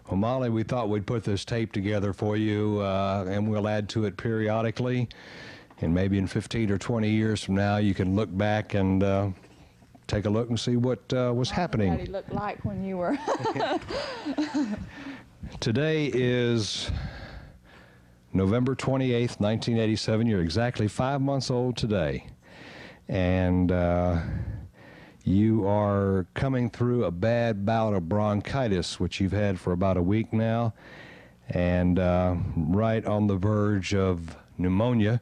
Well, Molly, we thought we'd put this tape together for you, and we'll add to it periodically. And maybe in 15 or 20 years from now, you can look back and take a look and see what was happening. What Daddy looked like when you were. Today is November 28th, 1987. You're exactly 5 months old today. And you are coming through a bad bout of bronchitis, which you've had for about a week now, and right on the verge of pneumonia.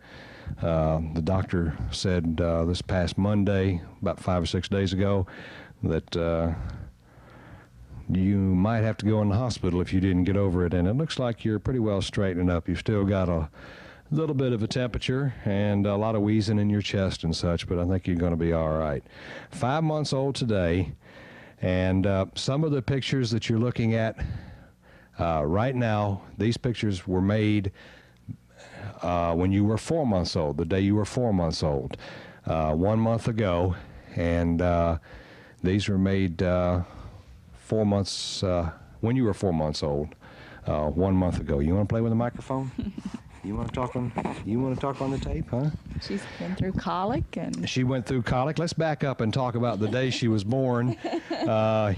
The doctor said this past Monday, about 5 or 6 days ago, that you might have to go in the hospital if you didn't get over it, and it looks like you're pretty well straightening up. You've still got a little bit of a temperature and a lot of wheezing in your chest and such, but I think you're going to be all right. 5 months old today, and some of the pictures that you're looking at right now, these pictures were made when you were 4 months old, the day you were 4 months old, 1 month ago, and these were made 4 months, when you were 4 months old, 1 month ago. You want to play with the microphone? You want to talk on the tape, huh? She's been through colic and... She went through colic. Let's back up and talk about the day she was born.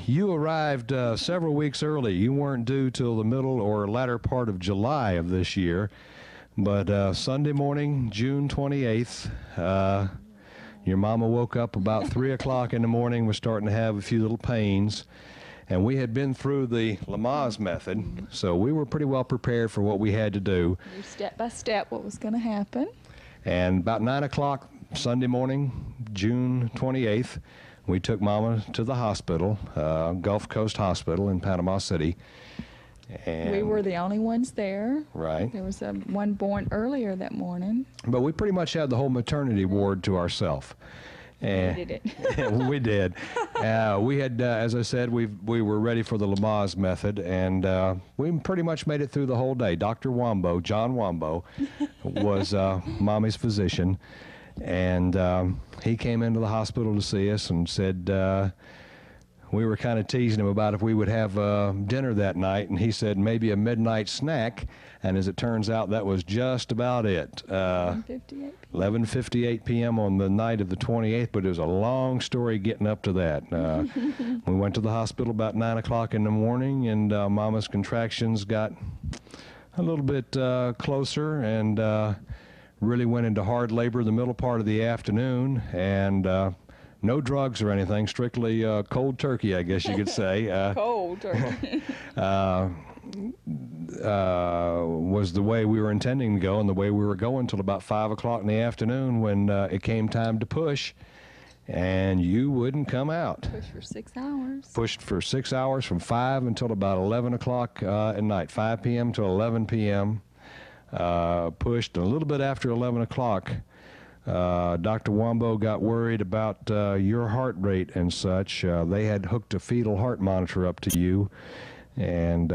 You arrived several weeks early. You weren't due till the middle or latter part of July of this year. But Sunday morning, June 28th, your mama woke up about 3 o'clock in the morning, was starting to have a few little pains. And we had been through the Lamaze method, so we were pretty well prepared for what we had to do. Step by step what was going to happen. And about 9 o'clock Sunday morning, June 28th, we took Mama to the hospital, Gulf Coast Hospital in Panama City. And we were the only ones there. Right. There was one born earlier that morning. But we pretty much had the whole maternity ward to ourselves. And we did it. We did. We had, as I said, we were ready for the Lamaze method, and we pretty much made it through the whole day. Dr. Wambo, John Wambo, was Mommy's physician, and he came into the hospital to see us and said, we were kind of teasing him about if we would have dinner that night, and he said maybe a midnight snack, and as it turns out, that was just about it. 11:58 p.m. on the night of the 28th, but it was a long story getting up to that. We went to the hospital about 9 o'clock in the morning, and Mama's contractions got a little bit closer, and really went into hard labor the middle part of the afternoon, and no drugs or anything, strictly cold turkey, I guess you could say. Cold turkey. Was the way we were intending to go, and the way we were going till about 5 o'clock in the afternoon when it came time to push, and you wouldn't come out. Pushed for 6 hours. Pushed for 6 hours from 5 until about 11 o'clock at night, 5 p.m. to 11 p.m. Pushed a little bit after 11 o'clock. Dr. Wambo got worried about your heart rate and such. They had hooked a fetal heart monitor up to you and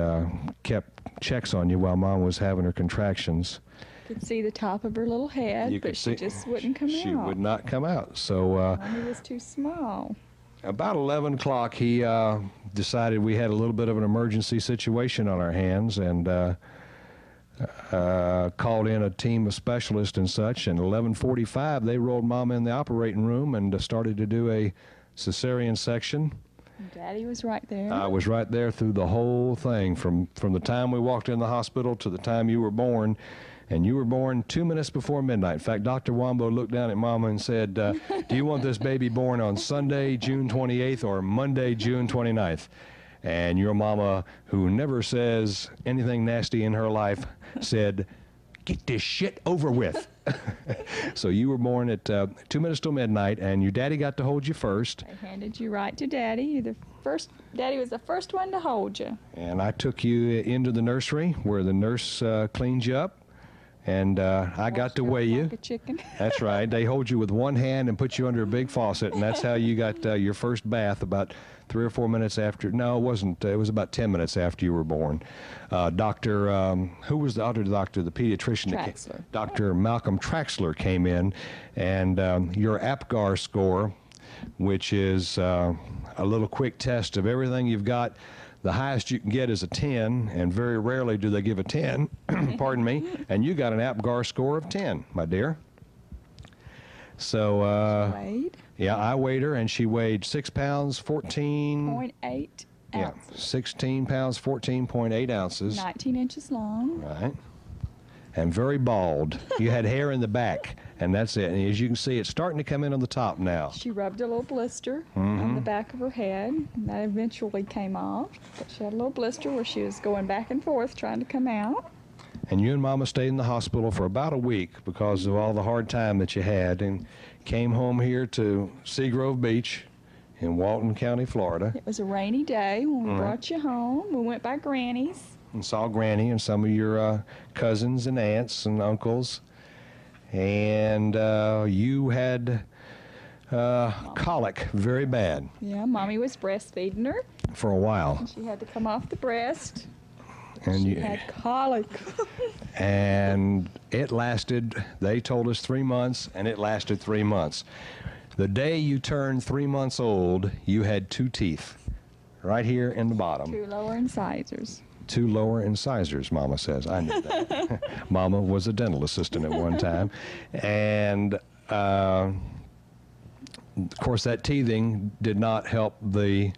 kept checks on you while Mom was having her contractions. You could see the top of her little head, but she just wouldn't come out. She would not come out. So Mommy was too small. About 11 o'clock, he decided we had a little bit of an emergency situation on our hands, and called in a team of specialists and such, and 11:45 they rolled Mama in the operating room and started to do a cesarean section. Daddy was right there. I was right there through the whole thing, from the time we walked in the hospital to the time you were born, and you were born 2 minutes before midnight. In fact, Dr. Wambo looked down at Mama and said, do you want this baby born on Sunday, June 28th, or Monday, June 29th? And your mama, who never says anything nasty in her life, said, get this shit over with. So you were born at 2 minutes till midnight, and your daddy got to hold you first. I handed you right to Daddy. Daddy was the first one to hold you. And I took you into the nursery where the nurse cleaned you up, and I got to weigh you. Like a chicken. That's right. They hold you with one hand and put you under a big faucet, and that's how you got your first bath about 3 or 4 minutes after. No, it wasn't. It was about 10 minutes after you were born. Who was the other doctor? The pediatrician. Traxler. Dr. Malcolm Traxler came in, and your APGAR score, which is a little quick test of everything you've got The highest you can get is a 10, and very rarely do they give a 10, pardon me, and you got an APGAR score of 10, my dear. So, Weighed yeah, I weighed her, and she weighed 6 pounds, 14, 0.8 yeah, ounces. 16 pounds, 14.8 ounces. 19 inches long. Right. And very bald. You had hair in the back, and that's it. And as you can see, it's starting to come in on the top now. She rubbed a little blister on the back of her head. And that eventually came off. But she had a little blister where she was going back and forth trying to come out. And you and Mama stayed in the hospital for about a week because of all the hard time that you had, and came home here to Seagrove Beach in Walton County, Florida, It was a rainy day when we Right. brought you home. We went by Granny's. and saw Granny and some of your cousins and aunts and uncles. And you had colic very bad Yeah, Mommy was breastfeeding her. for a while. She had to come off the breast. And She you, had colic. and it lasted, they told us 3 months, and it lasted 3 months. The day you turned 3 months old, you had 2 teeth right here in the bottom. 2 lower incisors. 2 lower incisors, Mama says. I knew that. Mama was a dental assistant at one time. And of course, that teething did not help the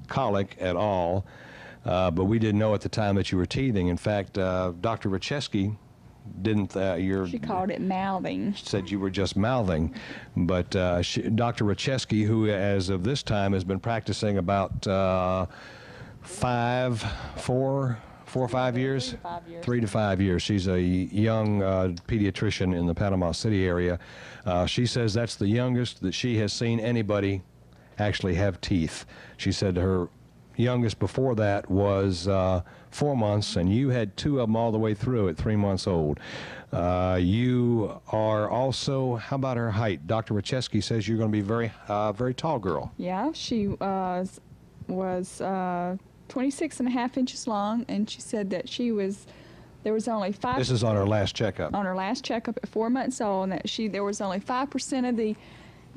colic at all. But we didn't know at the time that you were teething. In fact, Dr. Racheski didn't, She called it mouthing. said you were just mouthing. But Dr. Racheski, who as of this time has been practicing about 4 or 5 years? 3 to 5 years. 3 to 5 years. She's a young pediatrician in the Panama City area. She says that's the youngest that she has seen anybody actually have teeth. She said her youngest before that was 4 months, and you had 2 of them all the way through at 3 months old. You are also, how about her height? Dr. Racheski says you're going to be very tall girl. Yeah, she was 26 and a half inches long, and she said that there was only 5 This is on her last checkup. on her last checkup at 4 months old, and that there was only 5% of the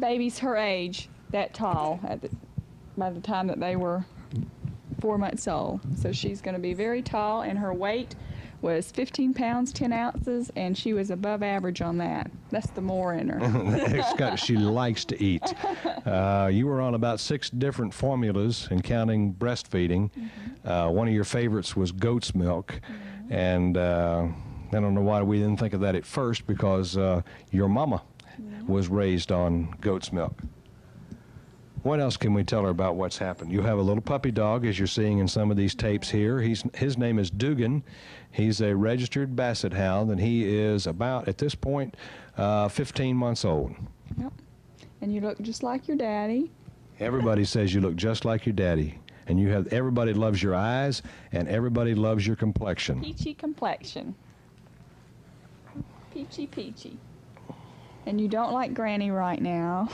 babies her age that tall by the time that they were 4 months old. So she's going to be very tall, and her weight was 15 pounds 10 ounces, and she was above average on that. That's the more in her. She likes to eat. You were on about 6 different formulas, and counting breastfeeding. One of your favorites was goat's milk, and I don't know why we didn't think of that at first, because your mama was raised on goat's milk. What else can we tell her about what's happened? You have a little puppy dog, as you're seeing in some of these tapes here. His name is Dugan. He's a registered basset hound, and he is about, at this point, 15 months old. Yep. And you look just like your daddy. Everybody says you look just like your daddy. And everybody loves your eyes, and everybody loves your complexion. Peachy complexion. Peachy, peachy. And you don't like Granny right now.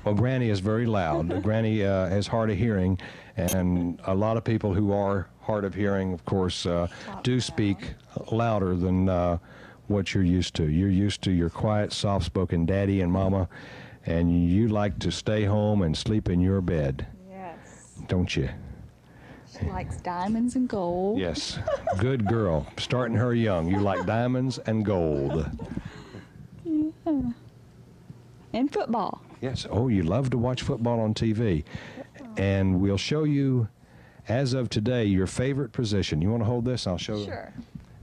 Well, Granny is very loud. Granny is hard of hearing, and a lot of people who are hard of hearing, of course, do speak louder than what you're used to. You're used to your quiet, soft-spoken daddy and mama, and you like to stay home and sleep in your bed, Yes. don't you? She likes diamonds and gold. Yes. Good girl. Starting her young. You like diamonds and gold. And football. Yes. Oh, you love to watch football on TV. And we'll show you, as of today, your favorite position. You want to hold this? I'll show Sure.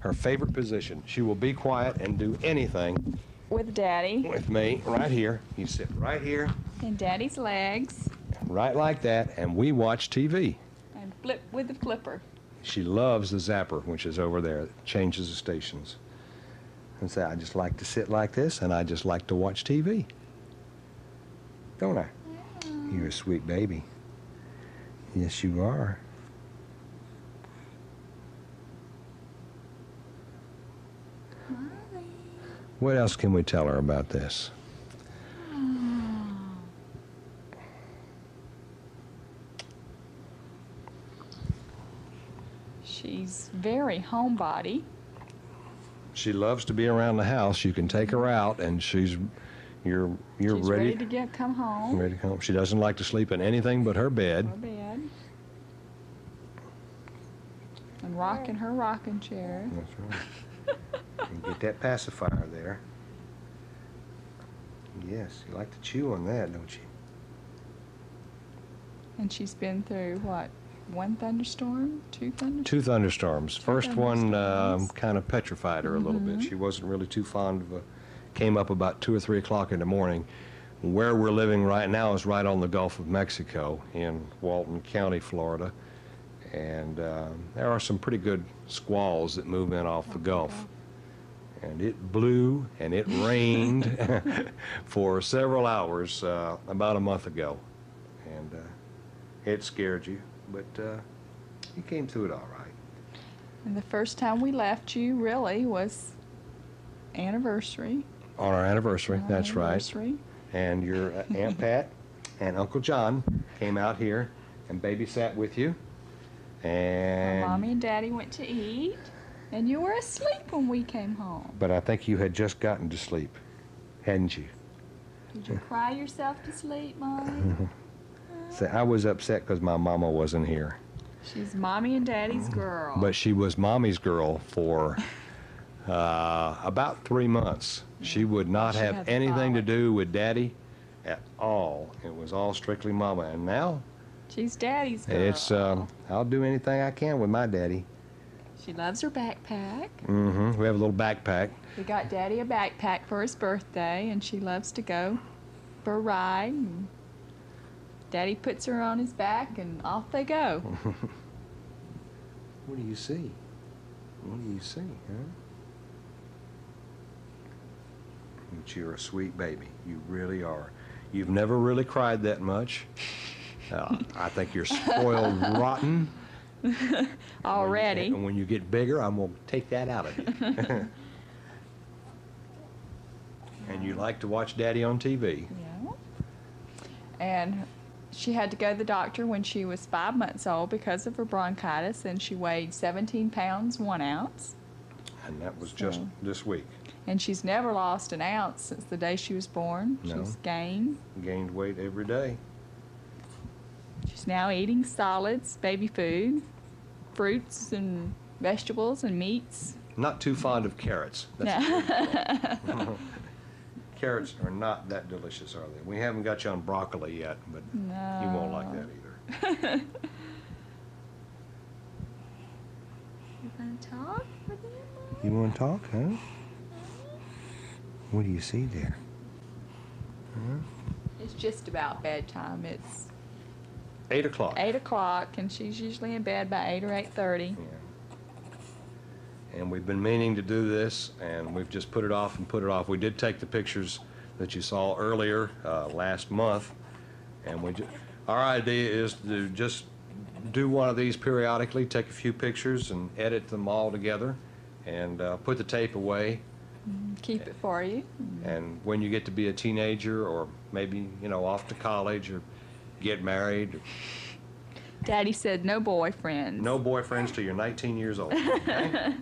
her favorite position. She will be quiet and do anything With Daddy. with me right here. You sit right here, And Daddy's legs. right like that, and we watch TV. And flip with the flipper. She loves the zapper, which is over there. It changes the stations. And say, I just like to sit like this, and I just like to watch TV. Don't I? You're a sweet baby. Yes, you are. What else can we tell her about this? She's very homebody. She loves to be around the house. You can take her out, and you're She's ready to come home. ready to come. She doesn't like to sleep in anything but her bed. Her bed. And rocking her rocking chair. That's right. And get that pacifier there. Yes, you like to chew on that, don't you? And she's been through what? One thunderstorm? Two thunderstorms? Two thunderstorms. First one thunderstorms. kind of petrified her a little bit. She wasn't really too fond of came up about 2 or 3 o'clock in the morning. Where we're living right now is right on the Gulf of Mexico in Walton County, Florida. And there are some pretty good squalls that move in off the Gulf. And it blew and it rained for several hours about a month ago. And it scared you, but you came through it all right. And the first time we left you really was anniversary. On our anniversary, Our that's anniversary. And your Aunt Pat and Uncle John came out here and babysat with you. And Mommy and Daddy went to eat, and you were asleep when we came home. but I think you had just gotten to sleep, hadn't you? Did you cry yourself to sleep, Mommy? So I was upset because my mama wasn't here. She's Mommy and Daddy's girl. But she was Mommy's girl for about 3 months. She would not She have had anything to colic. do with Daddy at all. It was all strictly Mama. And now She's Daddy's girl. It's I'll do anything I can with my daddy. She loves her backpack. Mm-hmm. We have a little backpack. We got Daddy a backpack for his birthday, and she loves to go for a ride. And Daddy puts her on his back, and off they go. What do you see? What do you see, huh? But you're a sweet baby. You really are. You've never really cried that much. I think you're spoiled rotten. Already. And when you get bigger, I'm going to take that out of you. And you like to watch Daddy on TV. Yeah. And she had to go to the doctor when she was 5 months old because of her bronchitis, and she weighed 17 pounds, 1 ounce. And that was just So- this week. And she's never lost an ounce since the day she was born. No. She's gained. Gained weight every day. She's now eating solids, baby food, fruits and vegetables and meats. Not too fond of carrots. That's Carrots are not that delicious, are they? We haven't got you on broccoli yet, but you won't like that either. You want to talk with me? You want to talk, huh? What do you see there? It's just about bedtime. It's 8 o'clock. 8 o'clock, and she's usually in bed by 8 or 8:30. Yeah. And we've been meaning to do this, and we've just put it off and put it off. We did take the pictures that you saw earlier last month, and our idea is to just do one of these periodically, take a few pictures and edit them all together, and put the tape away. Keep it for you. And when you get to be a teenager, or maybe off to college, or get married, Daddy said no boyfriends. no boyfriends till you're 19 years old. Okay?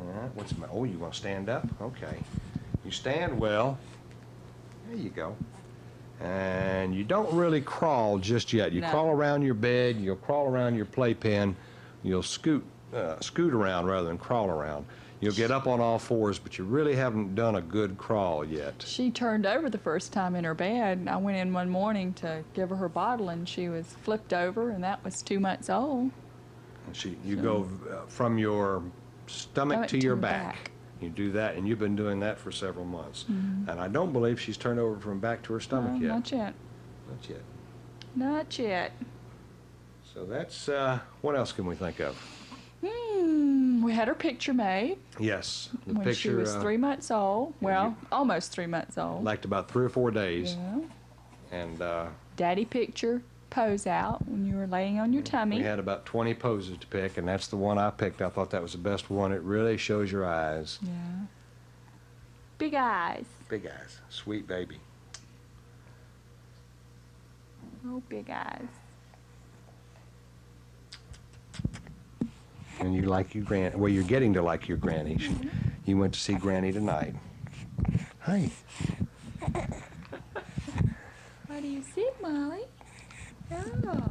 All right. What's the matter? Oh, you want to stand up? Okay. You stand well. There you go. And you don't really crawl just yet. You No. crawl around your bed. You'll crawl around your playpen. You'll scoot around rather than crawl around. You'll get up on all fours, but you really haven't done a good crawl yet. She turned over the first time in her bed. I went in one morning to give her her bottle, and she was flipped over, and that was 2 months old. You go from your stomach to your back. You do that, and you've been doing that for several months. And I don't believe she's turned over from back to her stomach yet. Not yet. Not yet. Not yet. So that's, what else can we think of? We had her picture made Yes, the when picture she was 3 months old. Well, almost 3 months old. liked about 3 or 4 days. Yeah. And Daddy picture pose out when you were laying on your tummy. we had about 20 poses to pick, and that's the one I picked. I thought that was the best one. It really shows your eyes. Yeah. Big eyes. Big eyes. Sweet baby. Oh, big eyes. And you like your granny. Well, you're getting to like your granny. You went to see Granny tonight. Hi. What do you see, Molly? Oh.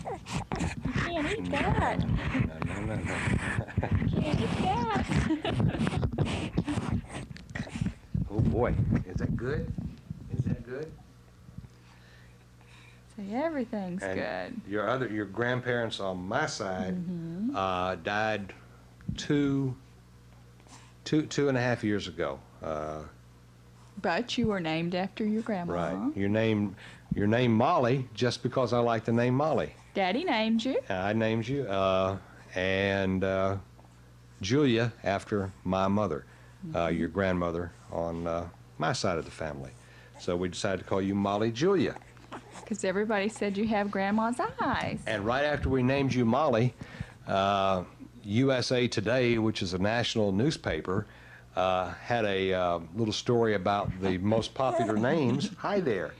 You can't eat that. No. Can't eat that. Oh boy, is that good? Is that good? See, everything's And good. your grandparents on my side died two and a half years ago. But you were named after your grandma. Right. Your name Molly just because I like the name Molly. Daddy named you. I named you, and Julia after my mother, your grandmother on my side of the family. So we decided to call you Molly Julia. Because everybody said you have grandma's eyes. And right after we named you Molly, USA Today, which is a national newspaper, had a little story about the most popular names, hi there,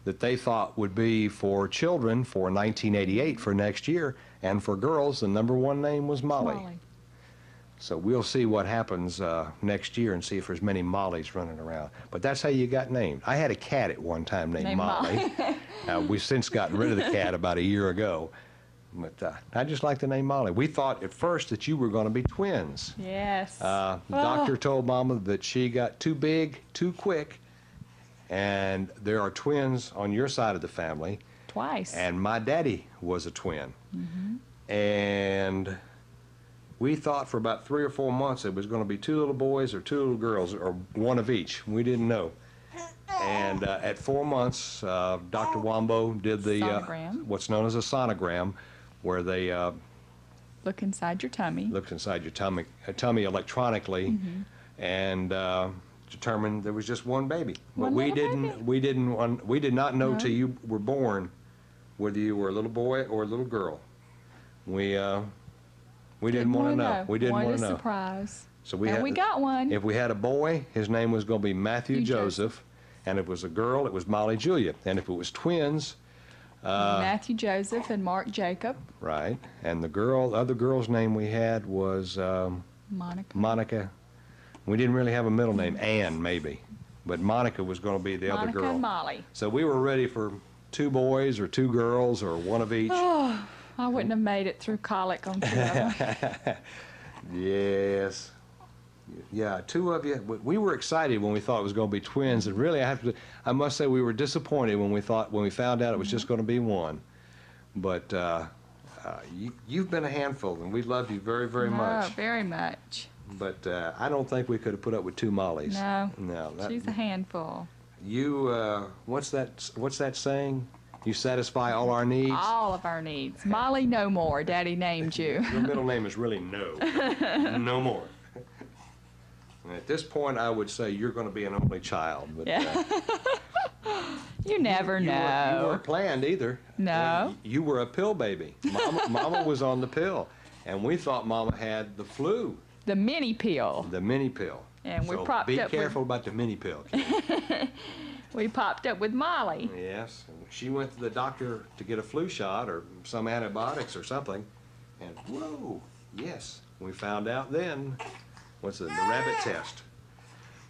that they thought would be for children for 1988 for next year. And for girls, the #1 name was Molly. So we'll see what happens next year and see if there's many Mollys running around. But that's how you got named. I had a cat at one time named Molly. We've since gotten rid of the cat about a year ago. But I just like the name Molly. We thought at first that you were going to be twins. Yes. The doctor told Mama that she got too big, too quick, and there are twins on your side of the family. Twice. And my daddy was a twin. And we thought for about 3 or 4 months it was going to be 2 little boys or 2 little girls or one of each. We didn't know. And at 4 months, Dr. Wambo did the Sonogram. what's known as a sonogram, where they Look inside your tummy. looked inside your tummy electronically and determined there was just one baby. But One we little didn't. baby. We did not know No. till you were born whether you were a little boy or a little girl. We didn't want to know. We didn't want to know. Surprise. So And we got one. If we had a boy, his name was going to be Matthew Matthew Joseph, and if it was a girl, it was Molly Julia, and if it was twins, Matthew Joseph and Mark Jacob. right, and the other girl's name we had was Monica. Monica. We didn't really have a middle name, Ann maybe, but Monica was going to be the other Monica girl. and Molly. So we were ready for 2 boys or 2 girls or one of each. Oh, I wouldn't have made it through colic on 2 of them. Yes. Yeah, 2 of you. We were excited when we thought it was going to be twins, and really, I must say, we were disappointed when we found out it was just going to be one. But you've been a handful, and we love you very, very much. Very much. But I don't think we could have put up with 2 Mollys. No. No. She's a handful. You. What's that saying? You satisfy all our needs. All of our needs. Molly, no more. Daddy named you. Your middle name is really No. No more. And at this point, I would say you're going to be an only child. But, Yeah. You never You know. weren't planned either. No. You were a pill baby. Mama was on the pill, and we thought Mama had the flu, The mini pill. the mini pill. And we so propped be up careful about the mini pill. Kid. We popped up with Molly. Yes. She went to the doctor to get a flu shot or some antibiotics or something, and whoa, yes, we found out then. What's it? The rabbit test.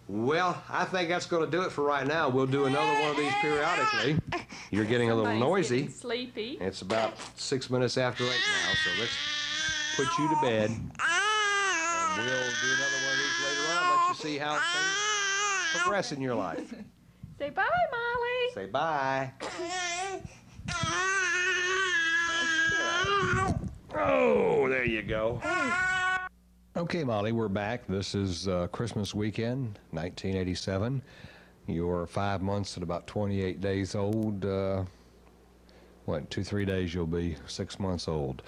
Well, I think that's going to do it for right now. We'll do another one of these periodically. You're getting a little Somebody's noisy. getting sleepy. It's about 6 minutes after 8 now, so let's put you to bed. And we'll do another one of these later on. Let you see how things progress in your life. Say bye, Molly. Say bye. Oh, there you go. Okay, Molly, we're back. This is Christmas weekend, 1987. You're 5 months and about 28 days old. 2-3 days you'll be 6 months old.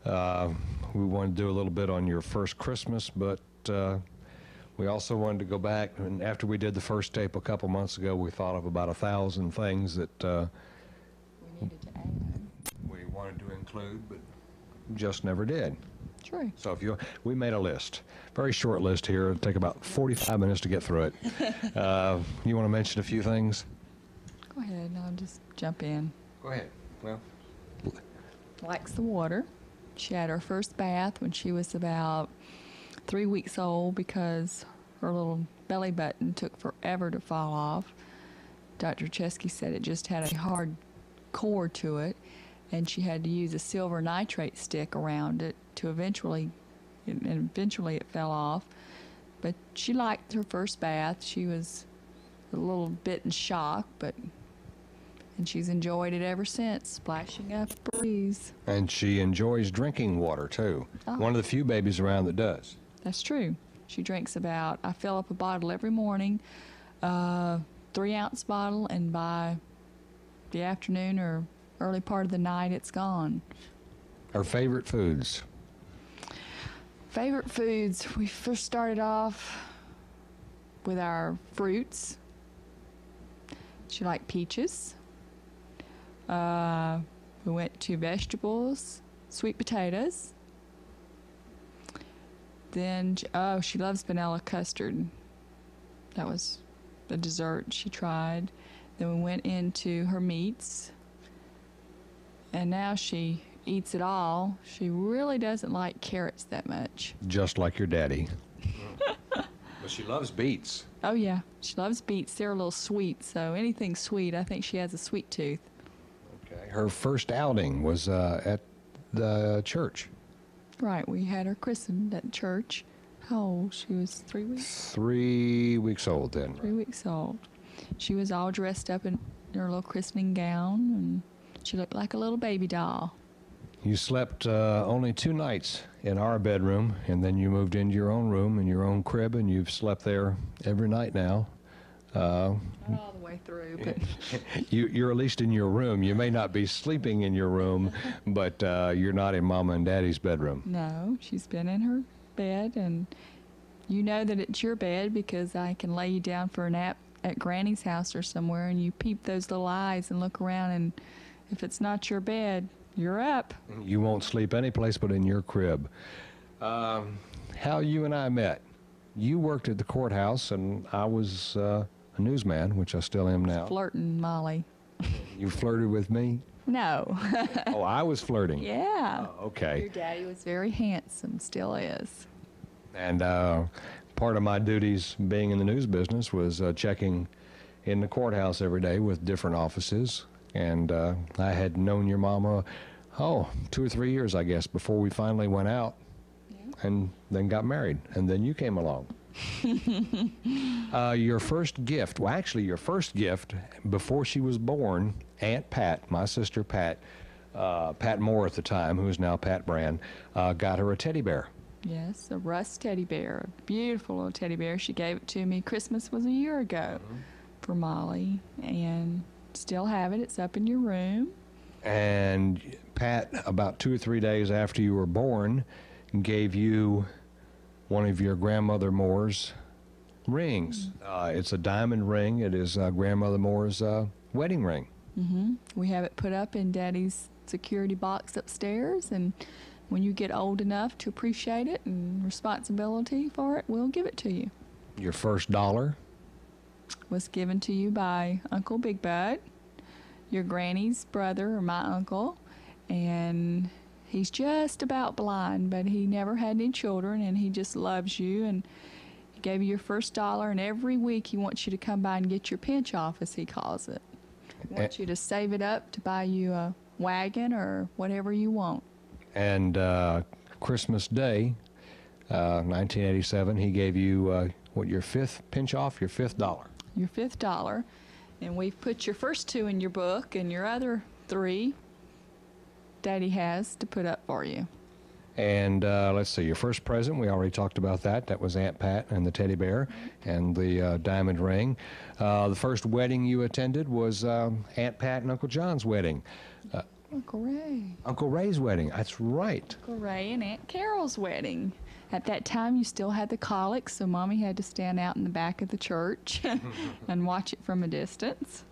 We wanted to do a little bit on your first Christmas, but we also wanted to go back, and after we did the first tape a couple months ago, we thought of about 1,000 things that We needed to add. we wanted to include, but just never did. True. So we made a list, very short list here. It'll take about 45 minutes to get through it. You want to mention a few things? Go ahead. I'll just jump in. Go ahead. Well, Likes the water. She had her first bath when she was about 3 weeks old because her little belly button took forever to fall off. Dr. Chesky said it just had a hard core to it. and she had to use a silver nitrate stick around it to eventually it fell off. But she liked her first bath. She was a little bit in shock, and she's enjoyed it ever since, splashing up a breeze. And she enjoys drinking water, too. Oh. One of the few babies around that does. That's true. She drinks I fill up a bottle every morning, 3-ounce bottle, and by the afternoon or early part of the night, it's gone. Her favorite foods? Favorite foods, we first started off with our fruits. She liked peaches. We went to vegetables, sweet potatoes. Then, she loves vanilla custard. That was the dessert she tried. Then we went into her meats. And now she eats it all. She really doesn't like carrots that much. Just like your daddy. But she loves beets. Oh, yeah. She loves beets. They're a little sweet, so anything sweet, I think she has a sweet tooth. Okay. Her first outing was at the church. Right. We had her christened at church. How old? She was 3 weeks? 3 weeks old then. 3 weeks old. She was all dressed up in her little christening gown, and she looked like a little baby doll. You slept only 2 nights in our bedroom, and then you moved into your own room and your own crib, and you've slept there every night now. Not all the way through, but You're at least in your room. You may not be sleeping in your room, but you're not in Mama and Daddy's bedroom. no, she's been in her bed, and you know that it's your bed because I can lay you down for a nap at Granny's house or somewhere, and you peep those little eyes and look around, and if it's not your bed, you're up. You won't sleep anyplace but in your crib. How you and I met. You worked at the courthouse, and I was a newsman, which I still am now. Flirting, Molly. You flirted with me? No. Oh, I was flirting. Yeah. Oh, okay. Your daddy was very handsome, still is. And part of my duties being in the news business was checking in the courthouse every day with different offices. And I had known your mama, 2 or 3 years, I guess, before we finally went out and then got married. And then you came along. Your first gift, well, actually, your first gift before she was born, Aunt Pat, my sister Pat, Pat Moore at the time, who is now Pat Brand, got her a teddy bear. Yes, a Russ teddy bear, a beautiful little teddy bear. She gave it to me. Christmas was a year ago for Molly, and still have it. It's up in your room. And Pat, about 2 or 3 days after you were born, gave you one of your grandmother Moore's rings. It's a diamond ring. It is grandmother Moore's wedding ring. We have it put up in Daddy's security box upstairs, and when you get old enough to appreciate it and responsibility for it, we'll give it to you. Your first dollar. Was given to you by Uncle Big Bud, your granny's brother, or my uncle, and he's just about blind, but he never had any children, and he just loves you, and he gave you your first dollar, and every week he wants you to come by and get your pinch off, as he calls it. He wants you to save it up to buy you a wagon or whatever you want. And Christmas Day, 1987, he gave you your 5th pinch off, your 5th dollar. Your $5, and we've put your first 2 in your book, and your other 3 Daddy has to put up for you. And let's see, your first present, we already talked about that. That was Aunt Pat and the teddy bear and the diamond ring. The first wedding you attended was Aunt Pat and Uncle John's wedding. Uncle Ray. Uncle Ray's wedding, that's right. Uncle Ray and Aunt Carol's wedding. At that time, you still had the colic, so Mommy had to stand out in the back of the church and watch it from a distance.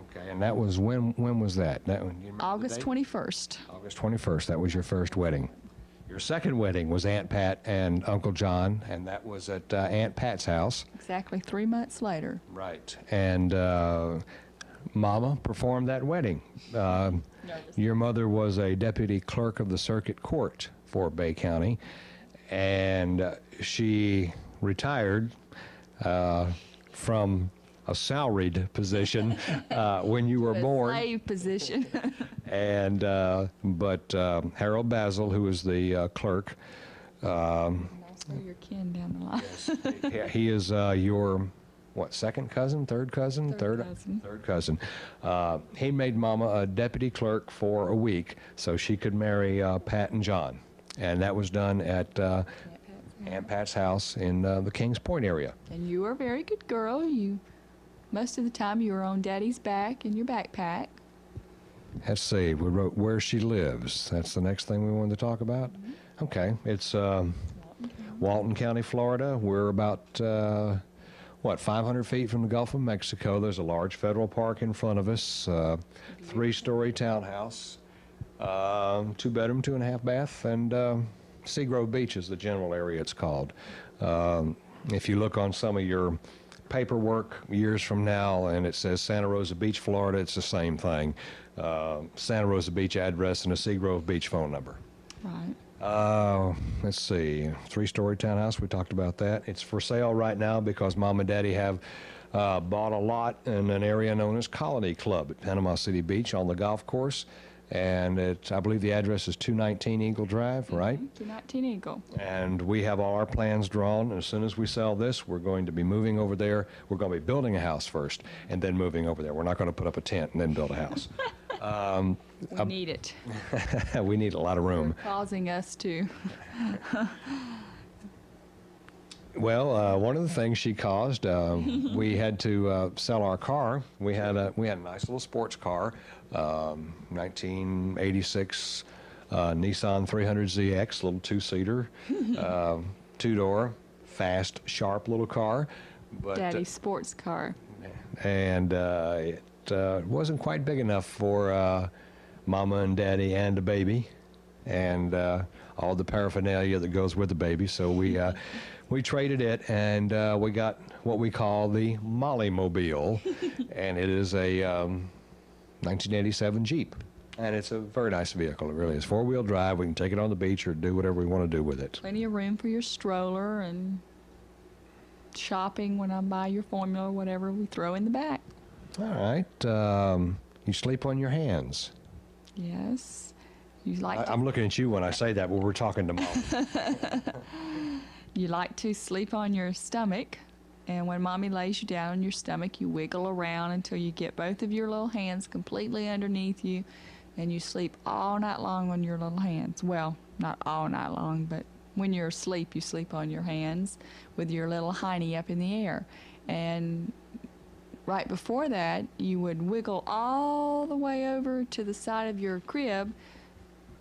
Okay, and that was, when was that? You remember the August date? 21st. August 21st, that was your first wedding. Your second wedding was Aunt Pat and Uncle John, and that was at Aunt Pat's house. Exactly 3 months later. Right. And Mama performed that wedding. Your mother was a deputy clerk of the circuit court for Bay County, and she retired from a salaried position when you were A born. slave position. And but Harold Basil, who was the clerk, Also your kin down the line. he is your what, second cousin, third cousin, Third cousin. third cousin. He made Mama a deputy clerk for a week so she could marry Pat and John, and that was done at Aunt Pat's house in the Kings Point area. And you were a very good girl. Most of the time you were on Daddy's back in your backpack. Let's see, we wrote where she lives. That's the next thing we wanted to talk about. Okay, it's Walton County, Florida. We're about, 500 feet from the Gulf of Mexico. There's a large federal park in front of us, 3-story townhouse, 2-bedroom, 2.5 bath, and Seagrove Beach is the general area it's called. If you look on some of your paperwork years from now and it says Santa Rosa Beach, Florida, it's the same thing. Santa Rosa Beach address and a Seagrove Beach phone number. Right. Let's see, 3-story townhouse, we talked about that. It's for sale right now because Mom and Daddy have bought a lot in an area known as Colony Club at Panama City Beach on the golf course. And I believe the address is 219 Eagle Drive, right? 219 Eagle. And we have all our plans drawn. And as soon as we sell this, we're going to be moving over there. We're going to be building a house first and then moving over there. We're not going to put up a tent and then build a house. We need it. We need a lot of room. Causing us to. Well, one of the things she caused, we had to sell our car. We had a nice little sports car, 1986 Nissan 300ZX, little 2-seater, 2-door, fast, sharp little car. But, Daddy's sports car. and it wasn't quite big enough for Mama and Daddy and a baby, and all the paraphernalia that goes with the baby. So we traded it, and we got what we call the Molly Mobile, and it is a 1987 Jeep. And it's a very nice vehicle. It really is. 4-wheel drive. We can take it on the beach or do whatever we want to do with it. Plenty of room for your stroller and shopping when I buy your formula or whatever we throw in the back. All right. You sleep on your hands. Yes. You like to, I'm looking at you when I say that, but we're talking to Mom. you like to sleep on your stomach, and when Mommy lays you down on your stomach, you wiggle around until you get both of your little hands completely underneath you, and you sleep all night long on your little hands. Well, not all night long, but when you're asleep, you sleep on your hands with your little hiney up in the air. And right before that, you would wiggle all the way over to the side of your crib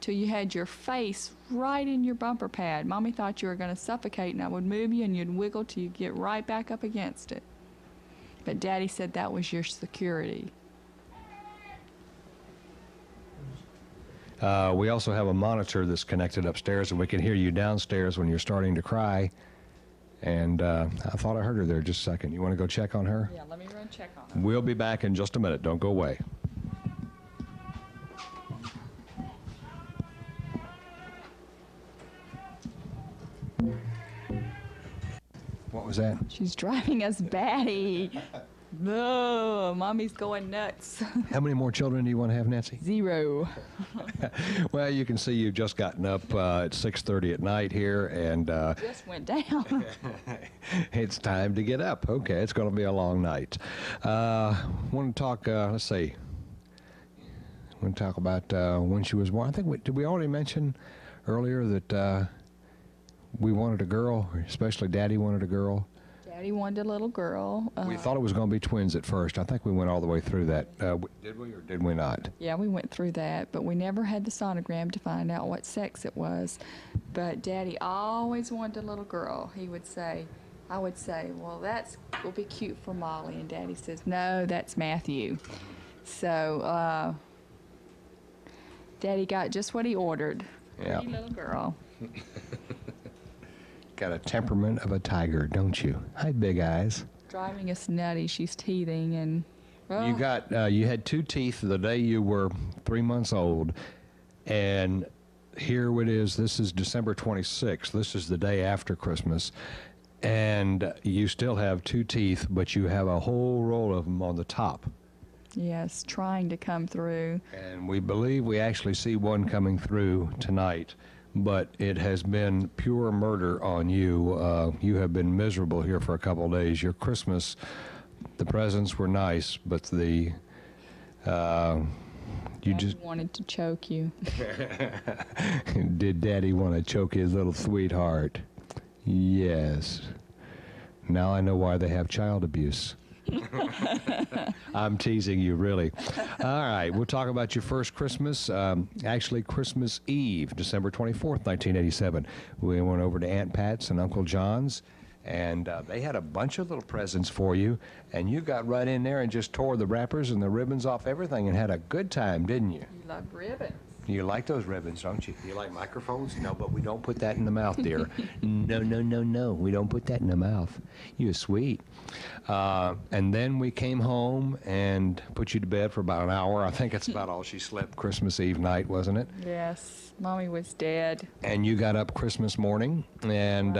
till you had your face right in your bumper pad. Mommy thought you were going to suffocate, and I would move you, and you'd wiggle till you get right back up against it. But Daddy said that was your security. We also have a monitor that's connected upstairs, and we can hear you downstairs when you're starting to cry. And I thought I heard her there just a second. You want to go check on her? Yeah, let me run check on her. We'll be back in just a minute. Don't go away. What was that? She's driving us batty. No, Mommy's going nuts. How many more children do you want to have, Nancy? 0. Well, you can see you've just gotten up at 6:30 at night here, and Just went down. it's time to get up. Okay, it's going to be a long night. Want to talk, let's see. Want to talk about when she was born. I think, did we already mention earlier that we wanted a girl, especially Daddy wanted a girl? Daddy wanted a little girl. We thought it was going to be twins at first. I think we went all the way through that. Did we or did we not? Yeah, we went through that, but we never had the sonogram to find out what sex it was. But Daddy always wanted a little girl. He would say, I would say, well, will be cute for Molly. And Daddy says, no, that's Matthew. So Daddy got just what he ordered. Yeah. Pretty little girl. Got a temperament of a tiger, don't you? Hi, Big Eyes. Driving us nutty. She's teething and. You had 2 teeth the day you were 3 months old, and here it is. This is December 26th. This is the day after Christmas, And you still have 2 teeth, but you have a whole row of them on the top. Yes, trying to come through. And we believe we actually see one coming through tonight, but it has been pure murder on you. You have been miserable here for a couple of days. Your Christmas, the presents were nice, but the you Daddy just wanted to choke you. did Daddy want to choke his little sweetheart? Yes. Now I know why they have child abuse. I'm teasing you, really. All right, we'll talk about your first Christmas. Actually, Christmas Eve, December 24th, 1987. We went over to Aunt Pat's and Uncle John's, and they had a bunch of little presents for you, and you got right in there and just tore the wrappers and the ribbons off everything and had a good time, didn't you? You love ribbons. You like those ribbons, don't you? You like microphones? No, but we don't put that in the mouth, dear. No, no, no, no. We don't put that in the mouth. You're sweet. And then we came home and put you to bed for about an hour. I think it's about all she slept Christmas Eve night, wasn't it? Yes, Mommy was dead. And you got up Christmas morning and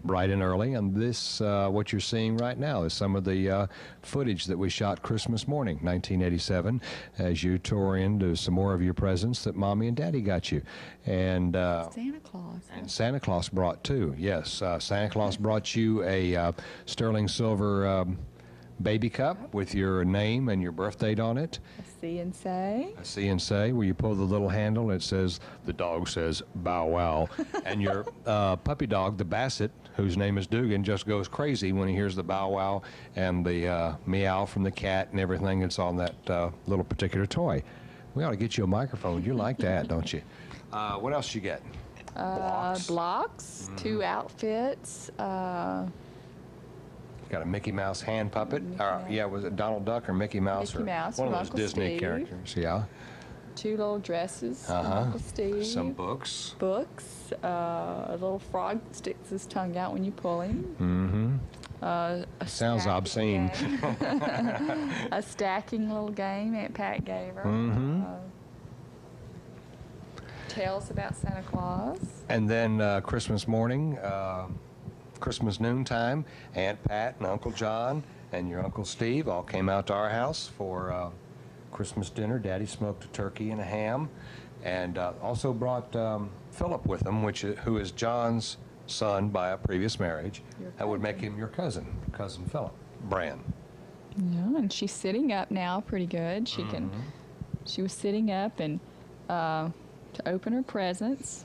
bright and early. And this, what you're seeing right now, is some of the footage that we shot Christmas morning, 1987, as you tore into some more of your presents that Mommy and Daddy got you. And Santa Claus. and Santa Claus brought too. Yes, Santa Claus brought you a sterling silver baby cup with your name and your birth date on it. A see and say. A see and say, where you pull the little handle, it says, the dog says, bow wow. And your puppy dog, the Basset, whose name is Dugan, just goes crazy when he hears the bow wow and the meow from the cat and everything that's on that little particular toy. We ought to get you a microphone. You like that, don't you? What else you get? Blocks, 2 outfits. Got a Mickey Mouse hand puppet. Yeah, was it Donald Duck or Mickey Mouse? Mickey or Mouse one of from those Uncle Disney Steve. characters. Yeah. 2 little dresses from Uncle Steve. Some books. Books. A little frog that sticks his tongue out when you pull him. Mm-hmm. A Sounds stacking obscene. game. A stacking little game Aunt Pat gave her. Mm-hmm. Tales about Santa Claus. And then Christmas morning, Christmas noontime, Aunt Pat and Uncle John and your Uncle Steve all came out to our house for Christmas dinner. Daddy smoked a turkey and a ham, and also brought Philip with him, who is John's son by a previous marriage. That would make him your cousin Philip Brand. Yeah, and she's sitting up now pretty good. She can. She was sitting up and to open her presents.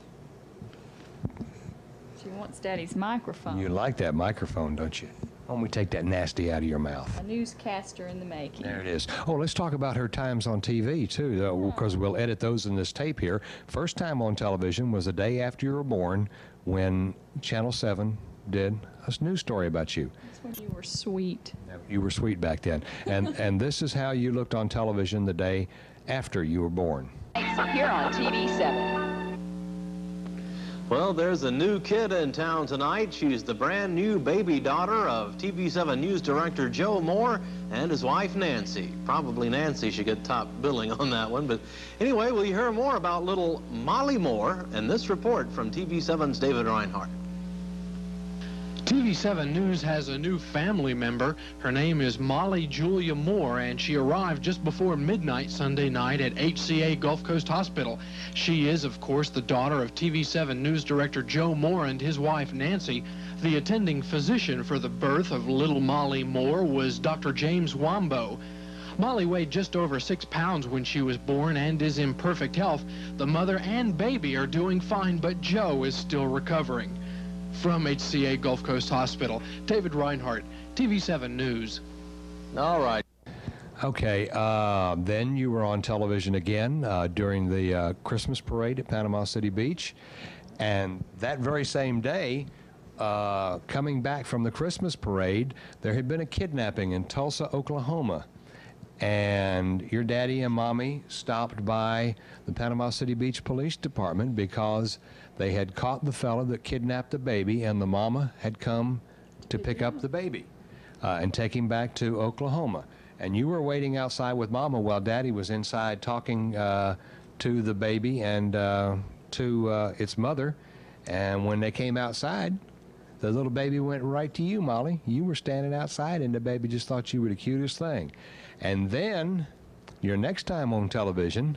She wants Daddy's microphone. You like that microphone, don't you? Why don't we take that nasty out of your mouth? A newscaster in the making. There it is. Oh, let's talk about her times on TV, too, because we'll edit those in this tape here. First time on television was the day after you were born when Channel 7 did a news story about you. That's when you were sweet. You were sweet back then. And this is how you looked on television the day after you were born. Here on TV7. Well, there's a new kid in town tonight. She's the brand new baby daughter of TV7 News Director Joe Moore and his wife Nancy. Probably Nancy should get top billing on that one. But anyway, we'll hear more about little Molly Moore in this report from TV7's David Reinhardt. TV7 News has a new family member. Her name is Molly Julia Moore, and she arrived just before midnight Sunday night at HCA Gulf Coast Hospital. She is, of course, the daughter of TV7 News Director Joe Moore and his wife Nancy. The attending physician for the birth of little Molly Moore was Dr. James Wambo. Molly weighed just over 6 pounds when she was born and is in perfect health. The mother and baby are doing fine, but Joe is still recovering. From HCA Gulf Coast Hospital, David Reinhardt, TV7 News. All right. Okay, then you were on television again during the Christmas parade at Panama City Beach. And that very same day, coming back from the Christmas parade, there had been a kidnapping in Tulsa, Oklahoma. And your daddy and mommy stopped by the Panama City Beach Police Department because they had caught the fellow that kidnapped the baby, and the mama had come to pick up the baby and take him back to Oklahoma. And you were waiting outside with mama while daddy was inside talking to the baby and to its mother. And when they came outside, the little baby went right to you, Molly. You were standing outside, and the baby just thought you were the cutest thing. And then, your next time on television,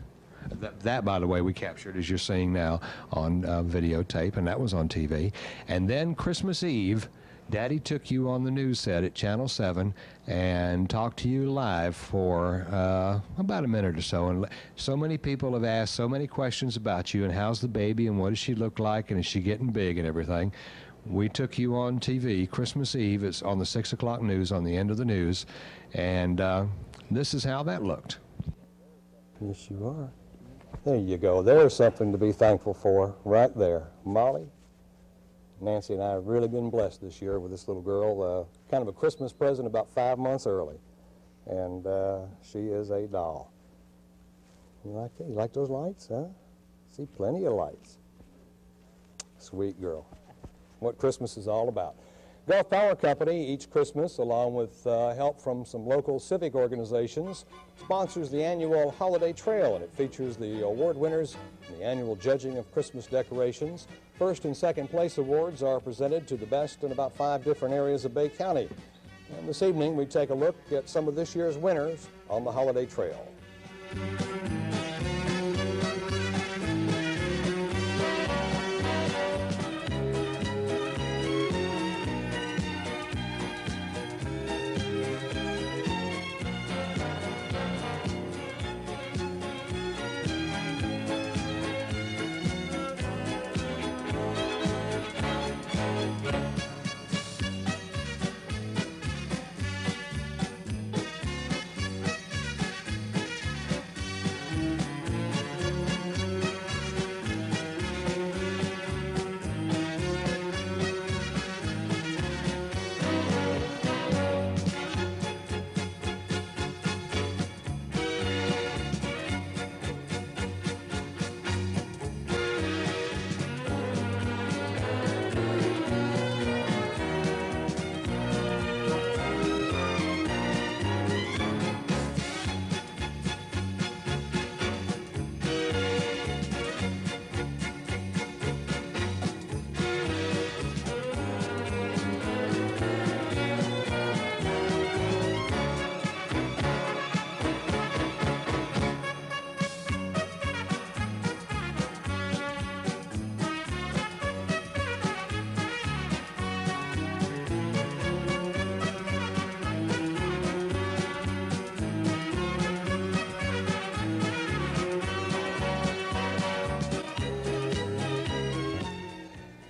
that, by the way, we captured, as you're seeing now, on videotape, and that was on TV. And then Christmas Eve, Daddy took you on the news set at Channel 7 and talked to you live for about a minute or so. And so many people have asked so many questions about you, and how's the baby, and what does she look like, and is she getting big and everything. We took you on TV Christmas Eve. It's on the 6 o'clock news, on the end of the news. And this is how that looked. Yes, you are. There you go. There's something to be thankful for right there. Molly, Nancy and I have really been blessed this year with this little girl. Kind of a Christmas present about 5 months early. And she is a doll. You like that? You like those lights, huh? See, plenty of lights. Sweet girl. What Christmas is all about. Gulf Power Company, each Christmas, along with help from some local civic organizations, sponsors the annual Holiday Trail, and it features the award winners in the annual judging of Christmas decorations. First and second place awards are presented to the best in about 5 different areas of Bay County. And this evening, we take a look at some of this year's winners on the Holiday Trail.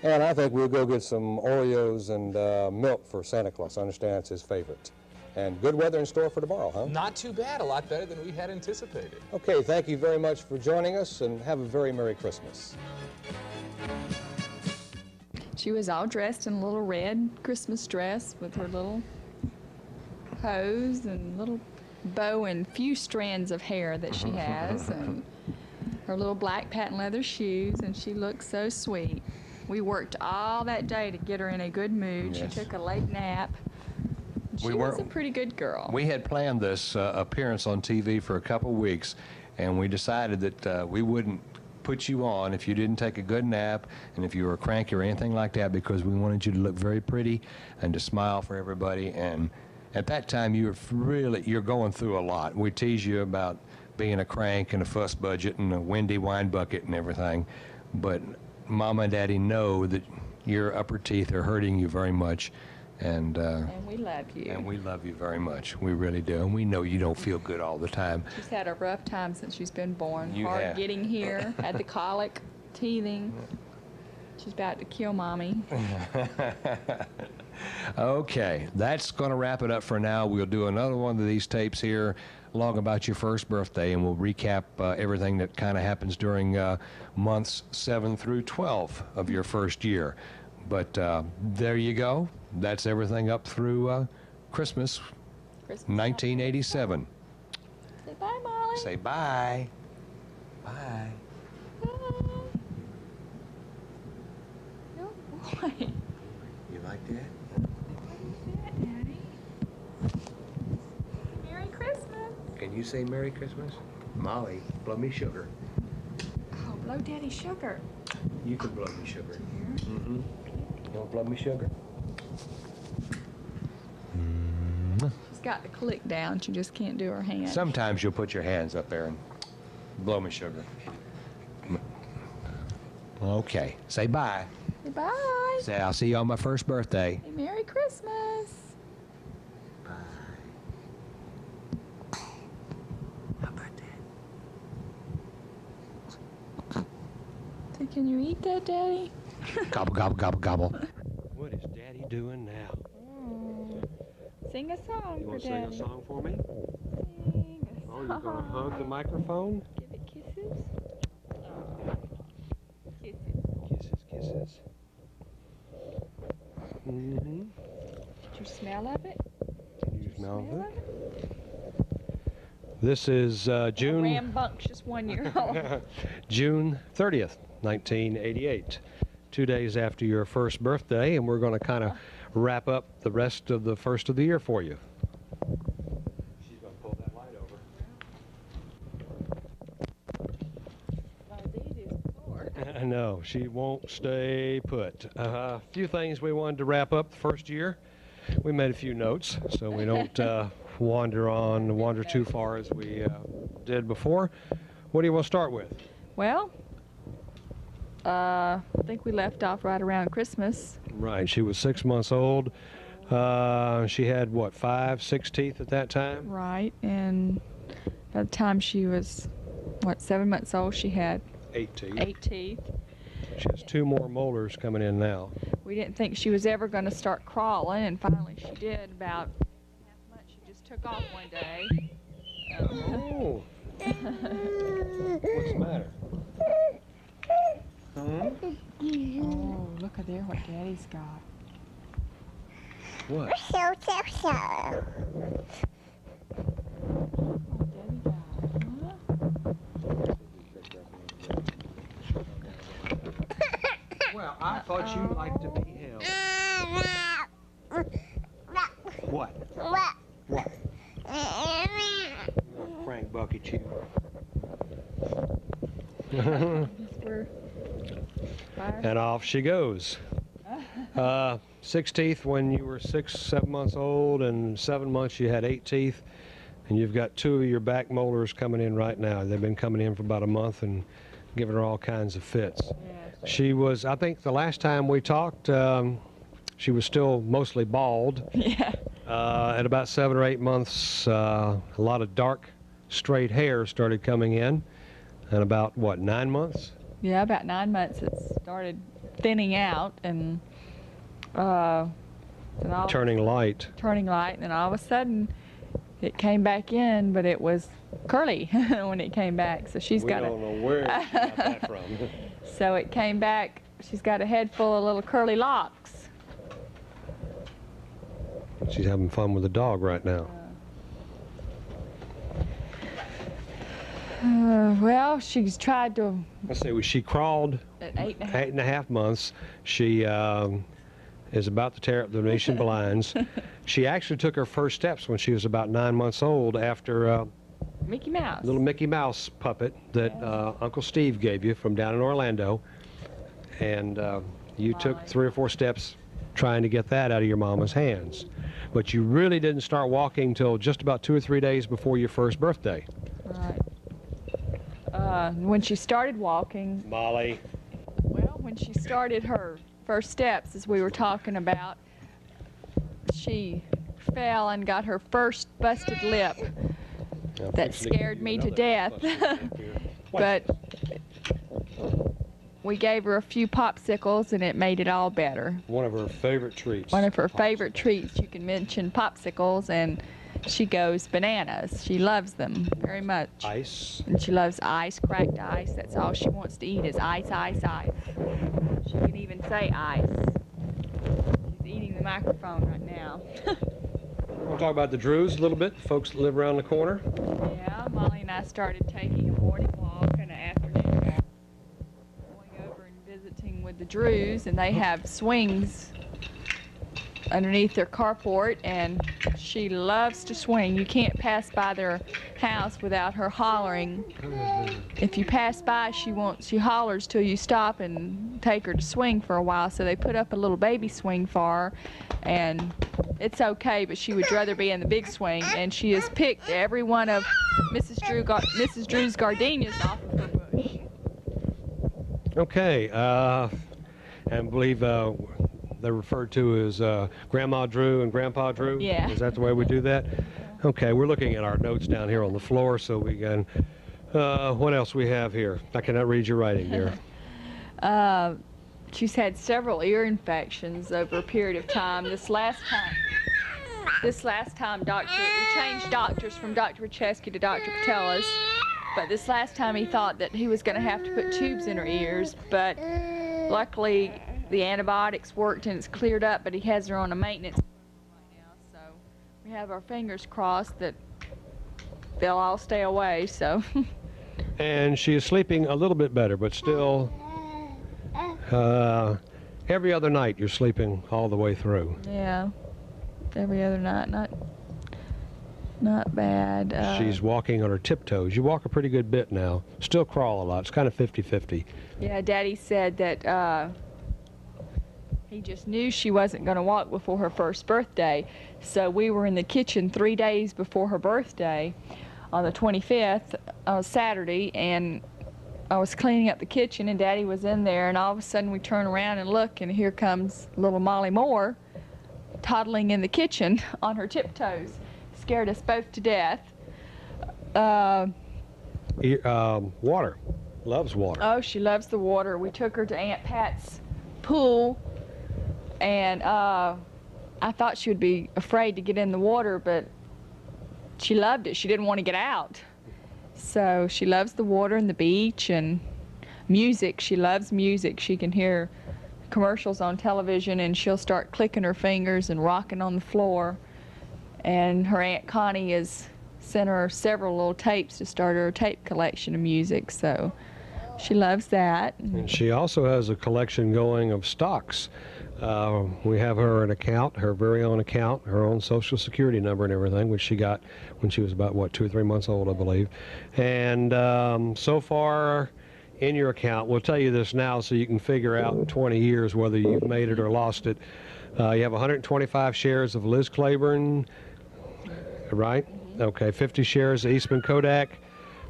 And I think we'll go get some Oreos and milk for Santa Claus. I understand it's his favorite. And good weather in store for tomorrow, huh? Not too bad. A lot better than we had anticipated. Okay, thank you very much for joining us, and have a very Merry Christmas. She was all dressed in a little red Christmas dress with her little hose and little bow and few strands of hair that she has, and her little black patent leather shoes, and she looked so sweet. We worked all that day to get her in a good mood. Yes. She took a late nap. She was a pretty good girl. We had planned this appearance on TV for a couple weeks, and we decided that we wouldn't put you on if you didn't take a good nap and if you were cranky or anything like that, because we wanted you to look very pretty and to smile for everybody. And at that time, you're going through a lot. We tease you about being a crank and a fuss budget and a windy wine bucket and everything, but Mama and Daddy know that your upper teeth are hurting you very much, and we love you. And we love you very much. We really do. And we know you don't feel good all the time. She's had a rough time since she's been born. You Hard have. getting here, had the colic, teething. She's about to kill Mommy. Okay, that's going to wrap it up for now. We'll do another one of these tapes here long about your first birthday, and we'll recap everything that kind of happens during months 7 through 12 of your first year. But there you go. That's everything up through Christmas 1987. Say bye, Molly. Say bye. Bye. Bye. Oh, boy. You like that? Daddy. Merry Christmas. Can you say Merry Christmas? Molly, blow me sugar. Oh, blow Daddy sugar. You can blow me sugar. Mm-hmm. You want to blow me sugar? got the click down. She just can't do her hand. Sometimes you'll put your hands up there and blow me sugar. Okay. Say bye. Bye. Say I'll see you on my first birthday. Hey, Merry Christmas. How about that? So can you eat that, Daddy? Gobble, gobble, gobble, gobble. What is Daddy doing now? Sing a song You for want to sing Daddy. a song for me? Sing a Oh, you're going to song. hug the microphone? Give it kisses. Kisses. Kisses, kisses. Mm-hmm. Did you smell of it? Can you smell Smell it? of it? This is A June rambunctious 1-year-old. June 30th, 1988. 2 days after your first birthday, and we're going to kind of wrap up the rest of the first of the year for you. She's going to pull that light over. I know, she won't stay put. A few things we wanted to wrap up the first year. We made a few notes so we don't wander too far as we did before. What do you want to start with? Well, I think we left off right around Christmas. Right, she was 6 months old. She had, what, 5, 6 teeth at that time? Right, and by the time she was, 7 months old, she had 8 teeth. 8 teeth. She has 2 more molars coming in now. We didn't think she was ever going to start crawling, and finally she did. About half a month, she just took off one day. Oh. What's the matter? Oh, look at there what Daddy's got. What? Daddy got Well, I thought you liked to be held. What? What? Frank bucket you. And off she goes. 6 teeth when you were 6, 7 months old, and 7 months you had 8 teeth, and you've got 2 of your back molars coming in right now. They've been coming in for about a month and giving her all kinds of fits. She was, I think the last time we talked, she was still mostly bald. Yeah. At about 7 or 8 months, a lot of dark, straight hair started coming in. And about, what, 9 months? Yeah, about 9 months it started thinning out and Turning light. Turning light, and then all of a sudden it came back in, but it was curly when it came back. So she's got don't know where she got that from. So it came back. She's got a head full of little curly locks. She's having fun with the dog right now. Well, she's tried to. Let's see, she crawled At 8.5. 8.5 months. She is about to tear up the Venetian blinds. She actually took her first steps when she was about 9 months old after Mickey Mouse. little Mickey Mouse puppet that Uncle Steve gave you from down in Orlando. And you took 3 or 4 steps trying to get that out of your mama's hands. But you really didn't start walking till just about 2 or 3 days before your first birthday. Right. When she started walking, Molly. well, when she started her first steps, as we were talking about, she fell and got her first busted lip. That scared me to death. But we gave her a few popsicles and it made it all better. One of her favorite treats. One of her favorite treats. You can mention popsicles and she goes bananas. She loves them very much. Ice. And she loves ice, cracked ice. That's all she wants to eat is ice, ice, ice. She can even say ice. She's eating the microphone right now. We'll talk about the Drews a little bit, folks that live around the corner. Yeah, Molly and I started taking a morning walk and an afternoon walk, going over and visiting with the Drews, and they have swings underneath their carport, and she loves to swing. You can't pass by their house without her hollering. If you pass by, she hollers till you stop and take her to swing for a while. So they put up a little baby swing for her, and it's okay, but she would rather be in the big swing. And she has picked every one of Mrs. Drew's gardenias off of her bush. Okay, and I believe they're referred to as Grandma Drew and Grandpa Drew? Yeah. Is that the way we do that? Okay, we're looking at our notes down here on the floor so we can, what else we have here? I cannot read your writing, dear. She's had several ear infections over a period of time. This last time, we changed doctors from Dr. Pacheski to Dr. Patelis, but this last time he thought that he was going to have to put tubes in her ears, but luckily the antibiotics worked and it's cleared up, but he has her on a maintenance right now, so we have our fingers crossed that they'll all stay away, so. And she is sleeping a little bit better, but still, every other night you're sleeping all the way through. Yeah, every other night, not bad. She's walking on her tiptoes. You walk a pretty good bit now. Still crawl a lot. It's kind of 50-50. Yeah, Daddy said that he just knew she wasn't going to walk before her first birthday. So we were in the kitchen 3 days before her birthday on the 25th, on Saturday, and I was cleaning up the kitchen and Daddy was in there, and all of a sudden we turn around and look, and here comes little Molly Moore toddling in the kitchen on her tiptoes. Scared us both to death. Water. Loves water. Oh, she loves the water. We took her to Aunt Pat's pool, and I thought she would be afraid to get in the water, but she loved it. She didn't want to get out. So she loves the water and the beach and music. She loves music. She can hear commercials on television, and she'll start clicking her fingers and rocking on the floor. And her Aunt Connie has sent her several little tapes to start her tape collection of music, so she loves that. And she also has a collection going of stocks. We have her an account, her very own account, her own Social Security number and everything, which she got when she was about, what, 2 or 3 months old, I believe. And so far in your account, we'll tell you this now so you can figure out in 20 years whether you've made it or lost it. You have 125 shares of Liz Claiborne, right? Okay, 50 shares of Eastman Kodak,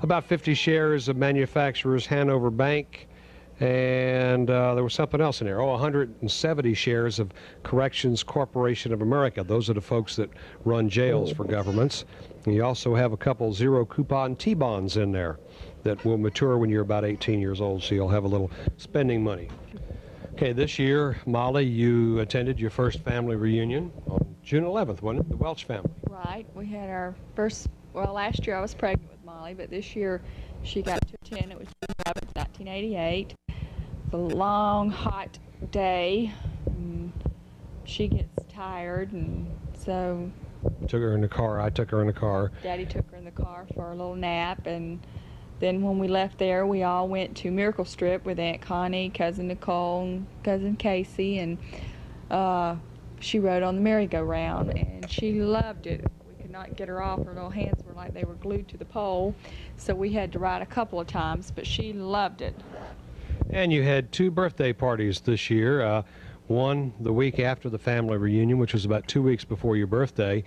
about 50 shares of Manufacturers Hanover Bank, and there was something else in there. 170 shares of Corrections Corporation of America. Those are the folks that run jails for governments. And you also have a couple zero coupon T-bonds in there that will mature when you're about 18 years old, so you'll have a little spending money. Okay, this year, Molly, you attended your first family reunion on June 11th, wasn't it? The Welch family. Right. We had our first, well, last year I was pregnant with Molly, but this year she got to attend. It was June 11th, 1988. The long, hot day. And she gets tired, and so Took her in the car. I took her in the car. Daddy took her in the car for a little nap, and then when we left there, we all went to Miracle Strip with Aunt Connie, Cousin Nicole, and Cousin Casey, and she rode on the merry-go-round, and she loved it. We could not get her off. Her little hands were like they were glued to the pole, so we had to ride a couple of times, but she loved it. And you had 2 birthday parties this year. One the week after the family reunion, which was about 2 weeks before your birthday.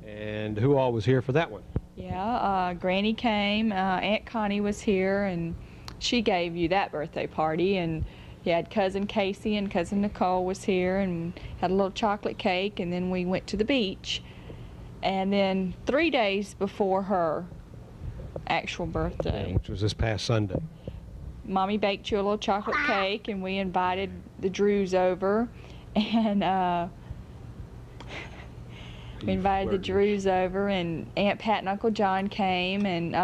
And who all was here for that one? Yeah, Granny came, Aunt Connie was here, and she gave you that birthday party, and you had Cousin Casey and Cousin Nicole was here, and had a little chocolate cake, and then we went to the beach. And then 3 days before her actual birthday, Which was this past Sunday. Mommy baked you a little chocolate cake, and we invited the Drews over, and we invited the Drews over, and Aunt Pat and Uncle John came, and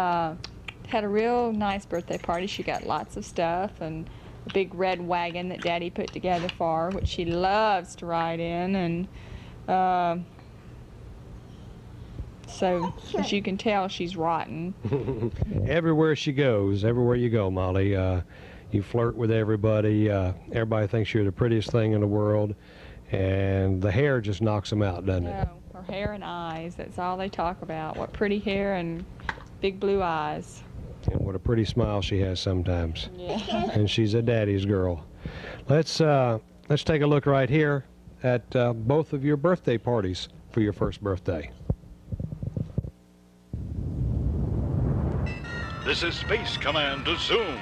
had a real nice birthday party. She got lots of stuff, and a big red wagon that Daddy put together for her, which she loves to ride in, and so as you can tell, she's rotten. Everywhere she goes, everywhere you go, Molly, you flirt with everybody. Everybody thinks you're the prettiest thing in the world. And the hair just knocks them out, doesn't it? No, her hair and eyes, that's all they talk about. What pretty hair and big blue eyes. And what a pretty smile she has sometimes. Yeah. And she's a daddy's girl. Let's take a look right here at both of your birthday parties for your first birthday. This is Space Command to Zoom.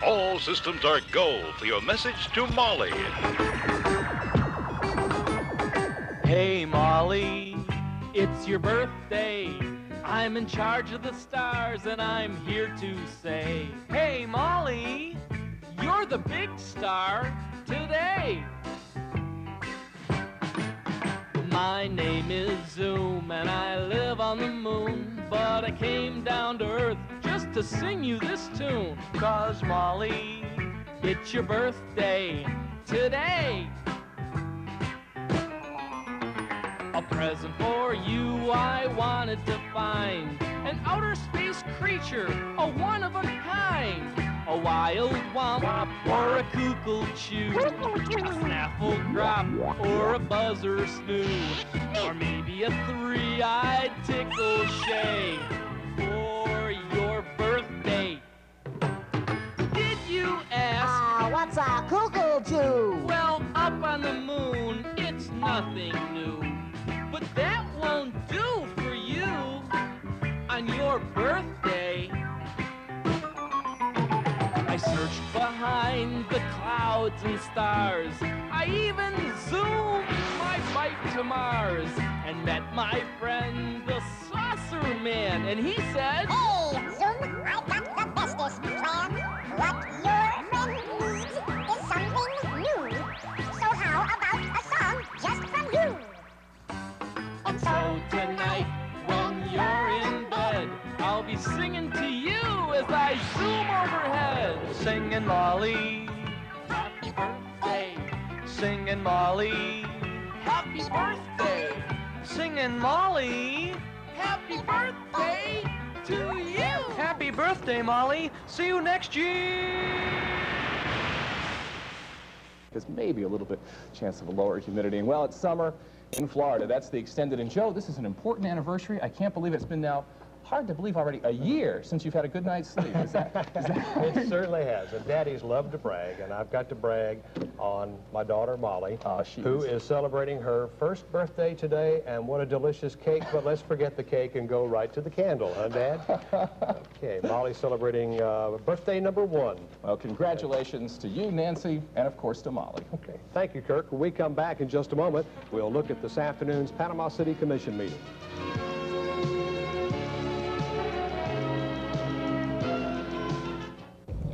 All systems are go for your message to Molly. Hey Molly, it's your birthday. I'm in charge of the stars and I'm here to say, hey Molly, you're the big star today. My name is Zoom and I live on the moon, but I came down to Earth just to sing you this tune. 'Cause Molly, it's your birthday today. A present for you I wanted to find, an outer space creature, a one of a kind, a wild womp or a kukul chew, a snaffle drop or a buzzer snoo, or maybe a three-eyed tickle shay for your birthday. Did you ask? What's a kukul chew? Well, up on the moon, it's nothing new. But that won't do for you on your birthday. I searched behind the clouds and stars. I even zoomed my flight to Mars and met my friend the Saucer Man, and he said, Hey, Zoom, I got the bestest plan. What your friend needs is something new. So how about a song just from you? and so tonight when you're in bed, I'll be singing to you as I zoom overhead. Singing Molly, happy birthday. Singing Molly, happy birthday. Singing Molly, happy birthday to you. Happy birthday, Molly. See you next year. There's maybe a little bit chance of a lower humidity. And well, it's summer in Florida. That's the extended. And Joe, this is an important anniversary. I can't believe it's been now, hard to believe already, a year since you've had a good night's sleep. Is that right? It certainly has, and daddies love to brag, and I've got to brag on my daughter Molly, who is celebrating her first birthday today, and what a delicious cake. But let's forget the cake and go right to the candle, huh, Dad? Okay, Molly's celebrating birthday number 1. Well, congratulations to you, Nancy, and of course to Molly. Okay, thank you, Kirk. When we come back in just a moment, we'll look at this afternoon's Panama City Commission meeting.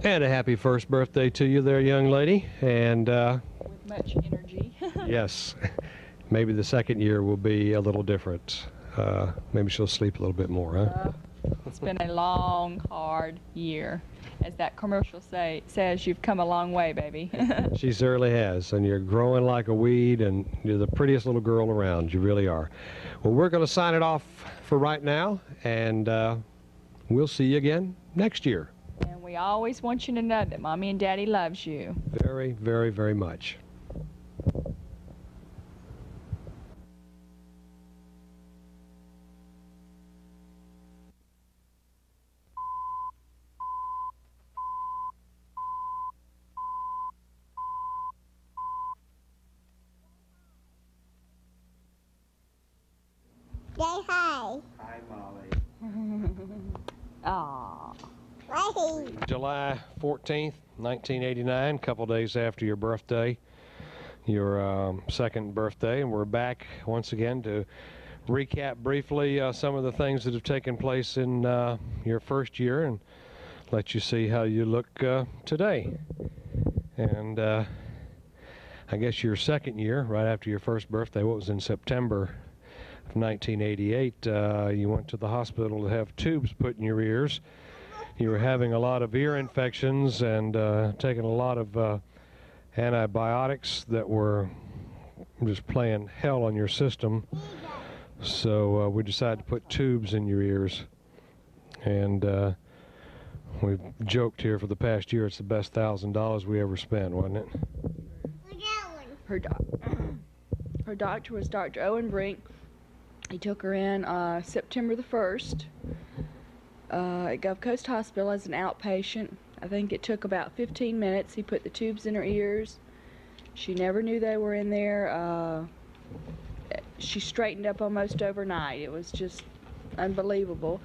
And a happy first birthday to you there, young lady. And With much energy. yes, maybe the second year will be a little different. Maybe she'll sleep a little bit more, huh? It's been a long, hard year. As that commercial says, you've come a long way, baby. She certainly has, and you're growing like a weed, and you're the prettiest little girl around. You really are. Well, we're going to sign it off for right now, and we'll see you again next year. And we always want you to know that Mommy and Daddy loves you. Very, very, very much. Say hi. Hi, Molly. Aww. Hey. July 14th, 1989, a couple days after your birthday, your second birthday, and we're back once again to recap briefly some of the things that have taken place in your first year and let you see how you look today. And I guess your second year, right after your first birthday, what was in September of 1988, you went to the hospital to have tubes put in your ears. You were having a lot of ear infections and taking a lot of antibiotics that were just playing hell on your system. So we decided to put tubes in your ears. And we've joked here for the past year it's the best $1,000 we ever spent, wasn't it? Her dog. Her doctor was Dr. Owen Brink. He took her in September the 1st at Gulf Coast Hospital as an outpatient. I think it took about 15 minutes. He put the tubes in her ears. She never knew they were in there. She straightened up almost overnight. It was just unbelievable.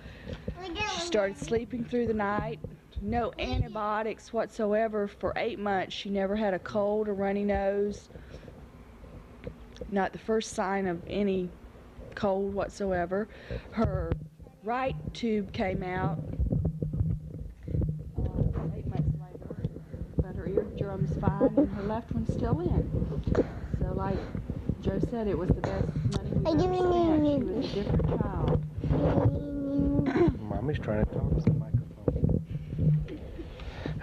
She started sleeping through the night. No antibiotics whatsoever for 8 months. She never had a cold or runny nose. Not the first sign of any cold whatsoever. Her right tube came out 8 months later, but her eardrum's fine and her left one's still in. So like Joe said, it was the best money we've ever spent. She was a different child. Mommy's trying to talk to the microphone.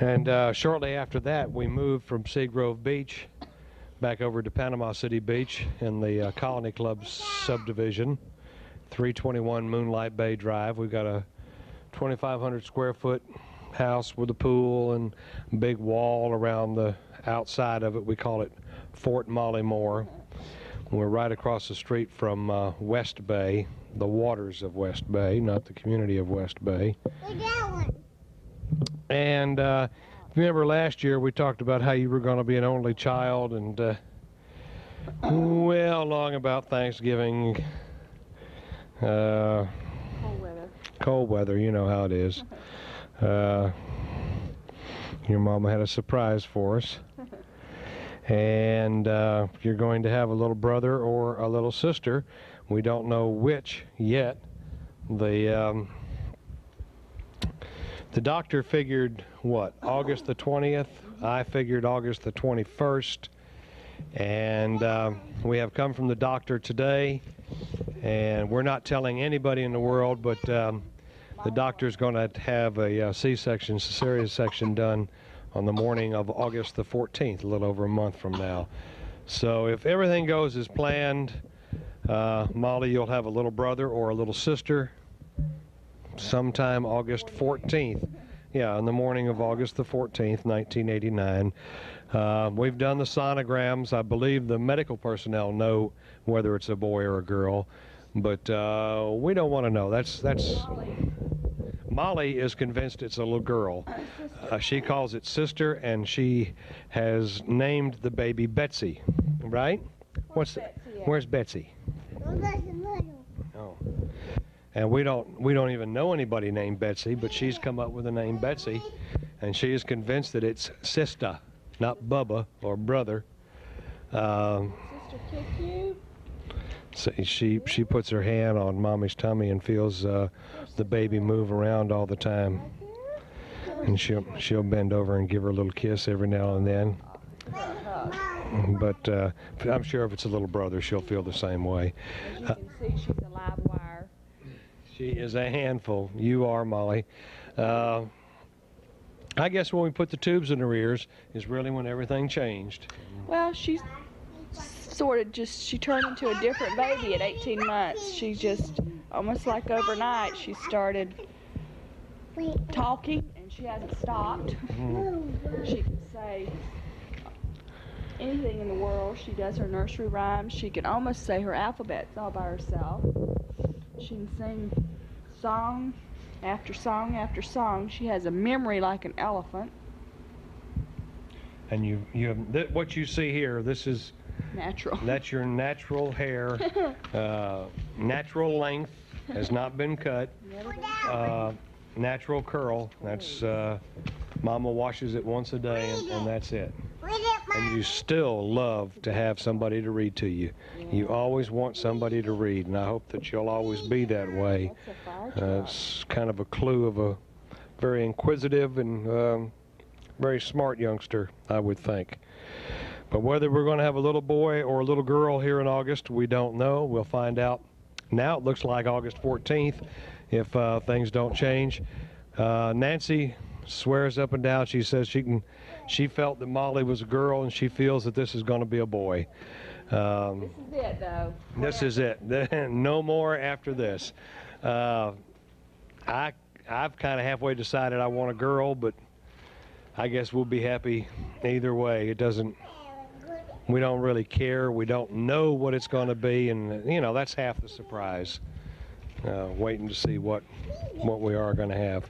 And shortly after that, we moved from Seagrove Beach back over to Panama City Beach in the Colony Club subdivision, 321 Moonlight Bay Drive. We've got a 2,500 square foot house with a pool and a big wall around the outside of it. We call it Fort Molly Moore. We're right across the street from West Bay, the waters of West Bay, not the community of West Bay. And if you remember last year, we talked about how you were going to be an only child, and well, long about Thanksgiving, cold weather, you know how it is. Your mama had a surprise for us. And you're going to have a little brother or a little sister. We don't know which yet. The doctor figured, what, August the 20th? I figured August the 21st. And we have come from the doctor today, and we're not telling anybody in the world, but the doctor's going to have a C-section, cesarean section done on the morning of August the 14th, a little over a month from now. So if everything goes as planned, Molly, you'll have a little brother or a little sister sometime August 14th. Yeah, on the morning of August the 14th, 1989. We've done the sonograms. I believe the medical personnel know whether it's a boy or a girl, but we don't want to know. That's Molly is convinced it's a little girl. She calls it sister, and she has named the baby Betsy, right? Where's Betsy? Oh. And we don't even know anybody named Betsy, but she's come up with the name Betsy, and she is convinced that it's sister, not Bubba or brother. Sister kick you? So she puts her hand on Mommy's tummy and feels the baby move around all the time, and she'll bend over and give her a little kiss every now and then. But I'm sure if it's a little brother, she'll feel the same way. As you can see, she's a live wire. She is a handful. You are, Molly. I guess when we put the tubes in her ears is really when everything changed. Well, she's sort of she turned into a different baby at 18 months. She just, almost like overnight, she started talking, and she hasn't stopped. She can say anything in the world. She does her nursery rhymes. She can almost say her alphabets all by herself. She can sing song after song after song. She has a memory like an elephant. And you have what you see here. This is natural. That's your natural hair. Natural length, has not been cut. Natural curl. That's Mama washes it once a day, and that's it. And you still love to have somebody to read to you. You always want somebody to read, and I hope that you'll always be that way. It's kind of a clue of a very inquisitive and very smart youngster, I would think. But whether we're going to have a little boy or a little girl here in August, we don't know. We'll find out. Now it looks like August 14th if things don't change. Nancy swears up and down. She says she felt that Molly was a girl, and she feels that this is going to be a boy. This is it, though. This is it. No more after this. I've kind of halfway decided I want a girl, but I guess we'll be happy either way. It doesn't we don't really care. We don't know what it's going to be, and you know, that's half the surprise. Waiting to see what we are going to have.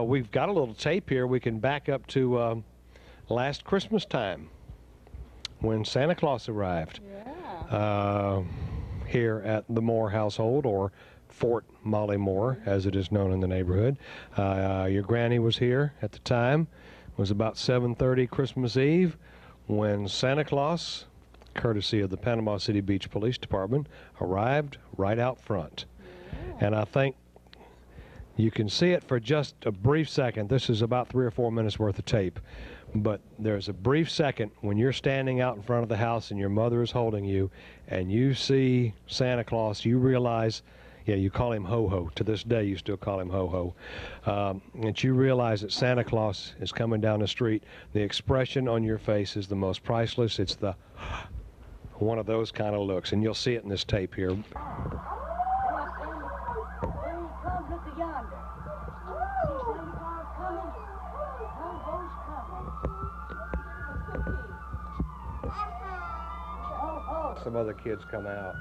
We've got a little tape here. We can back up to last Christmas time when Santa Claus arrived here at the Moore household, or Fort Molly Moore, as it is known in the neighborhood. Your granny was here at the time. It was about 7:30 Christmas Eve when Santa Claus, courtesy of the Panama City Beach Police Department, arrived right out front. And I think you can see it for just a brief second. This is about 3 or 4 minutes worth of tape. But there's a brief second when you're standing out in front of the house and your mother is holding you and you see Santa Claus, you realize, yeah, you call him Ho-Ho. To this day, you still call him Ho-Ho. And you realize that Santa Claus is coming down the street. The expression on your face is the most priceless. It's the one of those kind of looks. And you'll see it in this tape here. Some other kids come out.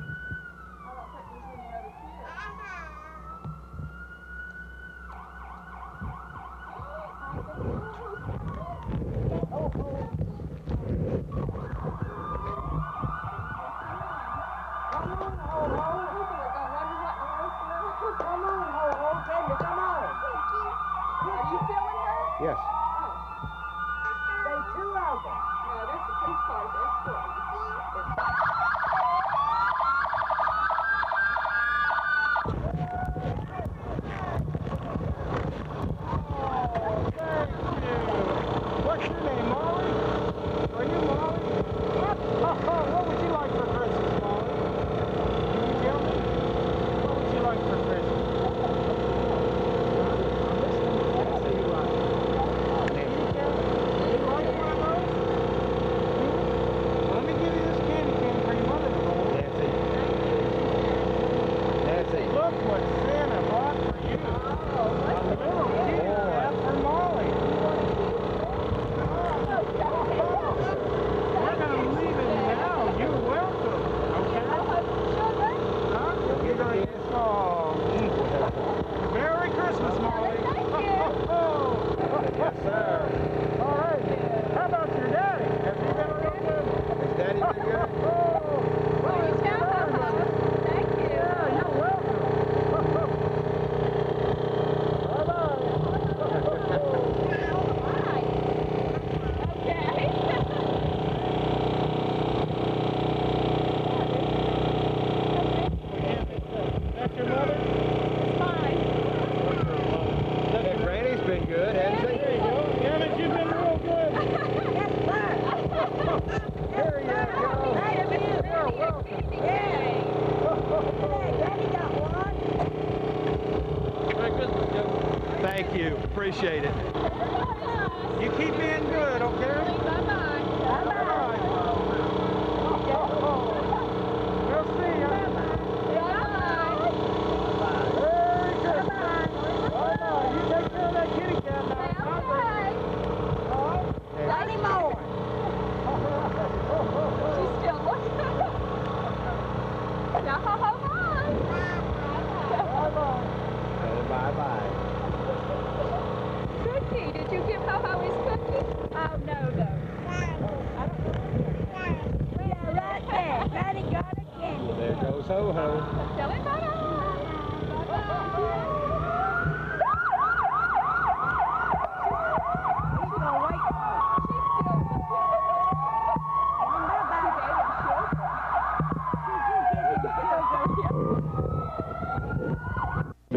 Yes. What's your name, Molly? Are you Molly? What would you like for Christmas, Molly? Can you tell me? What would you like for Christmas? What do you like? Do you like one of those? Let me give you this candy cane for your mother to hold. Nancy. Look what Santa bought for you. A little kid wrap for Molly. We're going to leave it now. You're welcome. Okay? Huh? You're going to Merry Christmas, Molly. Yes, sir. All right. How about your daddy? Has he been real good? Has Daddy been good? Well, you tell Thank you. Yeah, you're welcome. That's your mother? It's mine. Granny's been good, hasn't she? There you go. Damn it, you've been real good. There you go. You're welcome. Thank you. Appreciate it. You keep being good, okay? Bye-bye. Bye-bye. We'll see you. Bye-bye. Very good. Bye-bye. You take care of that kitty cat now. Okay. All right? Plenty more. She's still looking. Now, bye-bye. Bye-bye. Bye-bye. Cookie, did you give Ho-Ho his cookie? Oh, no. Yeah, right there. Granny got a candy. There goes Ho-Ho. Tell him bye-bye. He's gonna wait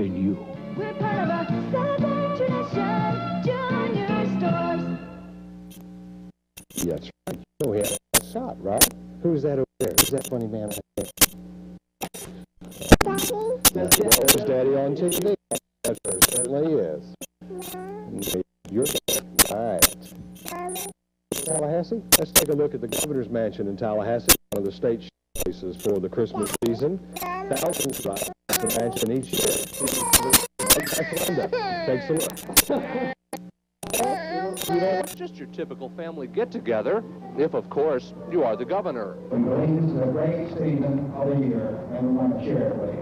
You. We're part of a Celebrate Tradition Junior Stores. That's right. Oh, he had a shot, right? Who's that over there? Who's that funny man? There's Daddy on TV. That certainly is. You're all right. Tallahassee. Let's take a look at the governor's mansion in Tallahassee, one of the state showcases for the Christmas season. Thousands drive the mansion each year. Take a look. Just your typical family get-together, if, of course, you are the governor. This is a great season of the year, and we want to share it with you.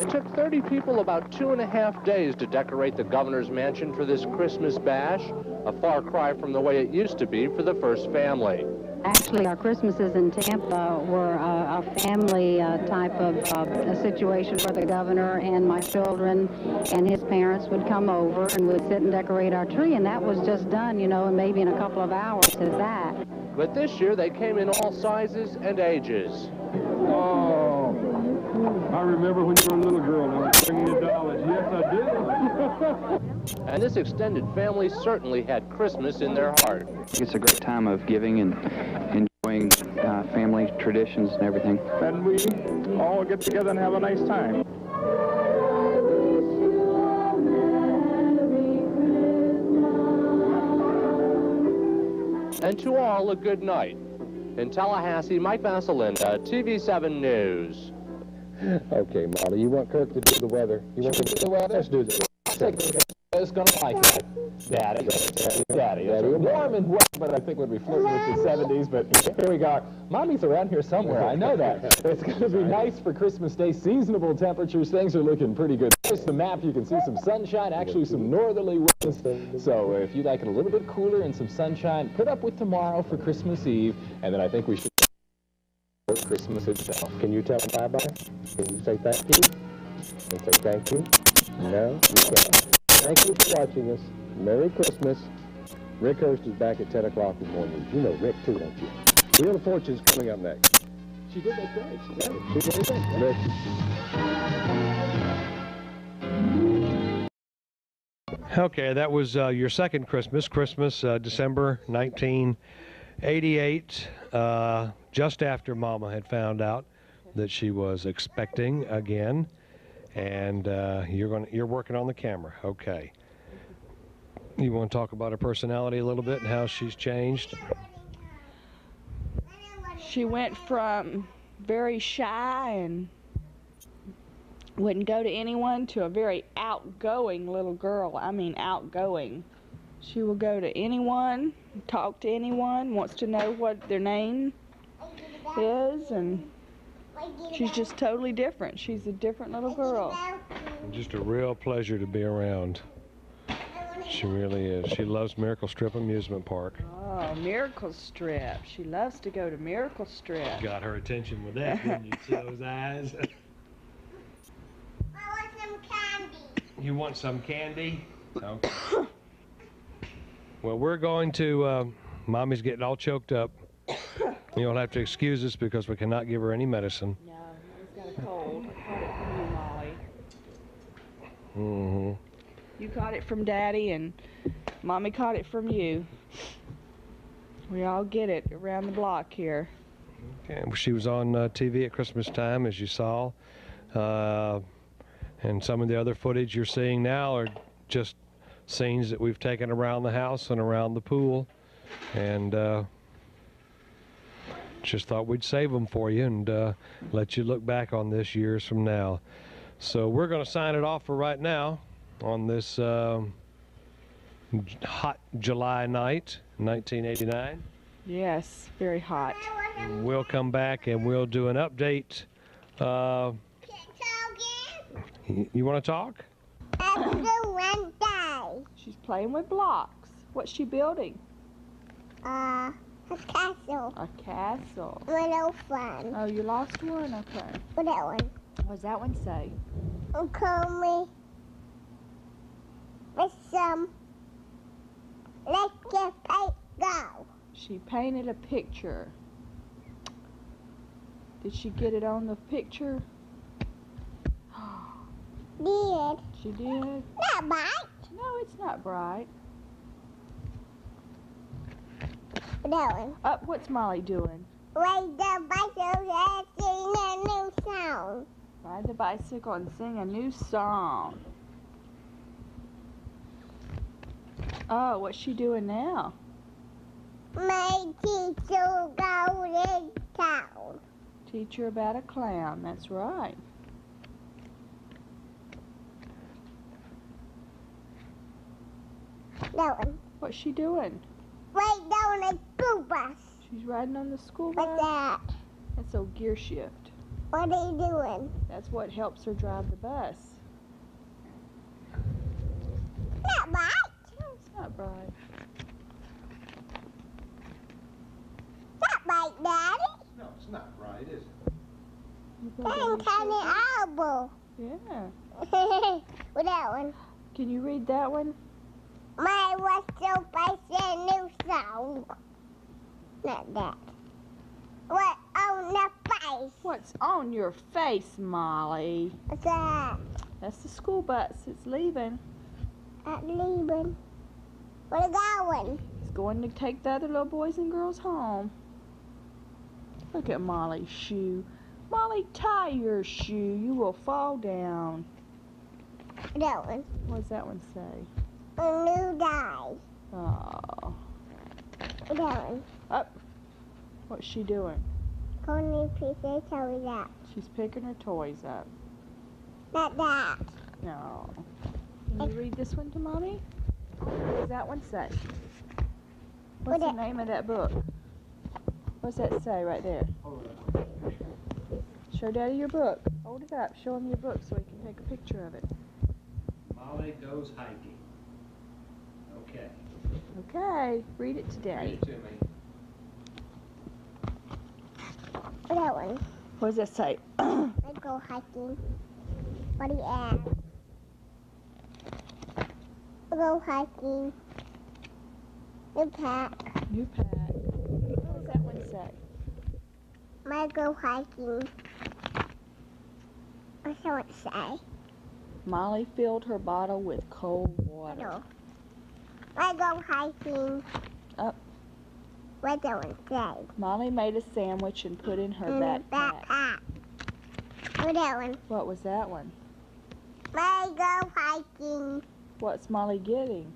It took 30 people about 2.5 days to decorate the governor's mansion for this Christmas bash, a far cry from the way it used to be for the first family. Actually, our Christmases in Tampa were a family type of a situation where the governor and my children and his parents would come over and would sit and decorate our tree, and that was just done, you know, maybe in a couple of hours as that. But this year they came in all sizes and ages. Oh, I remember when you were a little girl and I was bringing you dollars. Yes, I did. And this extended family certainly had Christmas in their heart. It's a great time of giving and enjoying family traditions and everything. And we all get together and have a nice time. And to all, a good night. In Tallahassee, Mike Vasalinda, TV7 News. Okay, Molly, you want Kirk to do the weather? You want to do the weather? Let's do the weather. It's going to like that. Daddy. It's warm and wet, but I think we'll be flirting with the 70s. But here we go. Mommy's around here somewhere. I know that. It's going to be nice for Christmas Day. Seasonable temperatures. Things are looking pretty good. Here's the map. You can see some sunshine, actually some northerly winds. So if you like it a little bit cooler and some sunshine, put up with tomorrow for Christmas Eve. And then I think we should for Christmas itself. Can you tell them bye-bye? Can you say thank you? Can you say thank you? No, you can't. Thank you for watching us. Merry Christmas. Rick Hurst is back at 10 o'clock in the morning. You know Rick too, don't you? Wheel of Fortune's coming up next. She did that great. She did it. Okay, that was your second Christmas, December 1988, just after Mama had found out that she was expecting again, and you're working on the camera. Okay. You want to talk about her personality a little bit and how she's changed? She went from very shy and wouldn't go to anyone to a very outgoing little girl. I mean outgoing. She will go to anyone, talk to anyone, wants to know what their name is, and she's just totally different. She's a different little girl. Just a real pleasure to be around. She really is. She loves Miracle Strip Amusement Park. Oh, Miracle Strip. She loves to go to Miracle Strip. Got her attention with that, didn't you? See those eyes? You want some candy? Okay. Well, we're going to, Mommy's getting all choked up. You'll have to excuse us because we cannot give her any medicine. No, she's got a cold. I caught it from you, Molly. Mm-hmm. You caught it from Daddy, and Mommy caught it from you. We all get it around the block here. Okay, she was on TV at Christmas time, as you saw. And some of the other footage you're seeing now are just scenes that we've taken around the house and around the pool. And just thought we'd save them for you and let you look back on this years from now. So we're going to sign it off for right now on this hot July night, 1989. Yes, very hot. And we'll come back and we'll do an update. You want to talk? She's playing with blocks. What's she building? A castle. A castle. Little fun. Oh, you lost one? Okay. What that one? What does that one say? Call me with some. Let's get go. She painted a picture. Did she get it on the picture? Did. She did? Not bright. No, it's not bright. That one. What's Molly doing? Ride the bicycle and sing a new song. Ride the bicycle and sing a new song. Oh, what's she doing now? My teacher going to town. Teach her about a clown. That's right. That one. What's she doing? Right down the school bus. She's riding on the school bus? What's that? That's a gear shift. What are you doing? That's what helps her drive the bus. Not right. No, it's not bright. Not right, Daddy. No, it's not right, is it? Dang, tiny elbow. Yeah. With that one. Can you read that one? My was so a new song. Not that. What on the face? What's on your face, Molly? What's that? That's the school bus. It's leaving. At leaving. Where it going? It's going to take the other little boys and girls home. Look at Molly's shoe. Molly, tie your shoe. You will fall down. That one. What does that one say? A new die. Oh. That one. Up. What's she doing? Only pieces toys up. She's picking her toys up. Not that. No. Can you read this one to Mommy? What does that one say? What's the name of that book? What's that say right there? Show Daddy your book. Hold it up. Show him your book so he can take a picture of it. Molly goes hiking. Okay. Okay. Read it to Daddy. Read it to me. That one. What does that say? I go hiking. What do you add? I go hiking. New pack. New pack. What does that one say? I go hiking. What's that one say? Molly filled her bottle with cold water. I go hiking. Up. What that one say? Molly made a sandwich and put in her backpack. What that one? What was that one? I go hiking. What's Molly getting?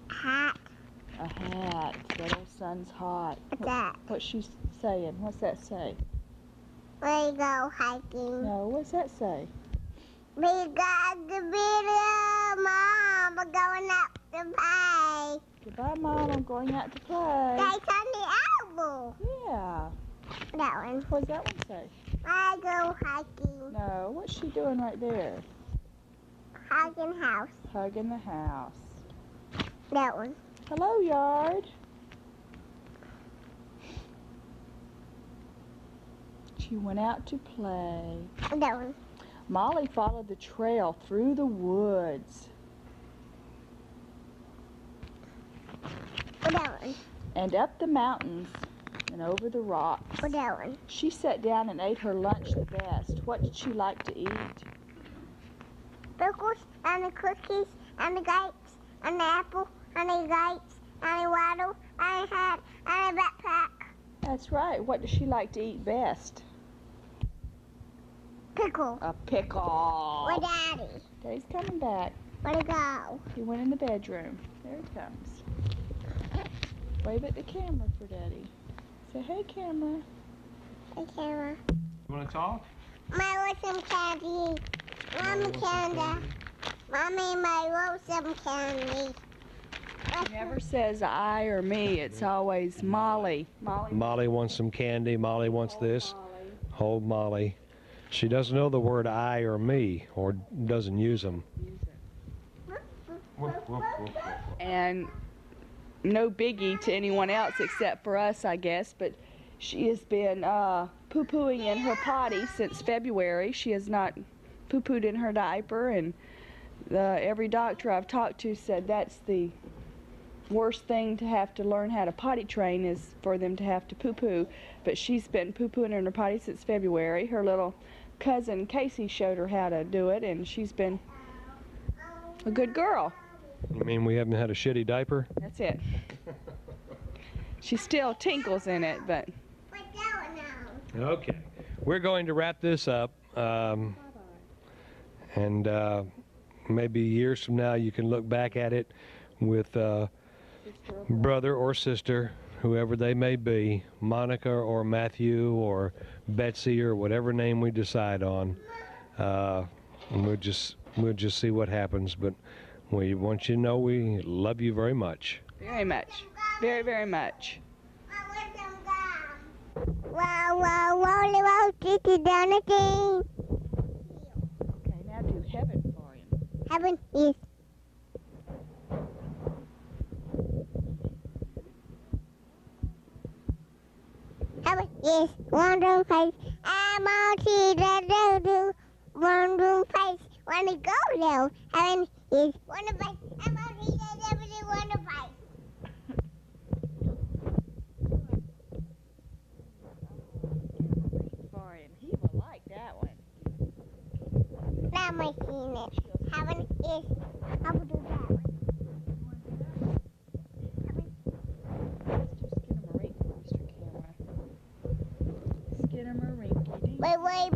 Hat. A hat. The little sun's hot. What's that? What's she saying? What's that say? We go hiking. No, what's that say? We got the video, Mom. We're going up to play. Goodbye, Mom. I'm going out to play. That's on the elbow. Yeah. That one. What does that one say? I go hiking. No, what's she doing right there? Hugging house. Hugging the house. That one. Hello, yard. She went out to play. That one. Molly followed the trail through the woods. That one. And up the mountains and over the rocks. That one. She sat down and ate her lunch the best. What did she like to eat? Pickles and the cookies and the grapes and the apple and the grapes and the water and the hat and the backpack. That's right. What does she like to eat best? Pickle. A pickle. Where Daddy? Daddy's coming back. Where'd he go? He went in the bedroom. There he comes. Wave at the camera for Daddy. Say, hey, camera. Hey, camera. You want to talk? My want some candy. Mommy candy. Mommy, my want some candy. He never says I or me. It's always Molly. Molly wants some candy. Molly wants this. Hold Molly. She doesn't know the word I or me, or doesn't use them. And no biggie to anyone else except for us, I guess, but she has been poo-pooing in her potty since February. She has not poo-pooed in her diaper, and every doctor I've talked to said that's the worst thing to have to learn how to potty train is for them to have to poo-poo. But she's been poo-pooing in her potty since February. Her little cousin Casey showed her how to do it, and she's been a good girl. You mean we haven't had a shitty diaper? That's it. She still tinkles in it, but... Okay. We're going to wrap this up. And maybe years from now you can look back at it with brother or sister, whoever they may be, Monica or Matthew or Betsy or whatever name we decide on, and we'll just see what happens. But we want you to know we love you very much. Very much. Very, very much. Wow, wow, wow, wow, sticky down again. Okay, now do heaven for him. Heaven is. Heaven is one room face. I'm all tea that do. One room face. Wanna go now. Heaven is one of face. I'm all tea that do. One of face. For him. He will like that one. Now am I seeing it? Heaven is. I will do that one. Wait, wait.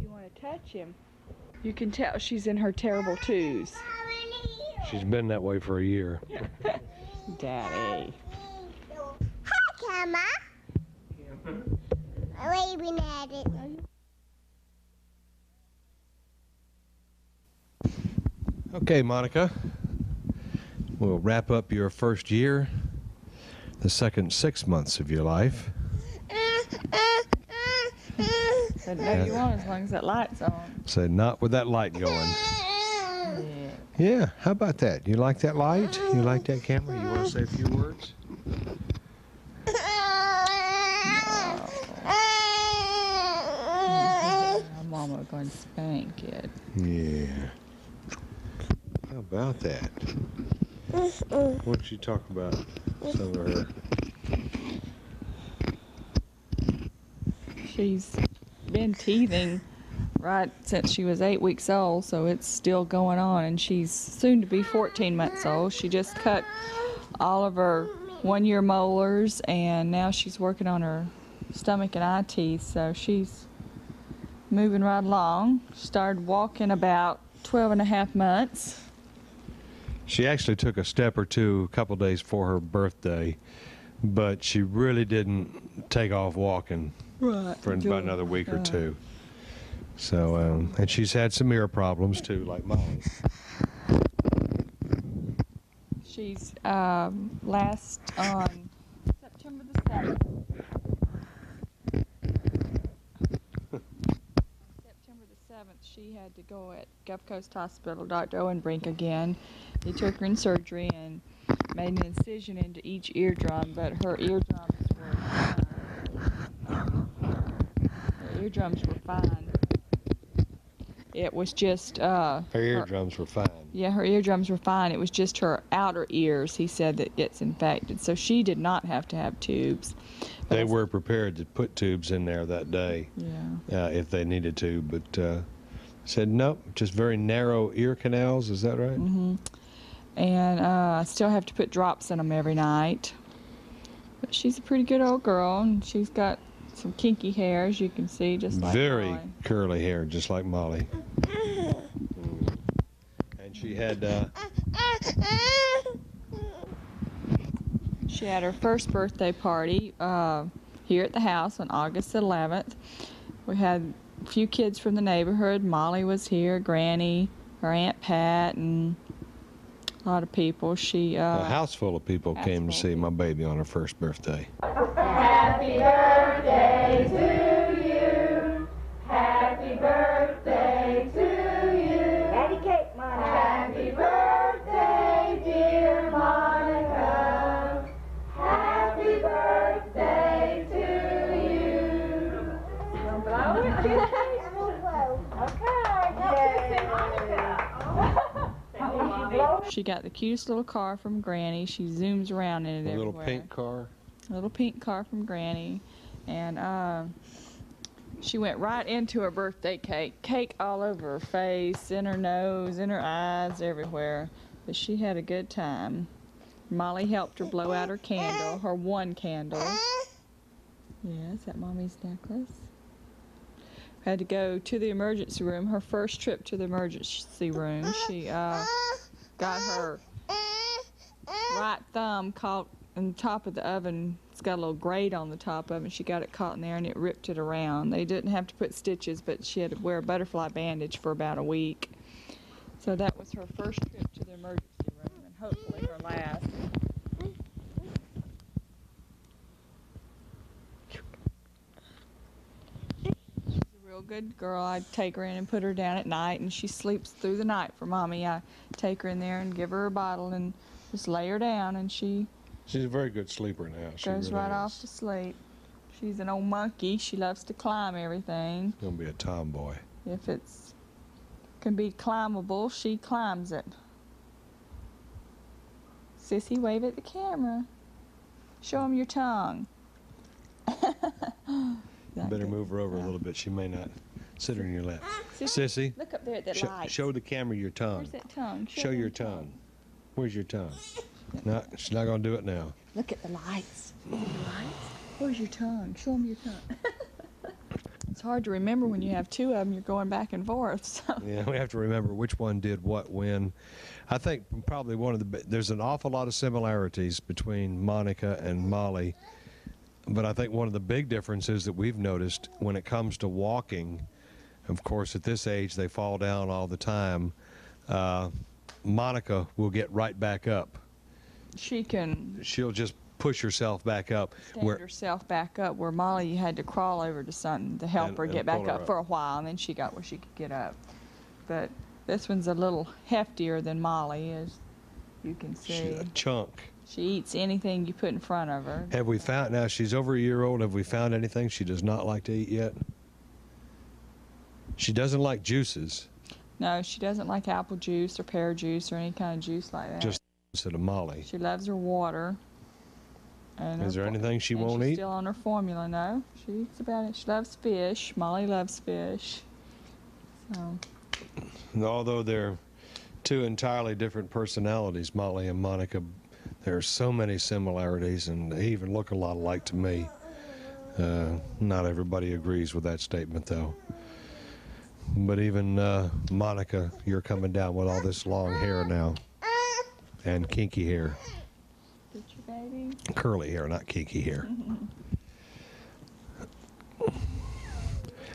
You want to touch him? You can tell she's in her terrible twos. She's been that way for a year. Daddy. Hi, Kama. Waving at it. Okay, Monica, we'll wrap up your first year, the second 6 months of your life. Said no, you won't as long as that light's on. So not with that light going. Yeah, how about that? You like that light? You like that camera? You want to say a few words? Mama going to spank it. Yeah. How about that? What did you talk about? Some of her. She's been teething right since she was 8 weeks old, so it's still going on, and she's soon to be 14 months old. She just cut all of her 1-year molars, and now she's working on her stomach and eye teeth, so she's moving right along. Started walking about 12 and a half months. She actually took a step or two a couple days before her birthday, but she really didn't take off walking for about another week or two. So, and she's had some ear problems too, like Molly. She's last on September the 7th. September the 7th, she had to go at Gulf Coast Hospital, Dr. Owen Brink again. He took her in surgery and made an incision into each eardrum, but her eardrums were fine. Her eardrums were fine. It was just her eardrums were fine. Yeah, her eardrums were fine. It was just her outer ears, he said, that gets infected. So she did not have to have tubes. They were prepared to put tubes in there that day, if they needed to, but said nope, just very narrow ear canals. Is that right? Mm-hmm. And I still have to put drops in them every night. But she's a pretty good old girl, and she's got some kinky hair, as you can see, just like very Molly. Curly hair, just like Molly. And she had her first birthday party here at the house on August 11th. We had a few kids from the neighborhood. Molly was here, Granny, her Aunt Pat, and a lot of people. A house full of people came to see my baby on her first birthday. Happy birthday to you. Happy birthday to you. Patty cake, Monica. Happy birthday, dear Monica. Happy birthday to you. Blow it, okay. Monica. She got the cutest little car from Granny. She zooms around in it A little everywhere. pink car. A little pink car from Granny. And she went right into her birthday cake. Cake all over her face, in her nose, in her eyes, everywhere. But she had a good time. Molly helped her blow out her candle, her one candle. Yeah, is that Mommy's necklace? Had to go to the emergency room. Her first trip to the emergency room, she got her right thumb caught in the top of the oven. It's got a little grate on the top of it. She got it caught in there and it ripped it around. They didn't have to put stitches, but she had to wear a butterfly bandage for about a week. So that was her first trip to the emergency room, and hopefully her last. She's a real good girl. I'd take her in and put her down at night, and she sleeps through the night for Mommy. I take her in there and give her a bottle and just lay her down, and she's a very good sleeper now. She goes really right is. off to sleep. She's an old monkey. She loves to climb everything. Gonna be a tomboy. If it's can be climbable, she climbs it. Sissy, wave at the camera. Show them your tongue. Better move her over a little bit. She may not sit her in your lap. Sissy, Look up there at that light. show the camera your tongue. Where's that tongue? Show your tongue. Where's your tongue? No, she's not gonna do it now. Look at the lights. Look at the lights. Where's your tongue? Show them your tongue. It's hard to remember when you have two of them. You're going back and forth. So. Yeah, we have to remember which one did what when. I think probably there's an awful lot of similarities between Monica and Molly, but I think one of the big differences that we've noticed when it comes to walking, of course at this age they fall down all the time, Monica will get right back up. She'll just push herself back up. Stand herself back up, where Molly, you had to crawl over to something to help her get back up for a while, and then she got where she could get up. But this one's a little heftier than Molly, as you can see. She's a chunk. She eats anything you put in front of her. Have we found, now she's over a year old, have we found anything she does not like to eat yet? She doesn't like juices. No, she doesn't like apple juice or pear juice or any kind of juice like that. Just instead of Molly. She loves her water. And Is there anything she won't she's eat? Still on her formula, no. She eats about it. She loves fish. Molly loves fish. So. Although they're two entirely different personalities, Molly and Monica, there are so many similarities, and they even look a lot alike to me. Not everybody agrees with that statement, though. But even Monica, you're coming down with all this long hair now, and kinky hair. Get your baby? Curly hair, not kinky hair.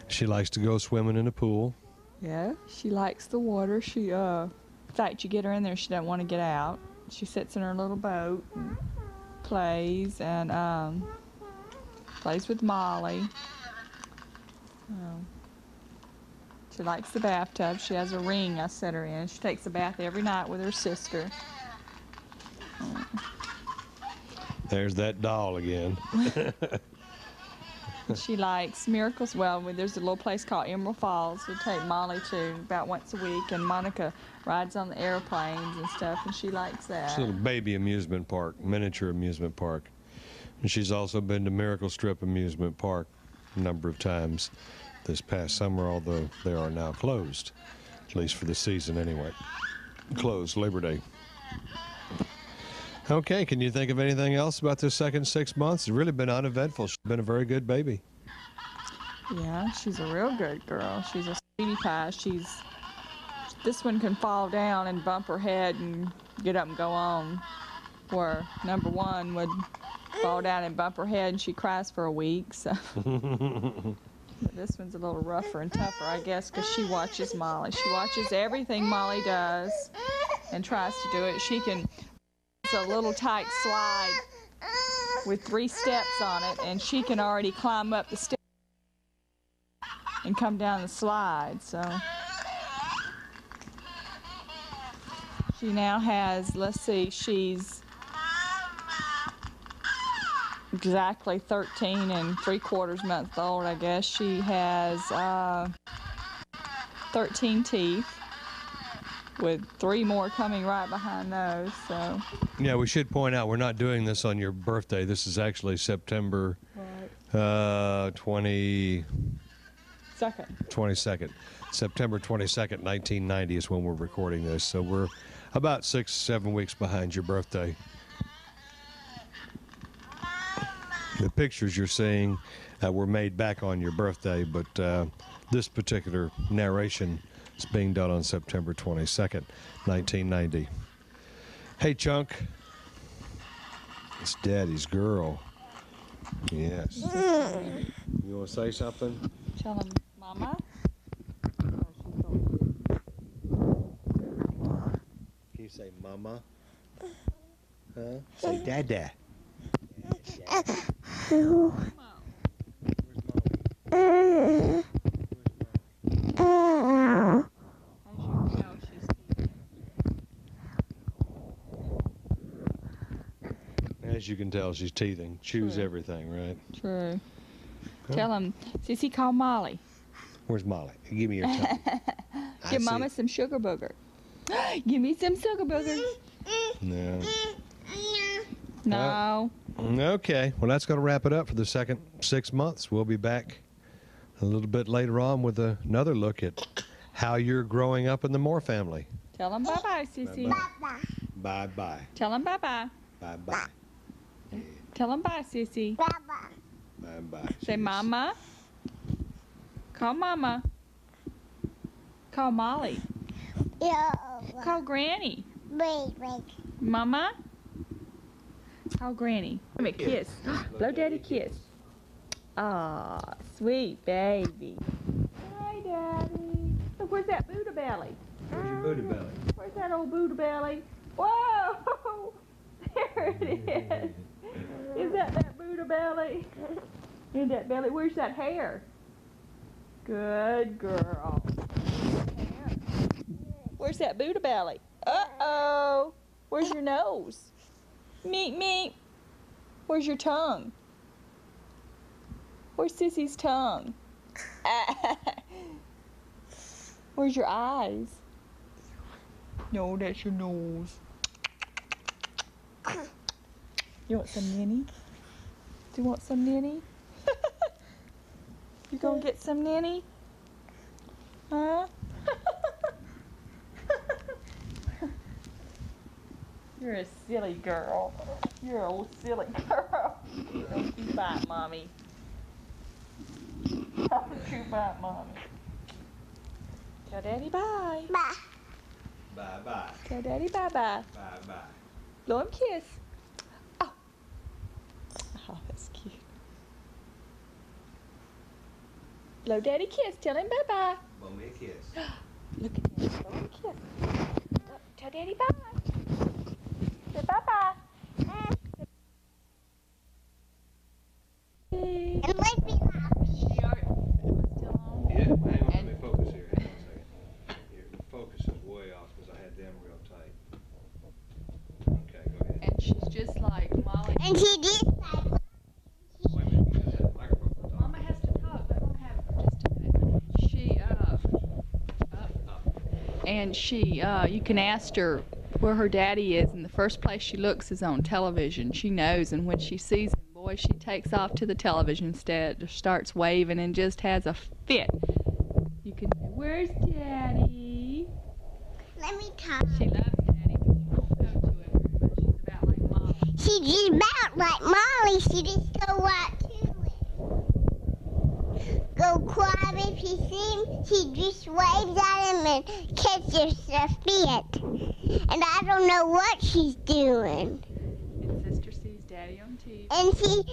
She likes to go swimming in the pool. Yeah, she likes the water. She, in fact, you get her in there, she doesn't want to get out. She sits in her little boat and plays, and plays with Molly. She likes the bathtub. She has a ring I set her in. She takes a bath every night with her sister. There's that doll again. She likes Miracles. Well, there's a little place called Emerald Falls we take Molly to about once a week, and Monica rides on the airplanes and stuff, and she likes that. It's a little baby amusement park, miniature amusement park. And she's also been to Miracle Strip Amusement Park a number of times this past summer, although they are now closed, at least for the season anyway. Closed Labor Day. Okay, can you think of anything else about this second 6 months? It's really been uneventful. She's been a very good baby. Yeah, she's a real good girl. She's a sweetie pie. This one can fall down and bump her head and get up and go on, where number one would fall down and bump her head and she cries for a week. So. But this one's a little rougher and tougher, I guess, because she watches Molly. She watches everything Molly does and tries to do it. It's a little tight slide with 3 steps on it, and she can already climb up the steps and come down the slide. So she now has, let's see, she's exactly 13 3/4 months old, I guess. She has 13 teeth, with 3 more coming right behind those. So yeah, we should point out we're not doing this on your birthday. This is actually September 22nd. September 22nd, 1990 is when we're recording this. So we're about 6-7 weeks behind your birthday. The pictures you're seeing were made back on your birthday, but this particular narration is being done on September 22nd, 1990. Hey, Chunk. It's Daddy's girl. Yes. You want to say something? Tell him, Mama. Can you say Mama? Huh? Say Dada. As you can tell, she's teething. Chews everything, right? True. Tell him, Sissy, call Molly. Where's Molly? Give me your tongue. Give Mama some sugar booger. Give me some sugar boogers. No. No. Okay. Well, that's going to wrap it up for the second 6 months. We'll be back a little bit later on with another look at how you're growing up in the Moore family. Tell him bye-bye, Sissy. Bye-bye. Bye-bye. Tell him bye-bye. Bye-bye. Tell him bye, Sissy. Bye-bye. Bye-bye. Say Mama. Call Mama. Call Molly. Yeah. Call Granny. Wait. Mama. Call Granny. Give me a kiss. Blow Daddy kiss. Aw, sweet baby. Hi, Daddy. Look, where's that Buddha belly? Where's your booty belly? Where's that old Buddha belly? Whoa! There it is. Is that Buddha belly? In that belly. Where's that hair? Good girl. Where's that Buddha belly? Uh-oh. Where's your nose? Meep, meep. Where's your tongue? Where's Sissy's tongue? Where's your eyes? No, that's your nose. You want some Ninny? Do you want some Ninny? You gonna get some Ninny? Huh? You're a silly girl. You're a old silly girl. Don't you bite Mommy. Don't you bite Mommy. Tell Daddy bye. Bye. Bye-bye. Tell Daddy bye-bye. Bye-bye. Blow him kiss. Oh. Oh, that's cute. Blow Daddy kiss. Tell him bye-bye. Blow me a kiss. Look at Daddy. Blow him a kiss. Look, tell Daddy bye. Say bye-bye. And let's be happy. Yeah, hang on, let me focus here. Hang on a second. Here, the focus is way off because I had them real tight. Okay, go ahead. And she's just like Molly. And she did like Wait a minute, you just had the microphone on top. Mama has to talk. Let Mama have it for just a minute. She, and she, you can ask her where her daddy is, and the first place she looks is on television. She knows, and when she sees him, boy, she takes off to the television instead, starts waving and just has a fit. You can say, where's Daddy? Let me talk. She loves Daddy, but she won't go to him very much. She's about like Molly. She just about like Molly. She just go right to it. Go quiet if she see him. She just waves at him and catches a fit. And I don't know what she's doing. And sister sees Daddy on TV. And she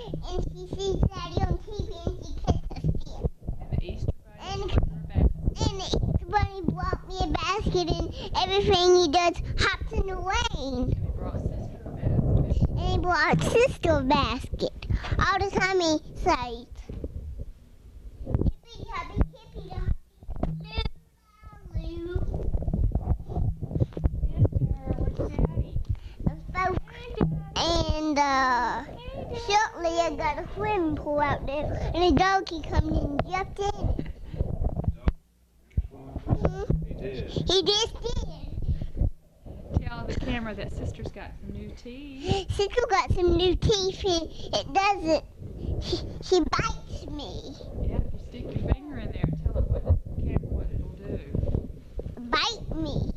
sees Daddy on TV and she catches a fit. And the Easter Bunny And the Easter Bunny brought me a basket and everything he does hops in the rain. And he brought sister a basket. And he brought sister a basket. All the time he says, hippy hoppy, hippy hoppy, loo, and shortly I got a swimming pool out there, and a doggy come in and jumped in. He just did. Tell the camera that sister's got some new teeth. Sister got some new teeth, and it doesn't. She bites me. Yeah, if you stick your finger in there, tell it what the camera what it'll do. Bite me.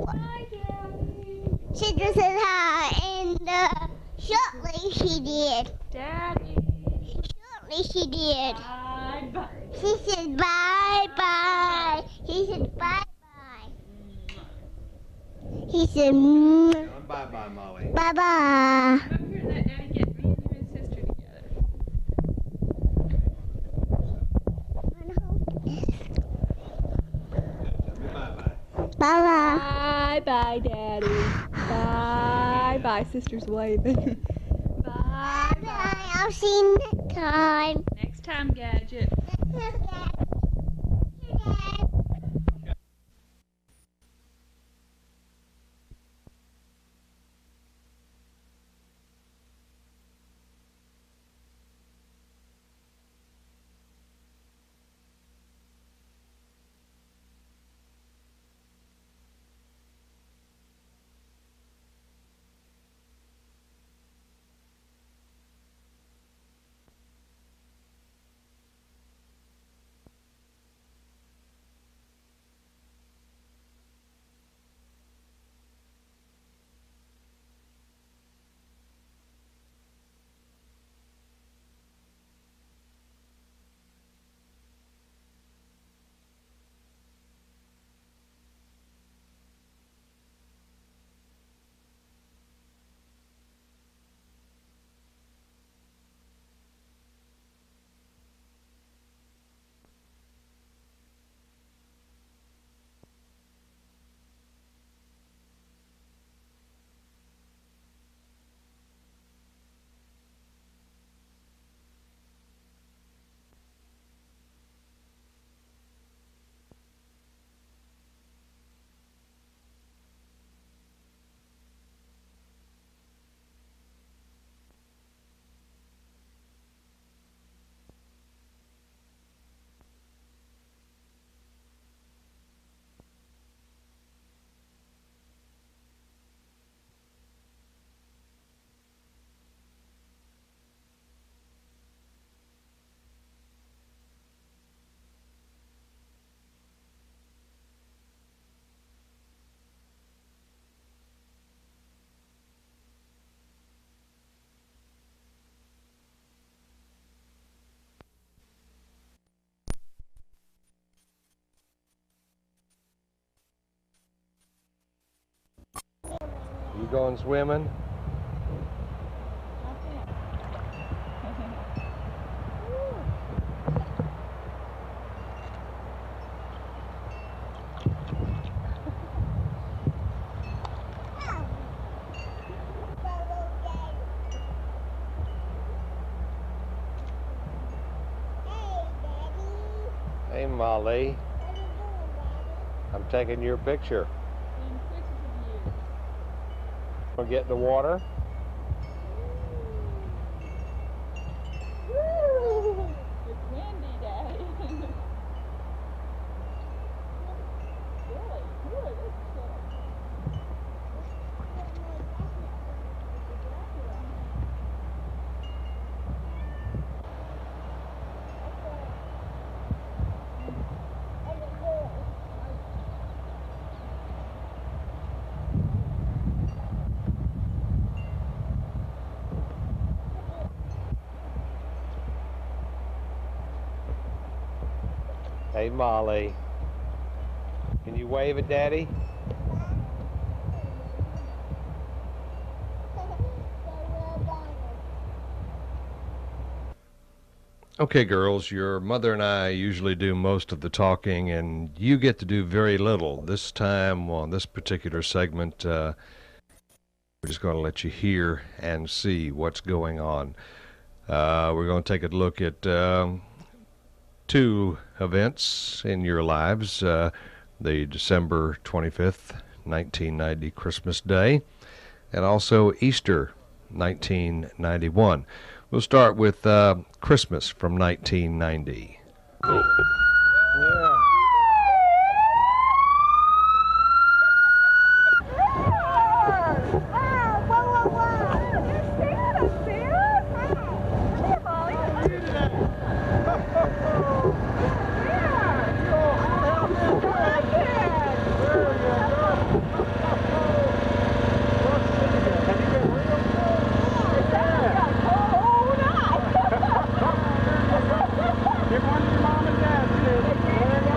Hi, Daddy. Sister said hi, and shortly she did. Daddy. Shortly she did. Bye bye. She said bye bye. She said bye bye. He said, Bye-bye, Molly. bye-bye. Bye-bye. Bye-bye, Daddy. Bye-bye. Sister's waving. Bye-bye. I'll see you next time. Next time, Gadget. You going swimming? Hey, Molly. I'm taking your picture. Wanna get in the water? It's windy, Daddy. Hey, Molly. Can you wave at Daddy? Okay, girls, your mother and I usually do most of the talking, and you get to do very little. This time, on this particular segment, we're just going to let you hear and see what's going on. We're going to take a look at two events in your lives, the December 25th, 1990 Christmas Day, and also Easter 1991. We'll start with Christmas from 1990. Give one to your mom and dad, too.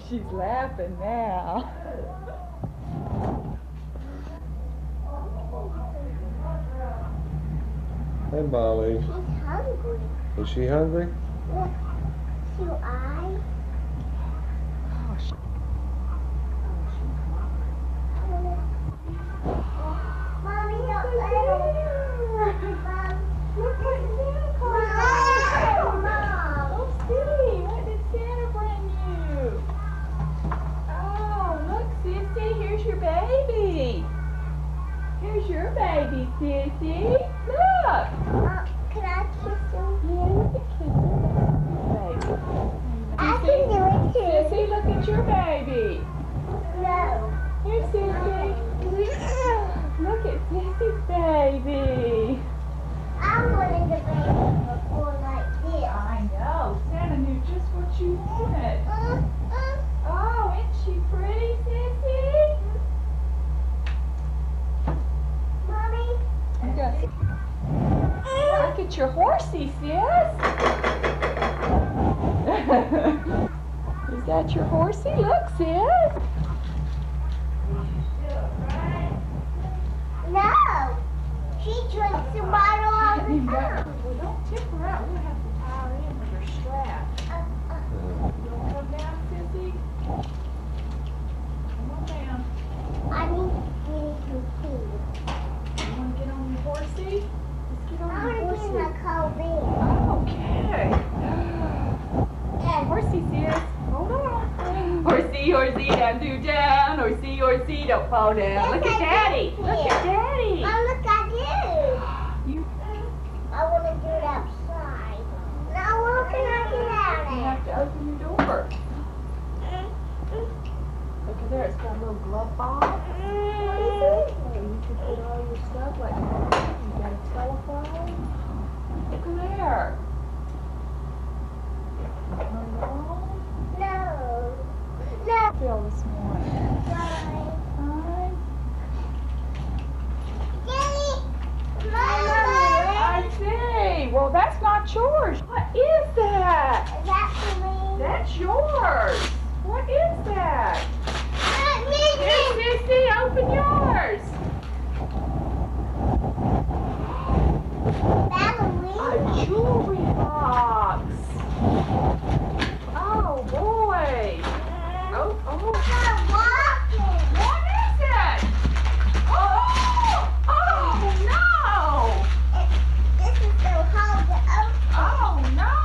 She's laughing now. Hey, Molly. She's hungry. Is she hungry? Look, two eyes. Mommy, don't let her. Look what Santa Claus Mom. Oh, Sissy, what did Santa bring you? Oh, look, Sissy, here's your baby. Here's your baby, Sissy. Look. Can I kiss him? Yeah, you can kiss him. I can do it too. Sissy, look at your baby. No. Here, Sissy. Look at Sissy's baby. I wanted the baby before like this. I know. Santa knew just what you wanted. Oh, isn't she pretty, Sissy? Mommy. Look at your horsey, sis. Is that your horsey? Look, sis. No. She drinks the bottle all the time. Well, don't tip her out. We'll have to tie her in with her strap. You want to come down, Sissy? Come on down. I need some tea. You want to get on your horsey? Let's get on I your want to horsey. be in a cold bed. Okay. Horsey, sis. Hold on. Horsey, horsey, down, do down. Horsey, horsey, don't fall down. Look at Daddy. Look at Daddy. Oh, look, I do. I want to do it outside. Now, where can I get out You at? have to open your door. Look at there. It's got a little glove box. You can put all your stuff like you got a telephone. Look at there. No. No. Feel this morning. Fine. I see. Well, that's not yours. What is that? Is that for me? That's yours. What is that? Here, Sissy, open yours. A jewelry box. Oh, boy. Oh, oh. What is it? Oh, oh, no. This is so hard to open. Oh, no.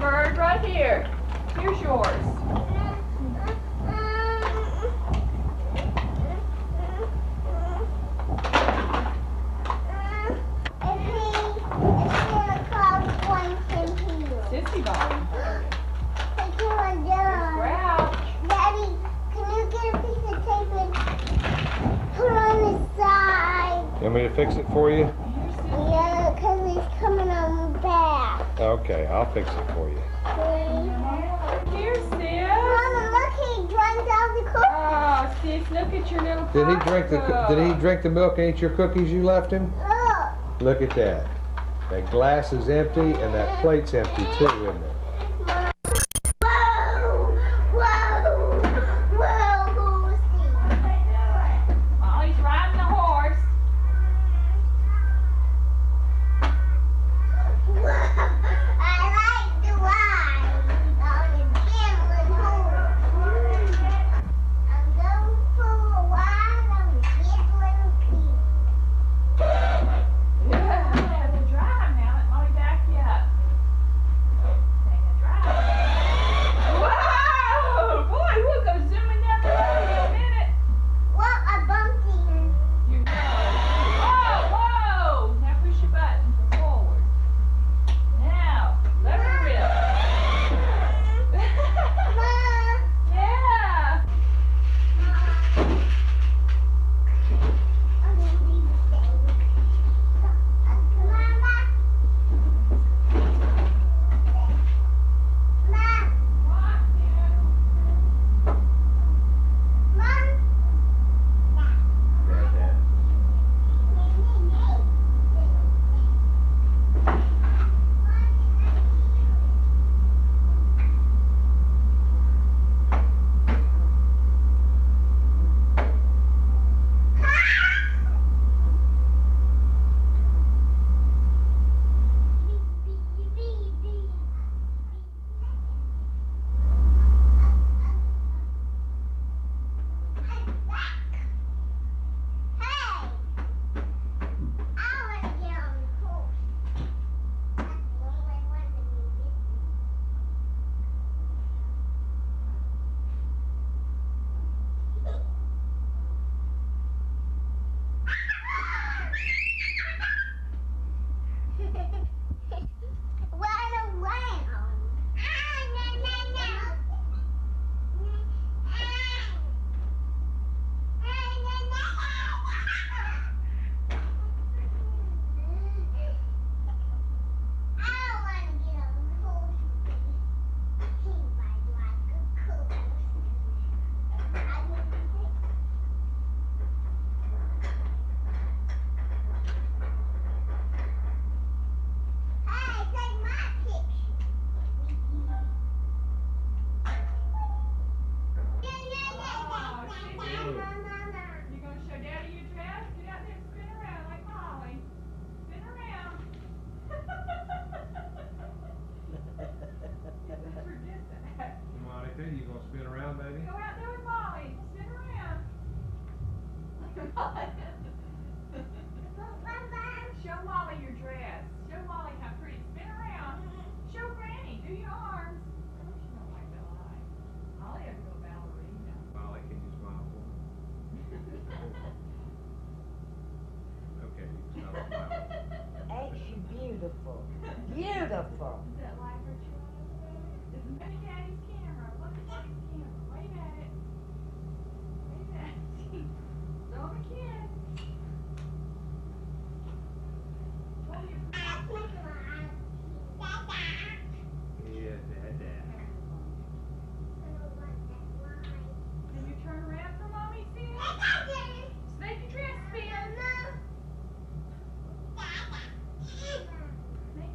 bird, right here. Here's yours. Sissy ball. Daddy, can you get a piece of tape and put on the side? You want me to fix it for you? Yeah, because he's coming on the back. Okay, I'll fix it for you. Here, Sis. Mama, look, he drank out the cookies. Oh, Sis, look at your little Did he drink the milk and eat your cookies you left him? Look. Look at that. That glass is empty and that plate's empty too, isn't it? Molly's riding the horse. I like to ride on the gambling horse. I'm going for a ride on the gambling horse. Have to drive now. Let Molly back you up. Take a drive. Whoa! Boy, we'll go zooming down the road in a minute. Well, I bumped in. Whoa, whoa! Now push your button for forward. Now, let her rip. Yeah. You gonna spin around, baby? Go out there with Molly. Spin around. Show Molly your dress. Show Molly how pretty. Spin around. Show Granny. Do your arms. Oh, she don't like that lie. Molly has to go ballerina. Molly, can you smile for me? Okay, you can stop smiling. Ain't she beautiful? Beautiful. Is that like her choice? This is Daddy's camera. Look at Daddy's camera. Wave at it. Wave at it. Show the kid. Yeah, Dada. Can you turn around for Mommy, Sid? Make your dress spin. Make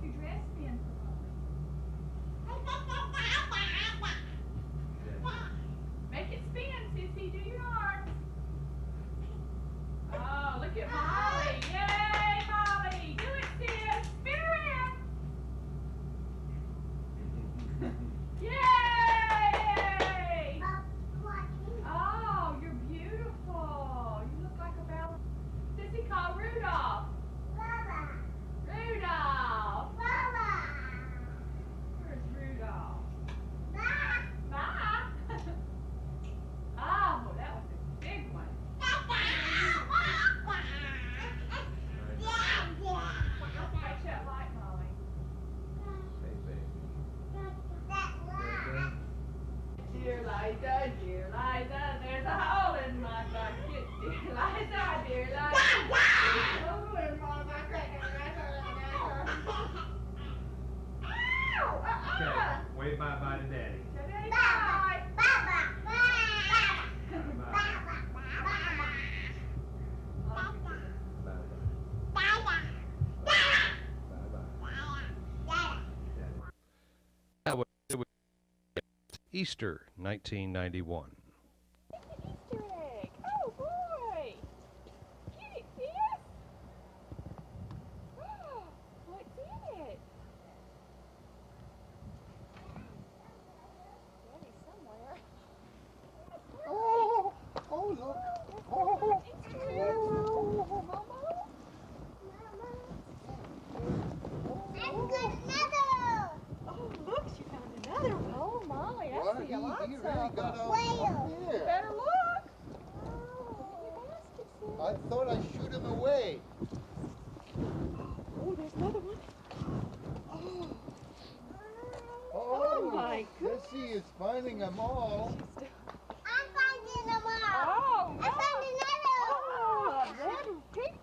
Liza, there's a hole in my bucket. Dear Liza, dear Liza. There's a hole in my bucket. Okay, wave bye-bye to Daddy. Daddy, bye. That was Easter 1991. Easter egg. Oh boy. Can you see it? Oh, what's in it? Daddy's somewhere. Oh, look. Oh, Easter egg. Mama. I've got another. Oh, look, she found another one. Oh, Molly, I What? see a lot He of really them. got a Whale. You better look. I thought I shoot him away. Oh, there's another one. Oh, my Jessie is finding them all. I'm finding them all. Oh, I found another. oh, red and pink.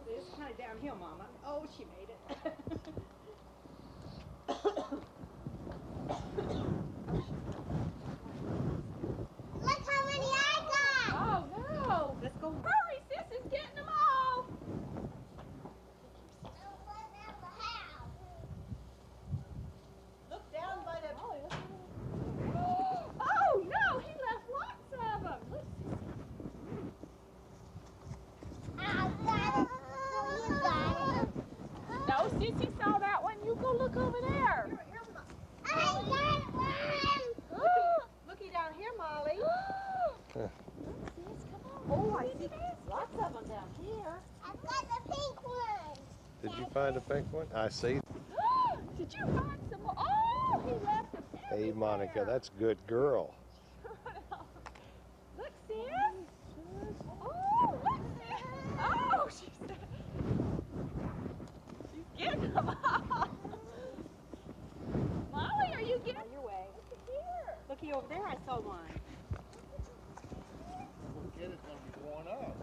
It's kind of downhill, Mama. Oh, she made it. Look how many I got. Oh, no. Let's go. Hurry, sis is getting them all. Look down by the... Oh, no, he left lots of them. Look, I got it. You got it. no, Sissy saw that one. You go look over there. I got one. Looky down here, Molly. Oh, I see lots of them down here. I've got the pink one. Did you find a pink one? I see. Did you find some more? Oh, he left them Hey, Monica, that's a good girl. Look, sis. Oh, look, sis. Oh, she's getting them all. Molly, are you getting On your way. Look here. Looky over there, I saw one. Kid is going to be worn out.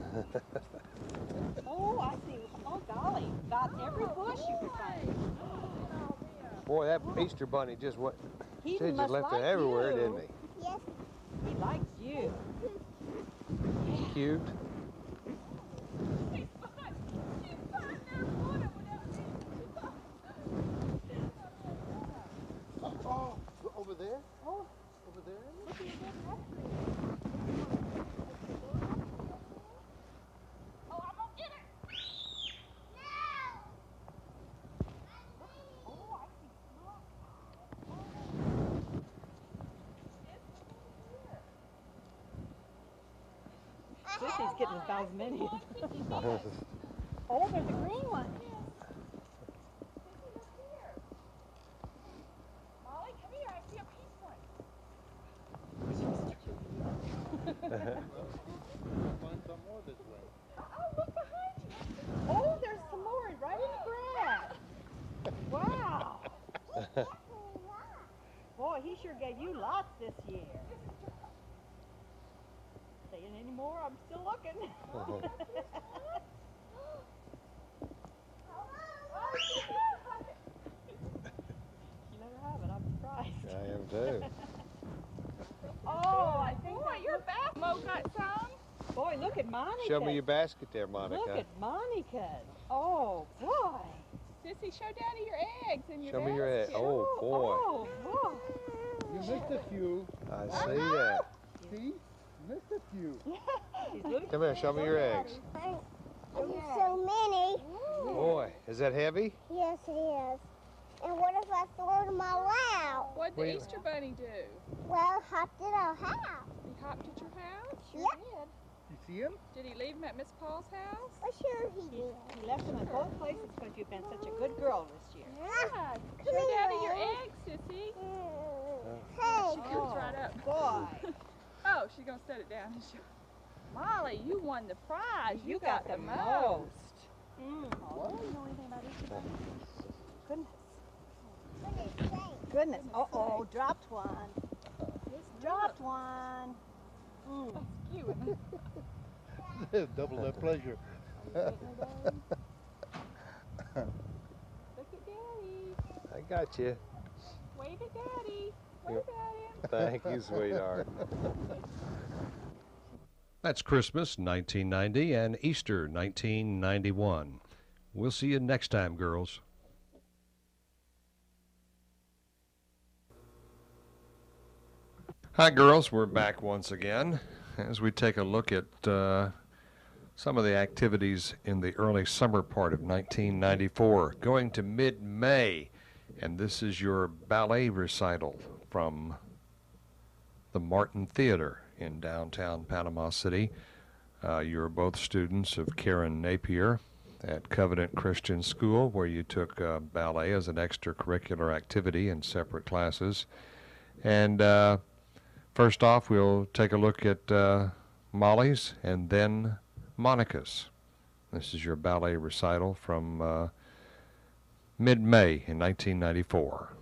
Oh, I see. Oh, golly. Got every bush you could find. Boy, that Easter bunny just went. He She just must left like it everywhere, you. didn't he? Yes. He likes you. Cute. She's fine. She's fine. There's one of them. Oh, over there? Oh, over there? Oh, I'm gonna get it. Oh, I see smoke. Sissy's getting about as many. Oh, there's a green one. Molly, come here. I see a pink one. Find some more this way. Oh, look behind you. Oh, there's some more right in the grass. Wow. Boy, he sure gave you lots this year. Saying any more? I'm still looking. You never have it. I'm surprised. I am too. Oh, I think Boy, your bath Mo got some. Boy, look at Monica. Show me your basket there, Monica. Look at Monica's. Oh, boy. Sissy, show Daddy your eggs and your Show me your egg. basket. Oh, boy. Oh, boy. You missed a few. I see that. See? Missed a few. Come here, show me your eggs. There's so many. Boy, is that heavy? Yes, it is. And what if I throw them all out? What'd the Wait. Easter Bunny do? Well, hopped at our house. He hopped at your house? Yep. You see him? Did he leave him at Miss Paul's house? Oh, sure he did. He left them at both places because you've been such a good girl this year. Yeah. Come Show here, Daddy your Ed. eggs, Sissy. Hey. She comes right up. Boy. Oh, she's going to set it down. Molly, you won the prize. You got the most. Oh, you know anything about Easter Bunny? Goodness. Goodness. Uh-oh, dropped one. dropped one. That's cute. Double that pleasure. Look at Daddy. I got you. Wave at Daddy. Wave at him. Thank you, sweetheart. That's Christmas 1990 and Easter 1991. We'll see you next time, girls. Hi, girls. We're back once again as we take a look at some of the activities in the early summer part of 1994, going to mid-May. And this is your ballet recital from the Martin Theater in downtown Panama City. You're both students of Karen Napier at Covenant Christian School, where you took ballet as an extracurricular activity in separate classes. And first off, we'll take a look at Molly's and then Monica's. This is your ballet recital from mid-May in 1994.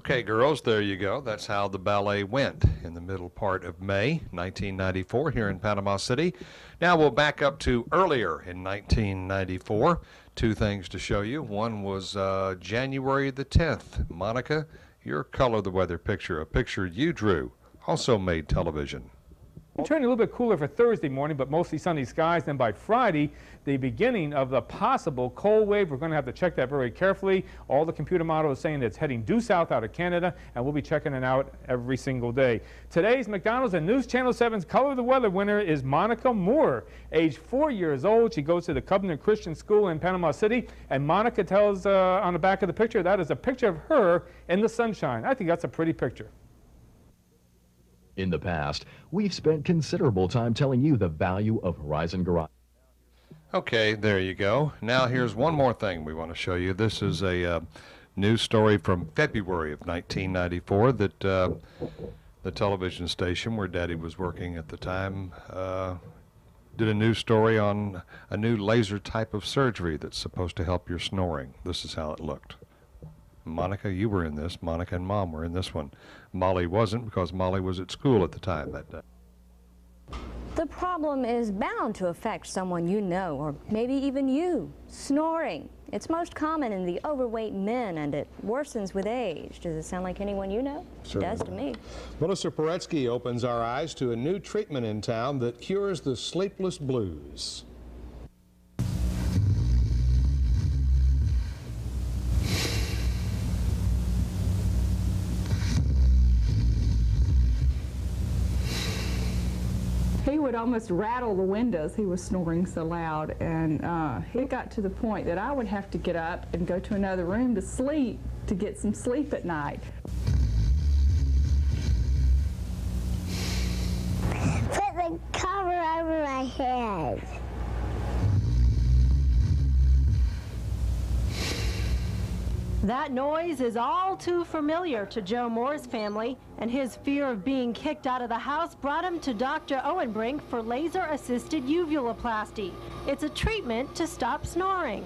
Okay, girls, there you go. That's how the ballet went in the middle part of May 1994 here in Panama City. Now we'll back up to earlier in 1994. Two things to show you. One was January the 10th. Monica, your Color the Weather picture, a picture you drew, also made television. Turning a little bit cooler for Thursday morning, but mostly sunny skies. Then by Friday, the beginning of the possible cold wave. We're going to have to check that very carefully. All the computer models are saying that it's heading due south out of Canada, and we'll be checking it out every single day. Today's McDonald's and News Channel 7's Color of the Weather winner is Monica Moore, age 4 years old. She goes to the Covenant Christian School in Panama City, and Monica tells on the back of the picture that is a picture of her in the sunshine. I think that's a pretty picture. In the past, we've spent considerable time telling you the value of Horizon Garage. Okay, there you go. Now here's one more thing we want to show you. This is a news story from February of 1994 that the television station where Daddy was working at the time did a news story on a new laser type of surgery that's supposed to help your snoring. This is how it looked. Monica, you were in this. Monica and Mom were in this one. Molly wasn't because Molly was at school at the time that day. The problem is bound to affect someone you know, or maybe even you. Snoring. It's most common in the overweight men, and it worsens with age. Does it sound like anyone you know? It does to me. Melissa Paretsky opens our eyes to a new treatment in town that cures the sleepless blues. He would almost rattle the windows. He was snoring so loud, and it got to the point that I would have to get up and go to another room to sleep, to get some sleep at night. Put the cover over my head. That noise is all too familiar to Joe Moore's family, and his fear of being kicked out of the house brought him to Dr. Owenbrink for laser-assisted uvuloplasty. It's a treatment to stop snoring.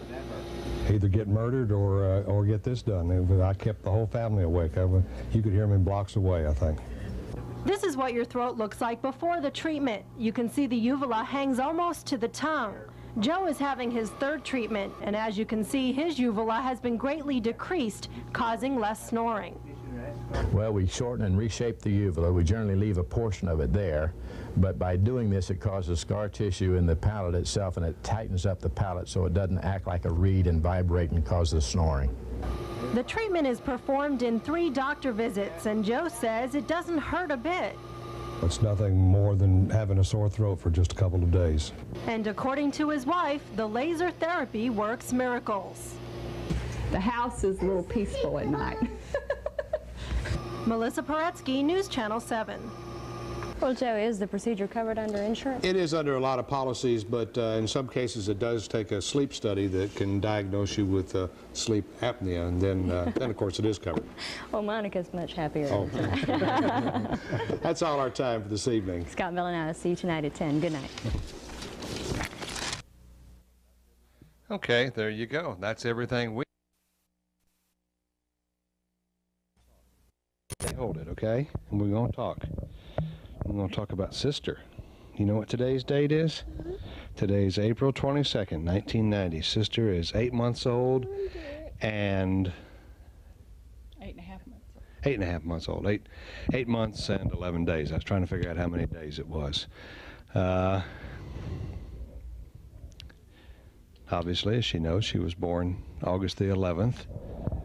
Either get murdered or get this done. I kept the whole family awake. You could hear me blocks away, I think. This is what your throat looks like before the treatment. You can see the uvula hangs almost to the tongue. Joe is having his third treatment, and as you can see, his uvula has been greatly decreased, causing less snoring. Well, we shorten and reshape the uvula. We generally leave a portion of it there, but by doing this, it causes scar tissue in the palate itself, and it tightens up the palate so it doesn't act like a reed and vibrate and causes snoring. The treatment is performed in 3 doctor visits, and Joe says it doesn't hurt a bit. It's nothing more than having a sore throat for just a couple of days. And according to his wife, the laser therapy works miracles. The house is a little peaceful at night. Melissa Paretsky, News Channel 7. Well, Joe, is the procedure covered under insurance? It is under a lot of policies, but in some cases it does take a sleep study that can diagnose you with sleep apnea, and then of course it is covered. Well, Monica's much happier. Oh. That's all our time for this evening. Scott Milanow, see you tonight at 10. Good night. Okay, there you go. That's everything we... Hold it, okay? And we're going to talk. We're going to talk about Sister. You know what today's date is? Today's April 22nd, 1990. Sister is 8 months old and... 8.5 months. 8.5 months old. 8 months and 11 days. I was trying to figure out how many days it was. Obviously, as she knows, she was born August the 11th,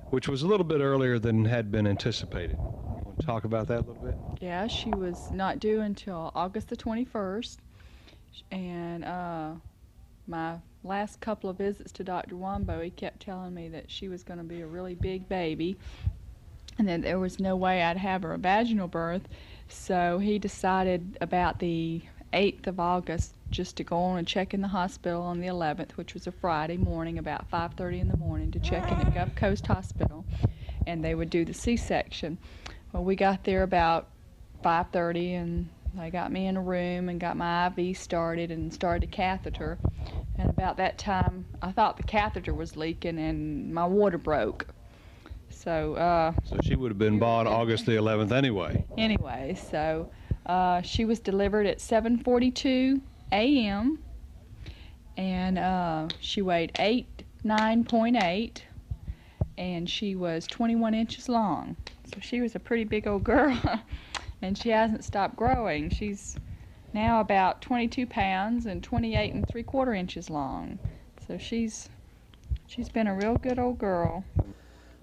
which was a little bit earlier than had been anticipated. Want to talk about that a little bit? Yeah, she was not due until August the 21st, and my last couple of visits to Dr. Wombo, he kept telling me that she was going to be a really big baby, and that there was no way I'd have her a vaginal birth, so he decided about the 8th of August just to go on and check in the hospital on the 11th, which was a Friday morning, about 5:30 in the morning, to check in at Gulf Coast Hospital, and they would do the C-section. Well, we got there about 5:30, and they got me in a room and got my IV started and started a catheter. And about that time, I thought the catheter was leaking and my water broke. So, So she would have been born August the 11th anyway. anyway, so she was delivered at 7:42 a.m. and she weighed 9.8, and she was 21 inches long. So she was a pretty big old girl, and she hasn't stopped growing. She's now about 22 pounds and 28 3/4 inches long. So she's been a real good old girl.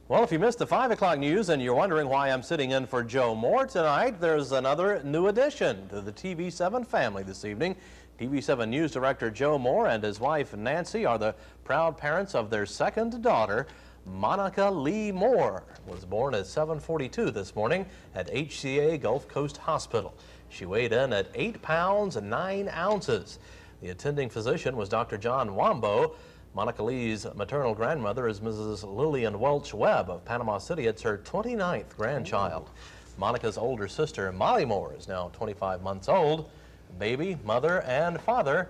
Well, if you missed the 5 o'clock news and you're wondering why I'm sitting in for Joe Moore tonight, there's another new addition to the TV7 family this evening. TV7 News Director Joe Moore and his wife Nancy are the proud parents of their second daughter, Monica Lee Moore. Was born at 7:42 this morning at HCA Gulf Coast Hospital. She weighed in at 8 pounds and 9 ounces. The attending physician was Dr. John Wambo. Monica Lee's maternal grandmother is Mrs. Lillian Welch Webb of Panama City. It's her 29th grandchild. Monica's older sister, Molly Moore, is now 25 months old. Baby, mother, and father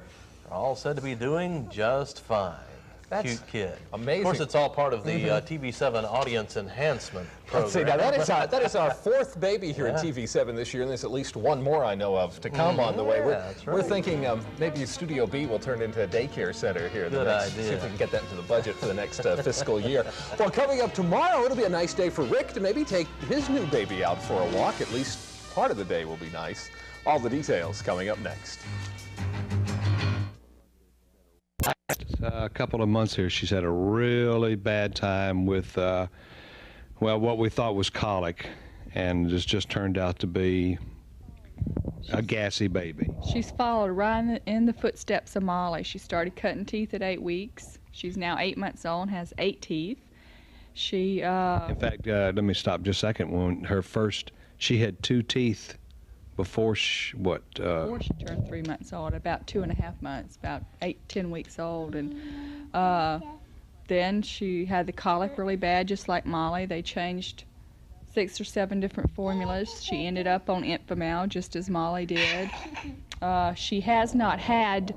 are all said to be doing just fine. That's cute kid. amazing. Of course, it's all part of the TV7 audience enhancement program. Let's see, now that is our 4th baby here in TV7 this year, and there's at least one more I know of to come on the way. We're thinking maybe Studio B will turn into a daycare center here. Good idea. See if we can get that into the budget for the next fiscal year. Well, coming up tomorrow, it'll be a nice day for Rick to maybe take his new baby out for a walk. At least part of the day will be nice. All the details coming up next. A couple of months here, she's had a really bad time with, well, what we thought was colic, and it's just turned out to be a gassy baby. She's followed right in the footsteps of Molly. She started cutting teeth at 8 weeks. She's now 8 months old and has 8 teeth. She, in fact, let me stop just a second. When her first, she had 2 teeth before she, before she turned 3 months old, about 2.5 months, about 10 weeks old, and then she had the colic really bad, just like Molly. They changed 6 or 7 different formulas. She ended up on Infamal, just as Molly did. She has not had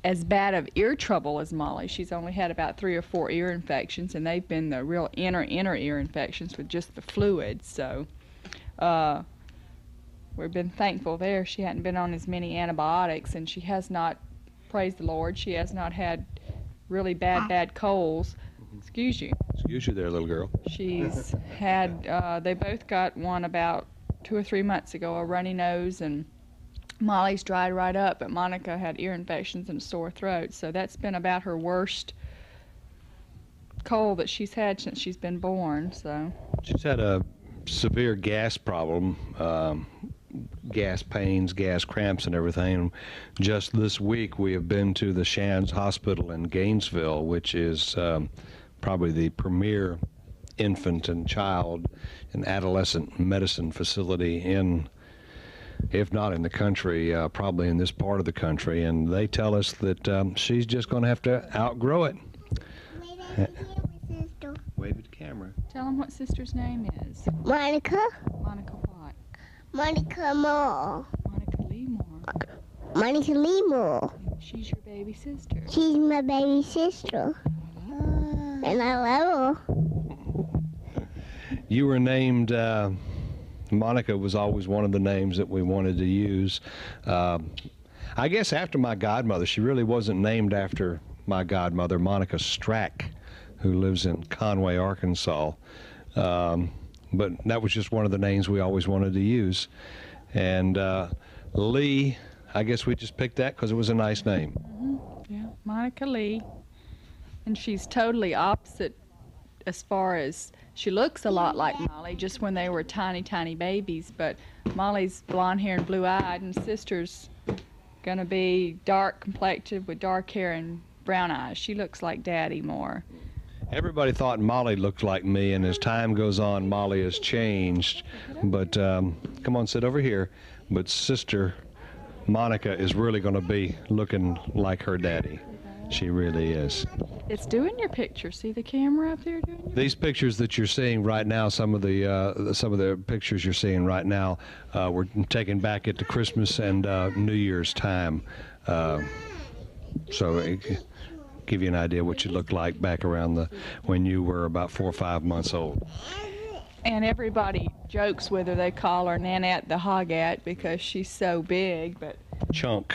as bad of ear trouble as Molly. She's only had about 3 or 4 ear infections, and they've been the real inner ear infections with just the fluid. So we've been thankful there. She hadn't been on as many antibiotics, and she has not, praise the Lord, she has not had really bad colds. Excuse you. Excuse you there, little girl. She's had, they both got one about 2 or 3 months ago, a runny nose, and Molly's dried right up, but Monica had ear infections and a sore throat. So that's been about her worst cold that she's had since she's been born. So She's had a severe gas problem, gas pains, gas cramps, and everything. Just this week, we have been to the Shands Hospital in Gainesville, which is probably the premier infant and child and adolescent medicine facility in, if not in the country, probably in this part of the country. And they tell us that she's just going to have to outgrow it. Wave at the camera. tell them what sister's name is. Monica. Monica what? Monica Moore. Monica Lee Moore. Monica Lee Moore. She's your baby sister. She's my baby sister. And I love her. You were named, Monica was always one of the names that we wanted to use. I guess after my godmother. She really wasn't named after my godmother, Monica Strack, who lives in Conway, Arkansas. But that was just one of the names we always wanted to use. And Lee, I guess we just picked that because it was a nice name. Mm-hmm. Yeah, Monica Lee. And she's totally opposite as far as she looks a lot like Molly, just when they were tiny, tiny babies. But Molly's blonde hair and blue-eyed, and sister's gonna be dark complected with dark hair and brown eyes. She looks like Daddy more. Everybody thought Molly looked like me, and as time goes on, Molly has changed. But come on, sit over here. But sister Monica is really going to be looking like her daddy. She really is. It's doing your picture. See the camera up there doing your These pictures that you're seeing right now, some of the pictures you're seeing right now, were taken back at the Christmas and New Year's time. So give you an idea what you looked like back around when you were about 4 or 5 months old. And everybody jokes with her. They call her Nanette the Hogette because she's so big, but Chunk.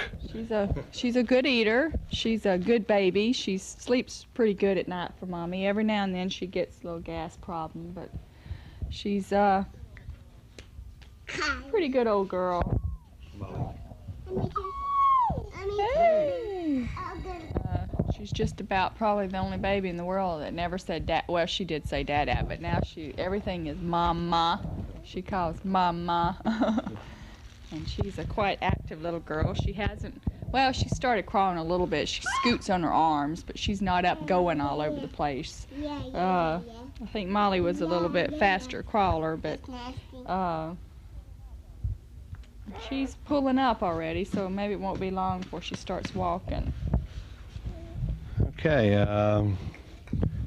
she's a good eater. She's a good baby. She sleeps pretty good at night for Mommy. Every now and then she gets a little gas problem, but she's a pretty good old girl. Hey. She's just about probably the only baby in the world that never said dad. Well, she did say dada, but now everything is mama. She calls mama. And she's a quite active little girl. She started crawling a little bit. She scoots on her arms, but she's not up going all over the place. I think Molly was a little bit faster crawler, but she's pulling up already, so maybe it won't be long before she starts walking. Okay,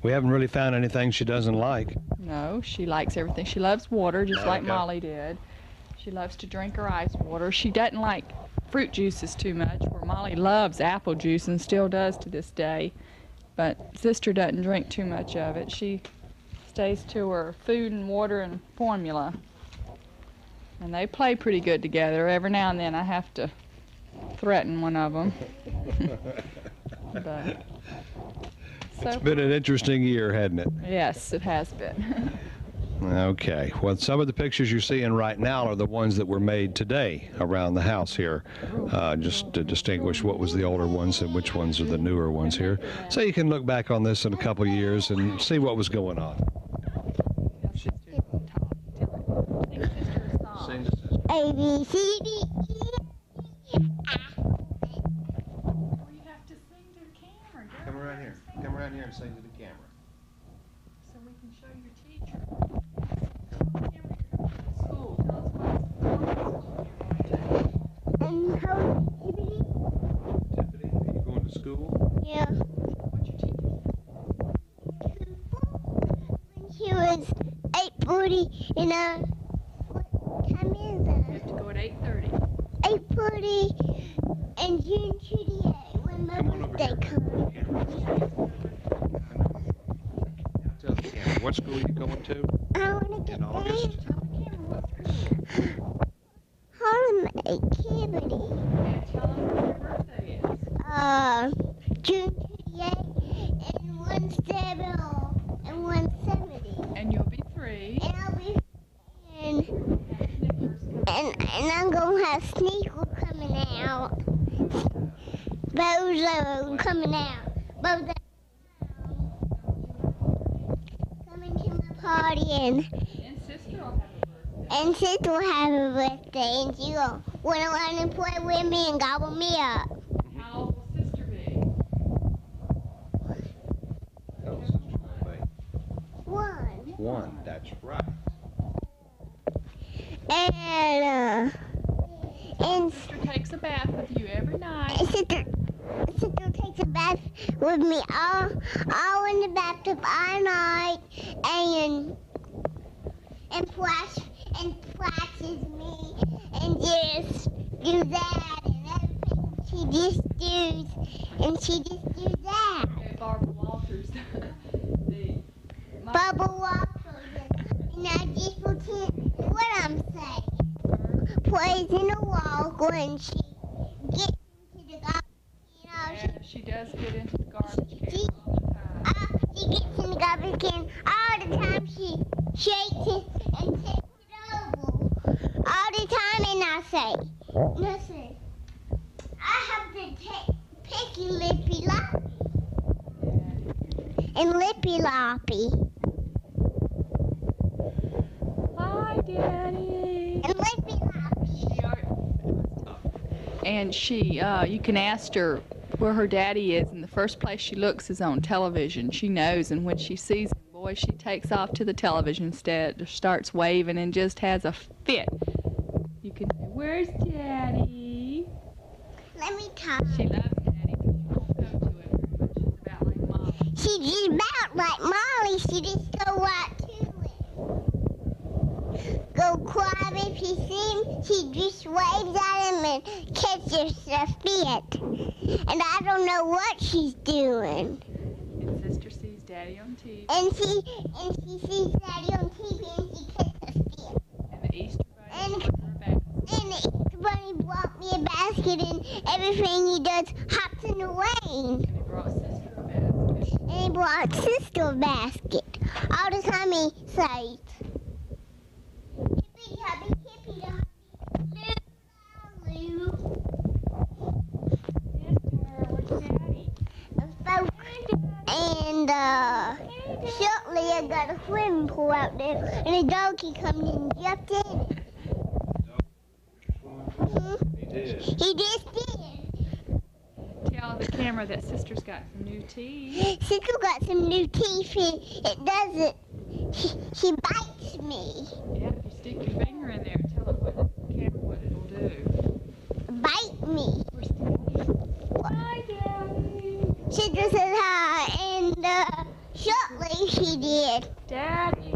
we haven't really found anything she doesn't like. No, she likes everything. She loves water, just like Molly did. She loves to drink her ice water. She doesn't like fruit juices too much, where Molly loves apple juice and still does to this day. But Sister doesn't drink too much of it. She stays to her food and water and formula. And they play pretty good together. Every now and then I have to threaten one of them. But, it's been an interesting year, hasn't it? Yes, it has been. Okay. Well, some of the pictures you're seeing right now are the ones that were made today around the house here, just to distinguish what was the older ones and which ones are the newer ones here. So you can look back on this in a couple of years and see what was going on. A, B, C, D, E, F. Come around here. Come around here and sing to the camera. So we can show your teacher. And how, Tiffany, are you going to school? yeah. What's your teacher? When she was 8:40, and what time is You have to go at 8:30. 8:40 and June 28 when my birthday comes. Tell the camera. What school are you going to? I want to get In August? Harlem Academy. Tell them what your birthday is. June 28 and 170. And you'll be 3. And I'll be and I'm gonna have Sneakers coming out. Bozo coming out. Bozo coming to my party and Sister will have a birthday and she will wanna run and play with me and gobble me up. How old will Sister be? How old is Sister going to be? 1. 1, that's right. And Sister takes a bath with you every night. Sister takes a bath with me all in the bathtub all night and flashes me and just do that and everything she just does that. Okay, Barbara Walters. Barbara Walters and I just pretend what I'm saying. Plays in the wall when she gets into the garbage can. She does get into the garbage can She gets in the garbage can all the time. She shakes it and takes it over all the time, and I say, listen, I have to take Picky Lippy Loppy and Lippy Loppy. Hi, Daddy. And Lippy Loppy. And you can ask her where her daddy is, and the first place she looks is on television. She knows, and when she sees him, boy, she takes off to the television instead, starts waving and just has a fit. You can say, where's Daddy? Let me talk. She loves Daddy, but she won't go to it very much. She's about like Mom. She's about like Molly. She just go right to it. Go quiet if she sees him. She just waves at him and catches her fit. and I don't know what she's doing. And sister sees Daddy on TV. And she sees Daddy on TV, and she kicks a stick. And the Easter Bunny And brought her a basket. the Easter Bunny brought me a basket, and everything he does hops in the rain. And he brought sister a basket. And he brought sister a basket. All the time he says, hippity hoppy, hippity hoppy, loo, loo. And shortly I got a swimming pool out there, and a donkey come and jumped in it. He just did. Tell the camera that sister's got some new teeth. Sister got some new teeth, and it doesn't. She bites me. Yeah, if you stick your finger in there, tell it what the camera what it'll do. Bite me. Hi, Daddy. Sister says hi, and shortly she did. Daddy.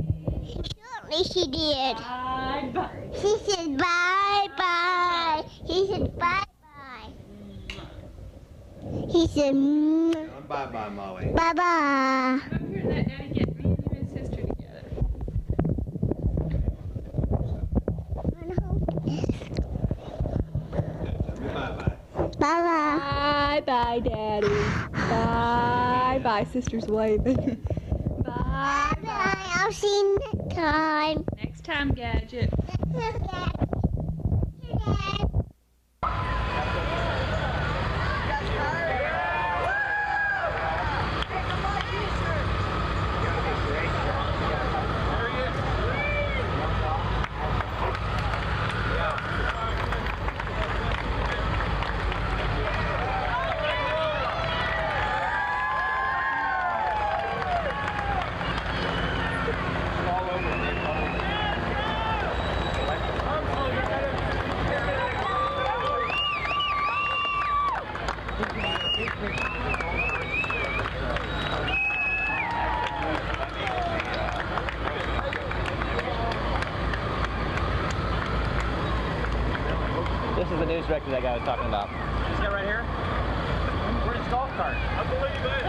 Shortly she did. Bye bye. She said bye bye. He said bye bye. He said Bye bye, Molly. bye bye. Come here and let Daddy get me, you and sister together. Bye bye. Bye bye, Daddy. Bye bye. Sister's waving. Bye Bye. I'll see you next time. Next time, Gadget. This is the news director that guy was talking about. This guy right here? Where's his golf cart? I believe it.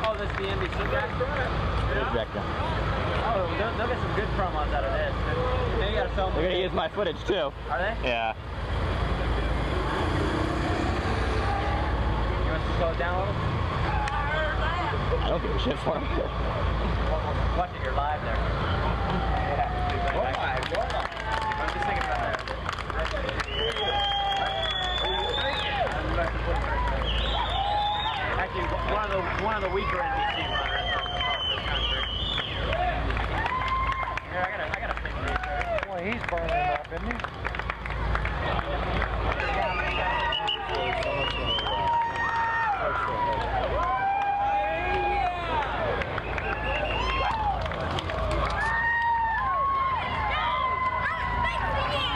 Oh, this is the NBC guy? News director. Oh, they'll get some good promos out of this. They gotta film. They're gonna use my footage too. Are they? Yeah. You want to slow it down a little? I don't give a shit for him. Watch it, you're live there. Yeah. Go live, go live. I'm just thinking about that. Actually, one of the weaker NBC runners on the country. Here, I gotta pick these. Boy, he's burning up, isn't he?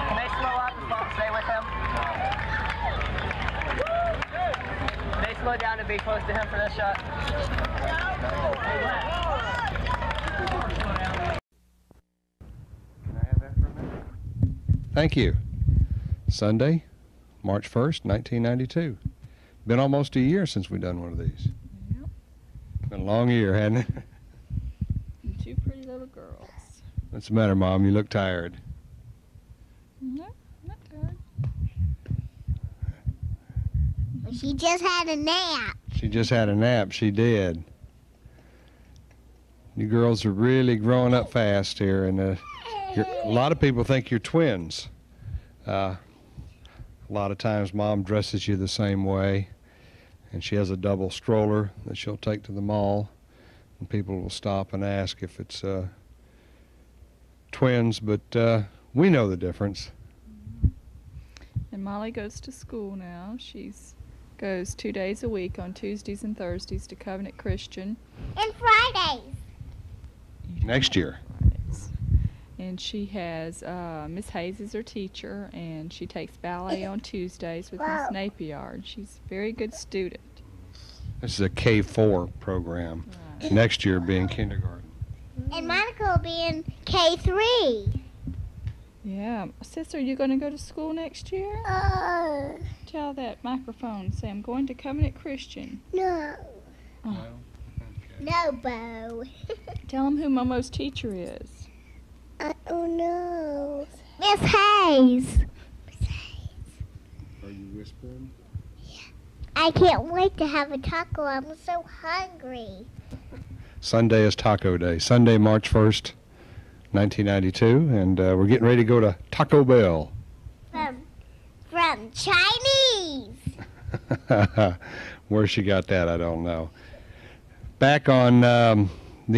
Can they slow up as long as stay with him? Can they slow down to be close to him for this shot? Thank you. Sunday, March 1st, 1992. Been almost a year since we've done one of these. Yep. Been a long year, hasn't it? Two pretty little girls. What's the matter, Mom? You look tired. No, not tired. She just had a nap. She just had a nap. She did. You girls are really growing up fast here, and a lot of people think you're twins. A lot of times Mom dresses you the same way, and she has a double stroller that she'll take to the mall, and people will stop and ask if it's twins, but we know the difference. And Molly goes to school now. She's goes 2 days a week on Tuesdays and Thursdays to Covenant Christian. And Fridays. Next year. And she has Miss Hayes is her teacher, and she takes ballet on Tuesdays with Miss Napier. And she's a very good student. This is a K4 program. Right. Next year being kindergarten. And Monica will be in K3. Yeah. Sister, you going to go to school next year? Tell that microphone, say, I'm going to Covenant Christian. No. Oh. No, Bo. Tell them who Momo's teacher is. I don't know. Miss Hayes. Are you whispering? I can't wait to have a taco. I'm so hungry. Sunday is Taco Day. Sunday, March 1st, 1992, and we're getting ready to go to Taco Bell. From Chinese. Where she got that, I don't know. Back on the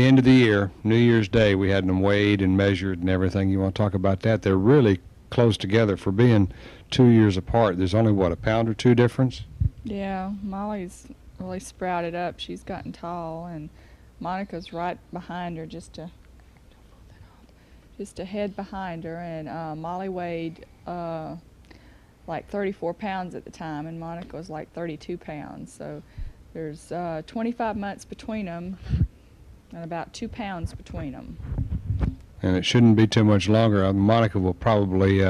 end of the year, New Year's Day, we had them weighed and measured and everything. You want to talk about that? They're really close together for being 2 years apart. There's only, what, a pound or two difference? Yeah, Molly's really sprouted up. She's gotten tall, and Monica's right behind her, just a head behind her. And Molly weighed like 34 pounds at the time, and Monica was like 32 pounds. So there's 25 months between them, and about 2 pounds between them. And it shouldn't be too much longer. Monica will probably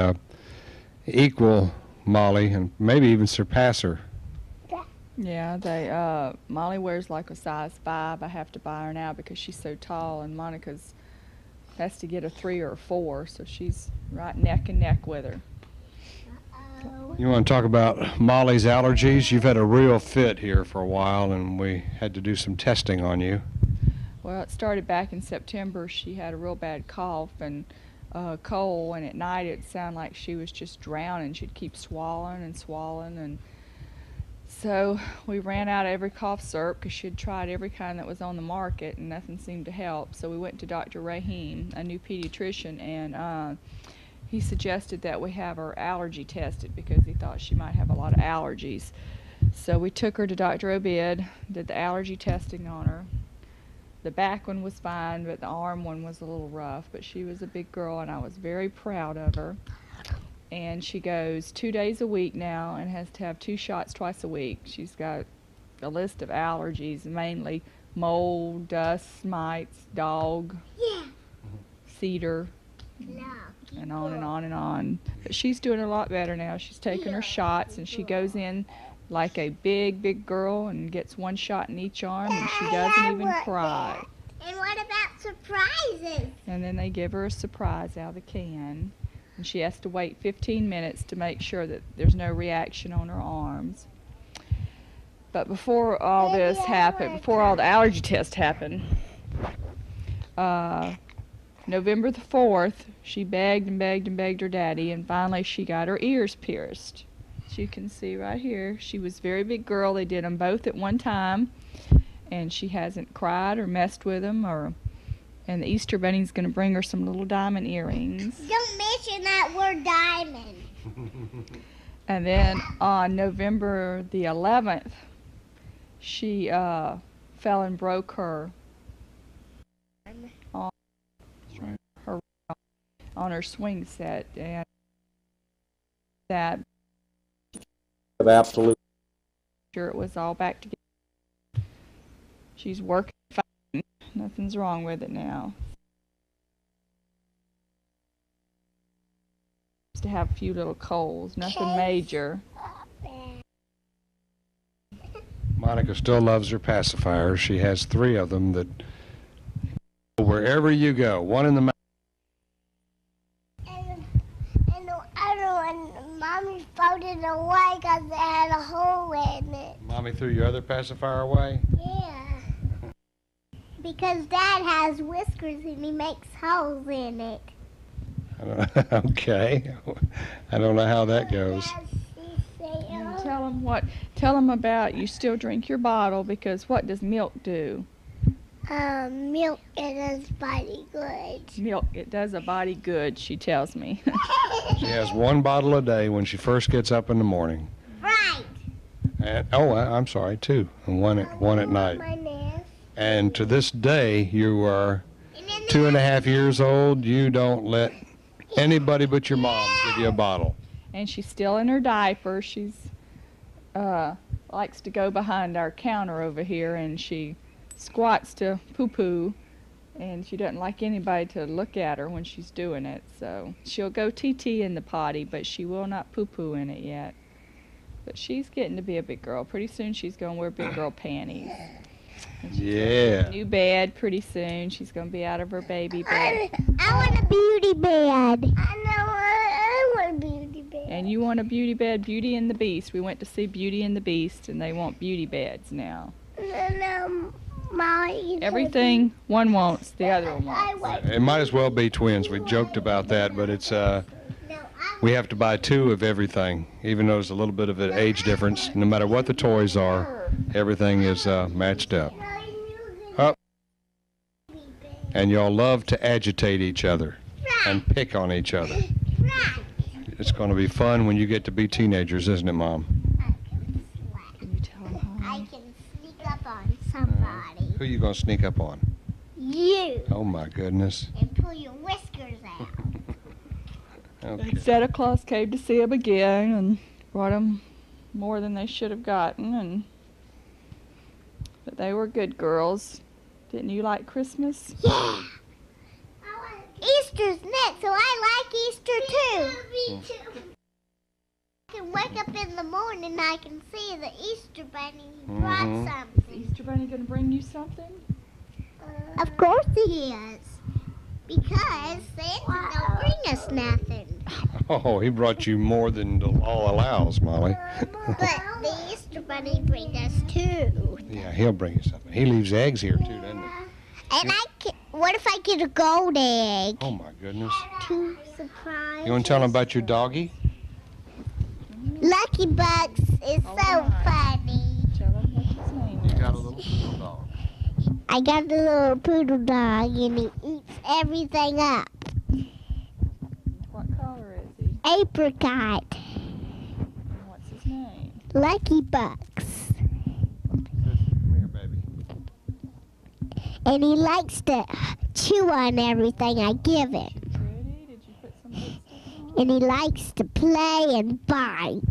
equal Molly and maybe even surpass her. Yeah, Molly wears like a size 5. I have to buy her now because she's so tall, and Monica's has to get a 3 or a 4, so she's right neck and neck with her. You want to talk about Molly's allergies? You've had a real fit here for a while, and we had to do some testing on you. Well, it started back in September. She had a real bad cough and cold, and at night it sounded like she was just drowning. She'd keep swallowing and swallowing, and so we ran out of every cough syrup because she'd tried every kind that was on the market, and nothing seemed to help. So we went to Dr. Rahim, a new pediatrician, and he suggested that we have her allergy tested because he thought she might have a lot of allergies. So we took her to Dr. Obed, did the allergy testing on her. The back one was fine, but the arm one was a little rough. But she was a big girl, and I was very proud of her. And she goes 2 days a week now and has to have 2 shots twice a week. She's got a list of allergies, mainly mold, dust, mites, dog, cedar, and on and on and on. But she's doing a lot better now. She's taking her shots, and she goes in like a big girl and gets 1 shot in each arm, and she doesn't even cry. And what about surprises? And then they give her a surprise out of the can, and she has to wait 15 minutes to make sure that there's no reaction on her arms. But before all this happened, before all the allergy tests happened, November the 4th, she begged and begged and begged her daddy, and finally she got her ears pierced. As you can see right here, she was a very big girl. They did them both at one time, and she hasn't cried or messed with them. And the Easter Bunny's going to bring her some little diamond earrings. Don't mention that word diamond. And then on November the 11th, she fell and broke her on her swing set, and that absolutely sure it was all back together. She's working fine. Nothing's wrong with it now. Just to have a few little colds, nothing major. Monica still loves her pacifiers. She has 3 of them that wherever you go, one in the mouth. And the other one, Mommy threw it away because it had a hole in it. Mommy threw your other pacifier away? Yeah. Because Dad has whiskers and he makes holes in it. Okay. I don't know how that goes. Tell them about you still drink your bottle, because what does milk do? Milk, it does body good. Milk, it does a body good, she tells me. She has 1 bottle a day when she first gets up in the morning. Right. And, I'm sorry, 2, and one at night. And to this day, you are 2.5 years old. You don't let anybody but your mom give you a bottle. And she's still in her diaper. She's likes to go behind our counter over here, and she squats to poo-poo, And she doesn't like anybody to look at her when she's doing it. So she'll go TT in the potty, but she will not poo-poo in it yet. But she's getting to be a big girl. Pretty soon she's going to wear big girl panties. And she's gonna get a new bed pretty soon. She's going to be out of her baby bed. I want a beauty bed. I want a beauty bed. And you want a beauty bed? Beauty and the Beast. We went to see Beauty and the Beast, and they want beauty beds now. No, Molly. Everything one wants, the other one wants. It might as well be twins. We joked about that, but it's we have to buy 2 of everything, even though there's a little bit of an age difference. No matter what the toys are, everything is matched up. And y'all love to agitate each other and pick on each other. It's going to be fun when you get to be teenagers, isn't it, Mom? I can sneak up on somebody. Who are you going to sneak up on? You. Oh, my goodness. And pull your whiskers out. Okay. Santa Claus came to see them again and brought them more than they should have gotten. But they were good girls. Didn't you like Christmas? Yeah. Easter's next, so I like Easter too. Me too. I can wake up in the morning and I can see the Easter Bunny brought something. Is Easter Bunny going to bring you something? Of course he is. Because Santa don't bring us nothing. Oh, he brought you more than the law allows, Molly. But the Easter Bunny brings us too. Yeah, he'll bring you something. He leaves eggs here, too, doesn't he? And what if I get a gold egg? Oh, my goodness. To surprise. You want to tell him about your doggy? Lucky Bucks is so funny. Tell him what his name is. You got a little poodle dog. I got a little poodle dog and he eats everything up. What color is he? Apricot. And what's his name? Lucky Bucks. Come here, baby. And he likes to chew on everything I give him. Pretty? Did you put some good stuff on? And he likes to play and bite.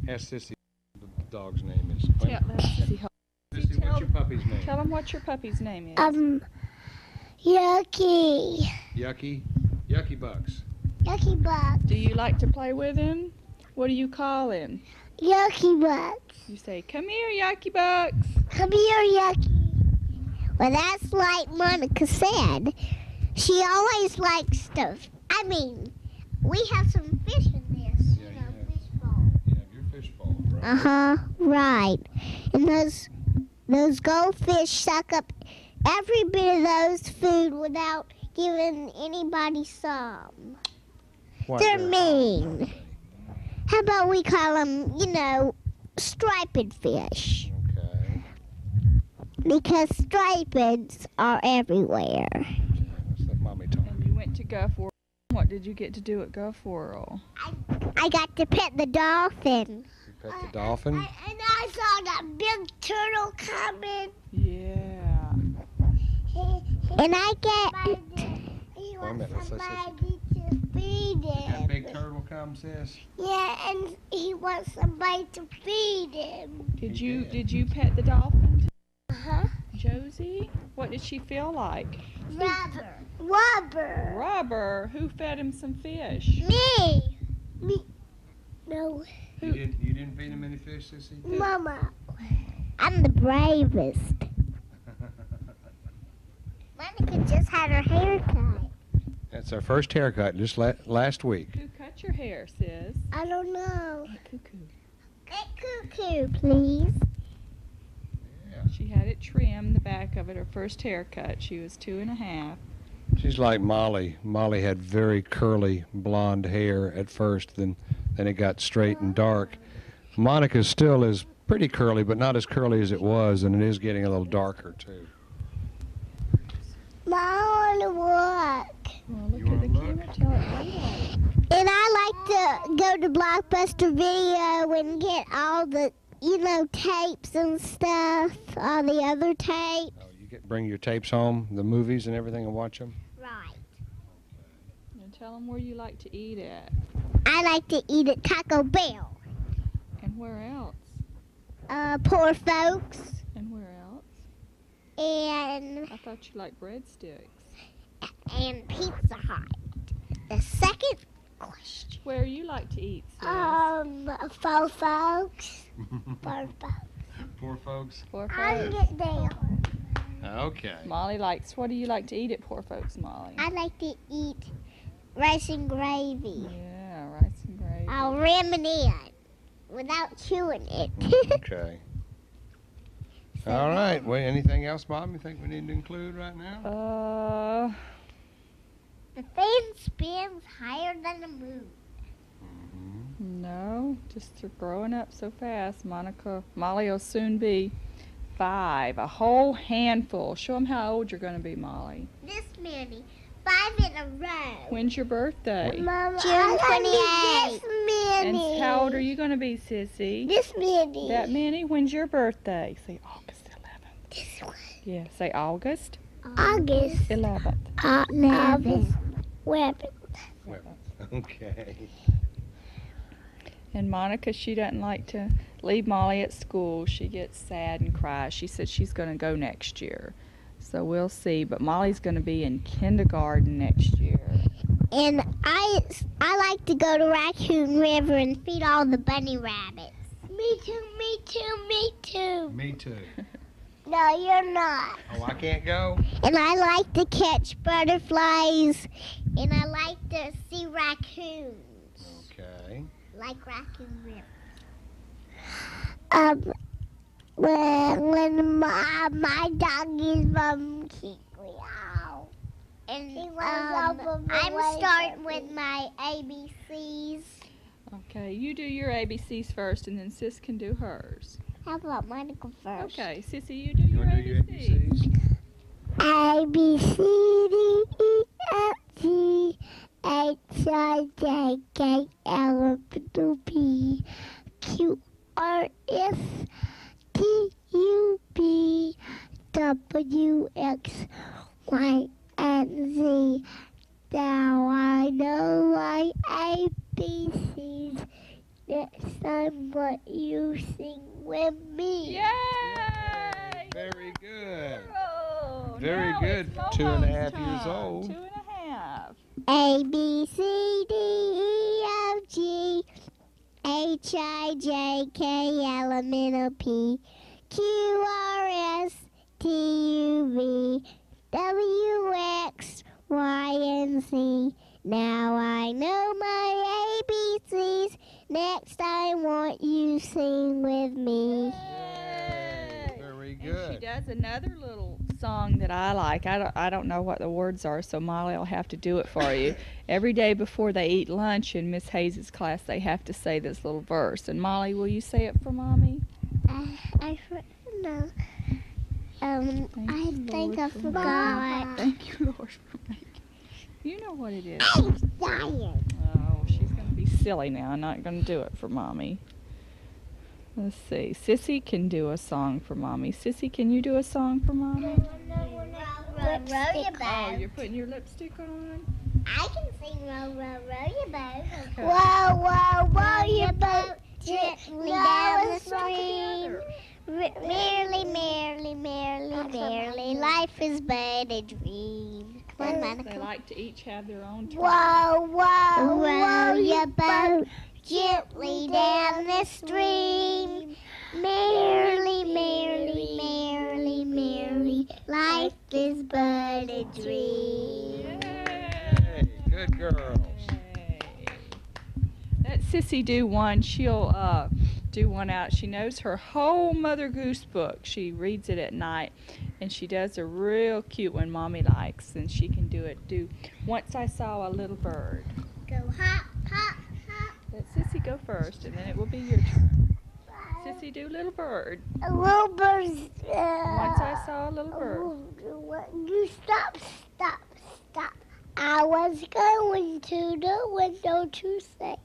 Ask Sissy what the dog's name is. Yeah, let Sissy help. Sissy, what's your puppy's name? Tell him what your puppy's name is. Yucky. Yucky? Yucky Bucks. Yucky Bucks. Do you like to play with him? What do you call him? Yucky Bucks. You say, come here, Yucky Bucks. Come here, Yucky. Well, that's like Monica said. She always likes to. I mean, we have some fish in this, fish bowl. Yeah, your fish bowl, right? Right. And those goldfish suck up every bit of those food without giving anybody some. They're mean. How about we call them, striped fish? Okay. Because stripeds are everywhere. Let's let Mommy talk. And you went to Gulf World. What did you get to do at Gulf World? I got to pet the dolphin. You pet the dolphin? And I saw that big turtle coming. Yeah. And I get Wait a minute, let's somebody to feed him. That big turtle come, sis? Yeah, and he wants somebody to feed him. Did you pet the dolphin? Uh-huh. Josie? What did she feel like? Rubber. Rubber? Who fed him some fish? Me. No. You didn't feed him any fish, Sissy? Mama. I'm the bravest. Monica just had her hair cut. That's our first haircut just last week. Who cut your hair, sis? I don't know. Cuckoo. Cuckoo, please. She had it trimmed, the back of it, her first haircut. She was 2.5. She's like Molly. Molly had very curly blonde hair at first, then it got straight and dark. Monica still is pretty curly, but not as curly as it was, and it is getting a little darker too. Mom, I want to walk. Well, look at the camera. Tell it later. And I like to go to Blockbuster Video and get all the, tapes and stuff, all the other tapes. Oh, you bring your tapes home, the movies and everything, and watch them? Right. And tell them where you like to eat at. I like to eat at Taco Bell. And where else? Poor Folks. And where else? and I thought you liked breadsticks. and Pizza Hut. The second question. Where you like to eat, sis? For folks. For folks. Poor folks. Poor I'll folks. get there. Okay. Molly likes, what do you like to eat at Poor Folks, Molly? I like to eat rice and gravy. Yeah, rice and gravy. I'll ram it in without chewing it. Okay. All right. Well, anything else, Bob, you think we need to include right now? The fan spins higher than the moon. No, just they're growing up so fast. Molly will soon be 5, a whole handful. Show them how old you're going to be, Molly. This many. 5 in a row. When's your birthday? Mama, June 28th. This And many. how old are you going to be, Sissy? This many. That many? When's your birthday? Say August 11th. This one. Yeah, say August August 11th. 11th. Okay. And Monica, she doesn't like to leave Molly at school. She gets sad and cries. She said she's going to go next year. So we'll see. But Molly's going to be in kindergarten next year. And I like to go to Raccoon River and feed all the bunny rabbits. Me too, me too, me too. Me too. No, you're not. Oh, I can't go? And I like to catch butterflies, and I like to see raccoons. Okay. Like Raccoon River. When my dog is monkey meow. And I'm starting with my ABCs. Okay, you do your ABCs first, and then Sis can do hers. How about Monica first? Okay, Sissy, you do your ABCs. A, B, C, D, E, F, G, H, I, J, K, L, M, N, P, Q, R, S, T, U, V, W, X, Y, and Z. Now I know my ABCs. Next time, what you sing with me. Yay! Very good. Oh, Very now good it's for 2.5 years time. old. 2.5. A, B, C, D, E, F, G, H, I, J, K, L, M, N, O, P, Q, R, S, T, U, V, W, X, Y, and Z. Now I know my ABCs. Next I want you sing with me. Yay! Very And good. she does another little song that I like. I don't know what the words are, so Molly will have to do it for you. Every day before they eat lunch in Miss Hayes' class, they have to say this little verse. And Molly, will you say it for Mommy? I know. I think I forgot. Thank you, Lord, for making. You know what it is. I'm dying. Oh, she's going to be silly now. I'm not going to do it for Mommy. Let's see. Sissy can do a song for Mommy. Sissy, can you do a song for Mommy? Oh, you're putting your lipstick on? I can sing row, row, row your boat. Okay. Whoa, whoa, row your boat gently down the stream. Merrily, merrily, merrily, merrily, life is but a dream. Come on, Monica. They like to each have their own turn. Whoa, whoa, row your boat gently down the stream. Merrily, merrily, merrily, merrily, life is but a dream. Hey, good girls. Let Sissy do one. She'll do one out. She knows her whole Mother Goose book. She reads it at night, and she does a real cute one Mommy likes, and she can do it. Do Once I Saw a Little Bird. Go hop, hop, hop. Let Sissy go first, and then it will be your turn. Sissy, do Little Bird. A little bird. Once I Saw a Little Bird. You stop, stop, stop. I was going to the window to say,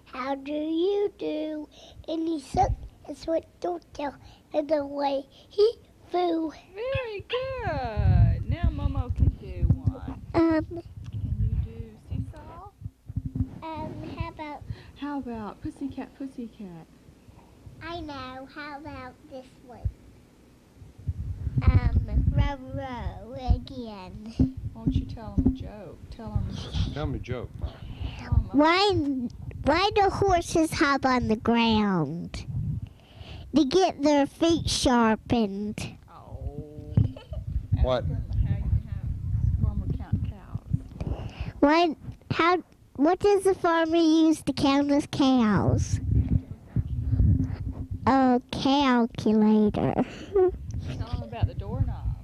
how do you do? And he said, that's what don't tell. And the way he flew. Very good. Now Momo can do one. Can you do Seesaw? How about How about Pussycat, Pussycat? I know. How about this one? row again. Why don't you tell them a joke? Tell me a joke, Mom. Why do horses hop on the ground? To get their feet sharpened. What? Farmer count cows. What does the farmer use to count his cows? A calculator. Tell them about the doorknob.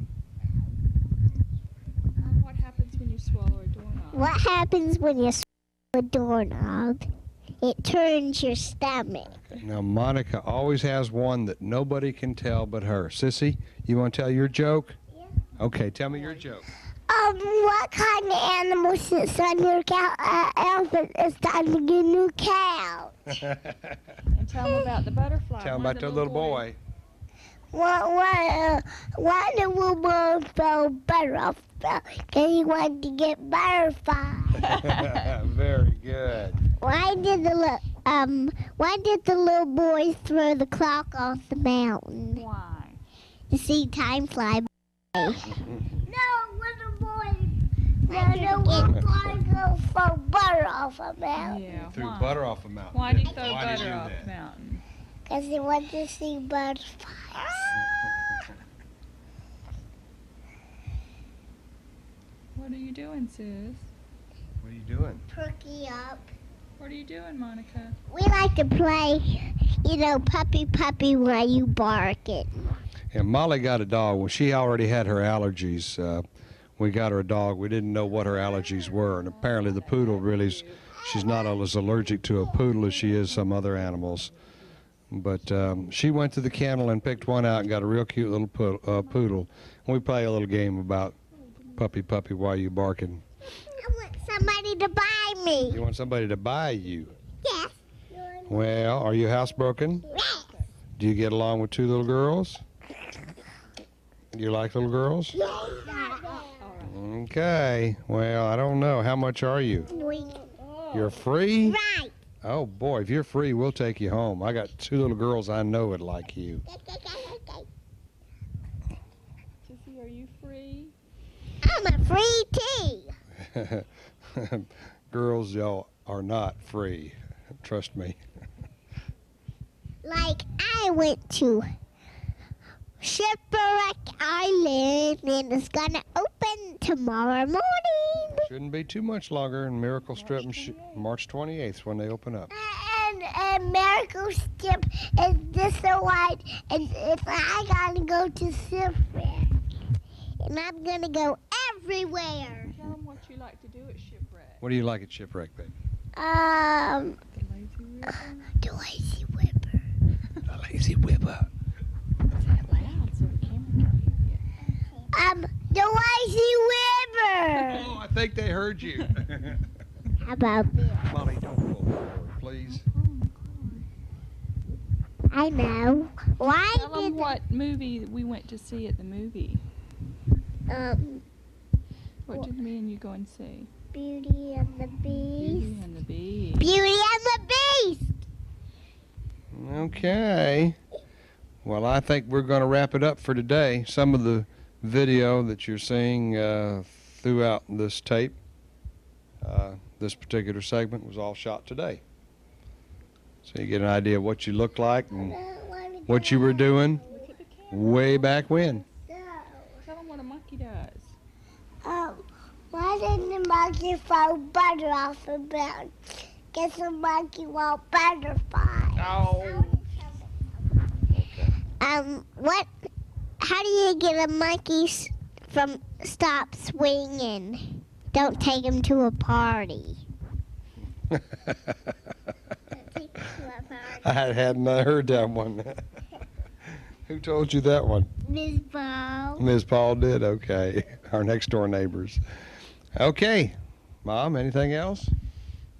What happens when you swallow a doorknob? What happens when you swallow a doorknob? It turns your stomach. Now, Monica always has one that nobody can tell but her. Sissy, you want to tell your joke? Yeah. Okay, tell me your joke. What kind of animal sits on your elephant is time to get a new cow? And tell them about the butterfly. Tell them about the little boy. Why the little boy fell butterfly? Because he wanted to get butterfly. Very good. Why did the little boy throw the clock off the mountain? Why? To see time fly by. No, little boy. No, little boy go throw butter off a mountain. Yeah. Threw butter off a mountain. Why did he throw butter off the mountain? Because he wanted to see butterflies. What are you doing, sis? What are you doing? Perky up. What are you doing, Monica? We like to play, puppy, puppy, while you barking. And Molly got a dog. Well, she already had her allergies. We got her a dog. We didn't know what her allergies were. And apparently the poodle she's not as allergic to a poodle as she is some other animals. But she went to the kennel and picked one out and got a real cute little poodle. And we play a little game about puppy, puppy, why you barking? I want somebody to buy me. You want somebody to buy you? Yes. Well, are you housebroken? Yes. Do you get along with two little girls? Do you like little girls? Yes. Okay. Well, I don't know. How much are you? You're free? Right. Oh, boy, if you're free, we'll take you home. I got two little girls I know would like you. Sissy, are you free? I'm a free tea. Girls, y'all are not free. Trust me. Like I went to Shipwreck Island and it's gonna open tomorrow morning. Shouldn't be too much longer in Miracle Strip, March 28th when they open up. And Miracle Strip is just so wide, and if I gotta go to Shipwreck, and I'm gonna go everywhere. Tell them what you like to do at Shipwreck. What do you like at Shipwreck, babe? The lazy whipper. The lazy whipper. Loud so the camera can hear you. The lazy whipper. Oh, I think they heard you. How about this? Molly, don't go forward, please. I know. Why Tell them what movie we went to see at the movie. What did me and you go and see? Beauty and the Beast. Beauty and the Beast. Beauty and the Beast. Okay. Well, I think we're going to wrap it up for today. Some of the video that you're seeing throughout this tape, this particular segment, was all shot today. So you get an idea of what you looked like and what you were doing way back when. Tell them what a monkey does. Why didn't the monkey throw butter off the mountain? Guess the monkey won't butterfly. Oh. How do you get a monkey from stop swinging? Don't take him to a party. I hadn't heard that one. Who told you that one? Ms. Paul. Ms. Paul did? Okay. Our next door neighbors. Okay. Mom, anything else?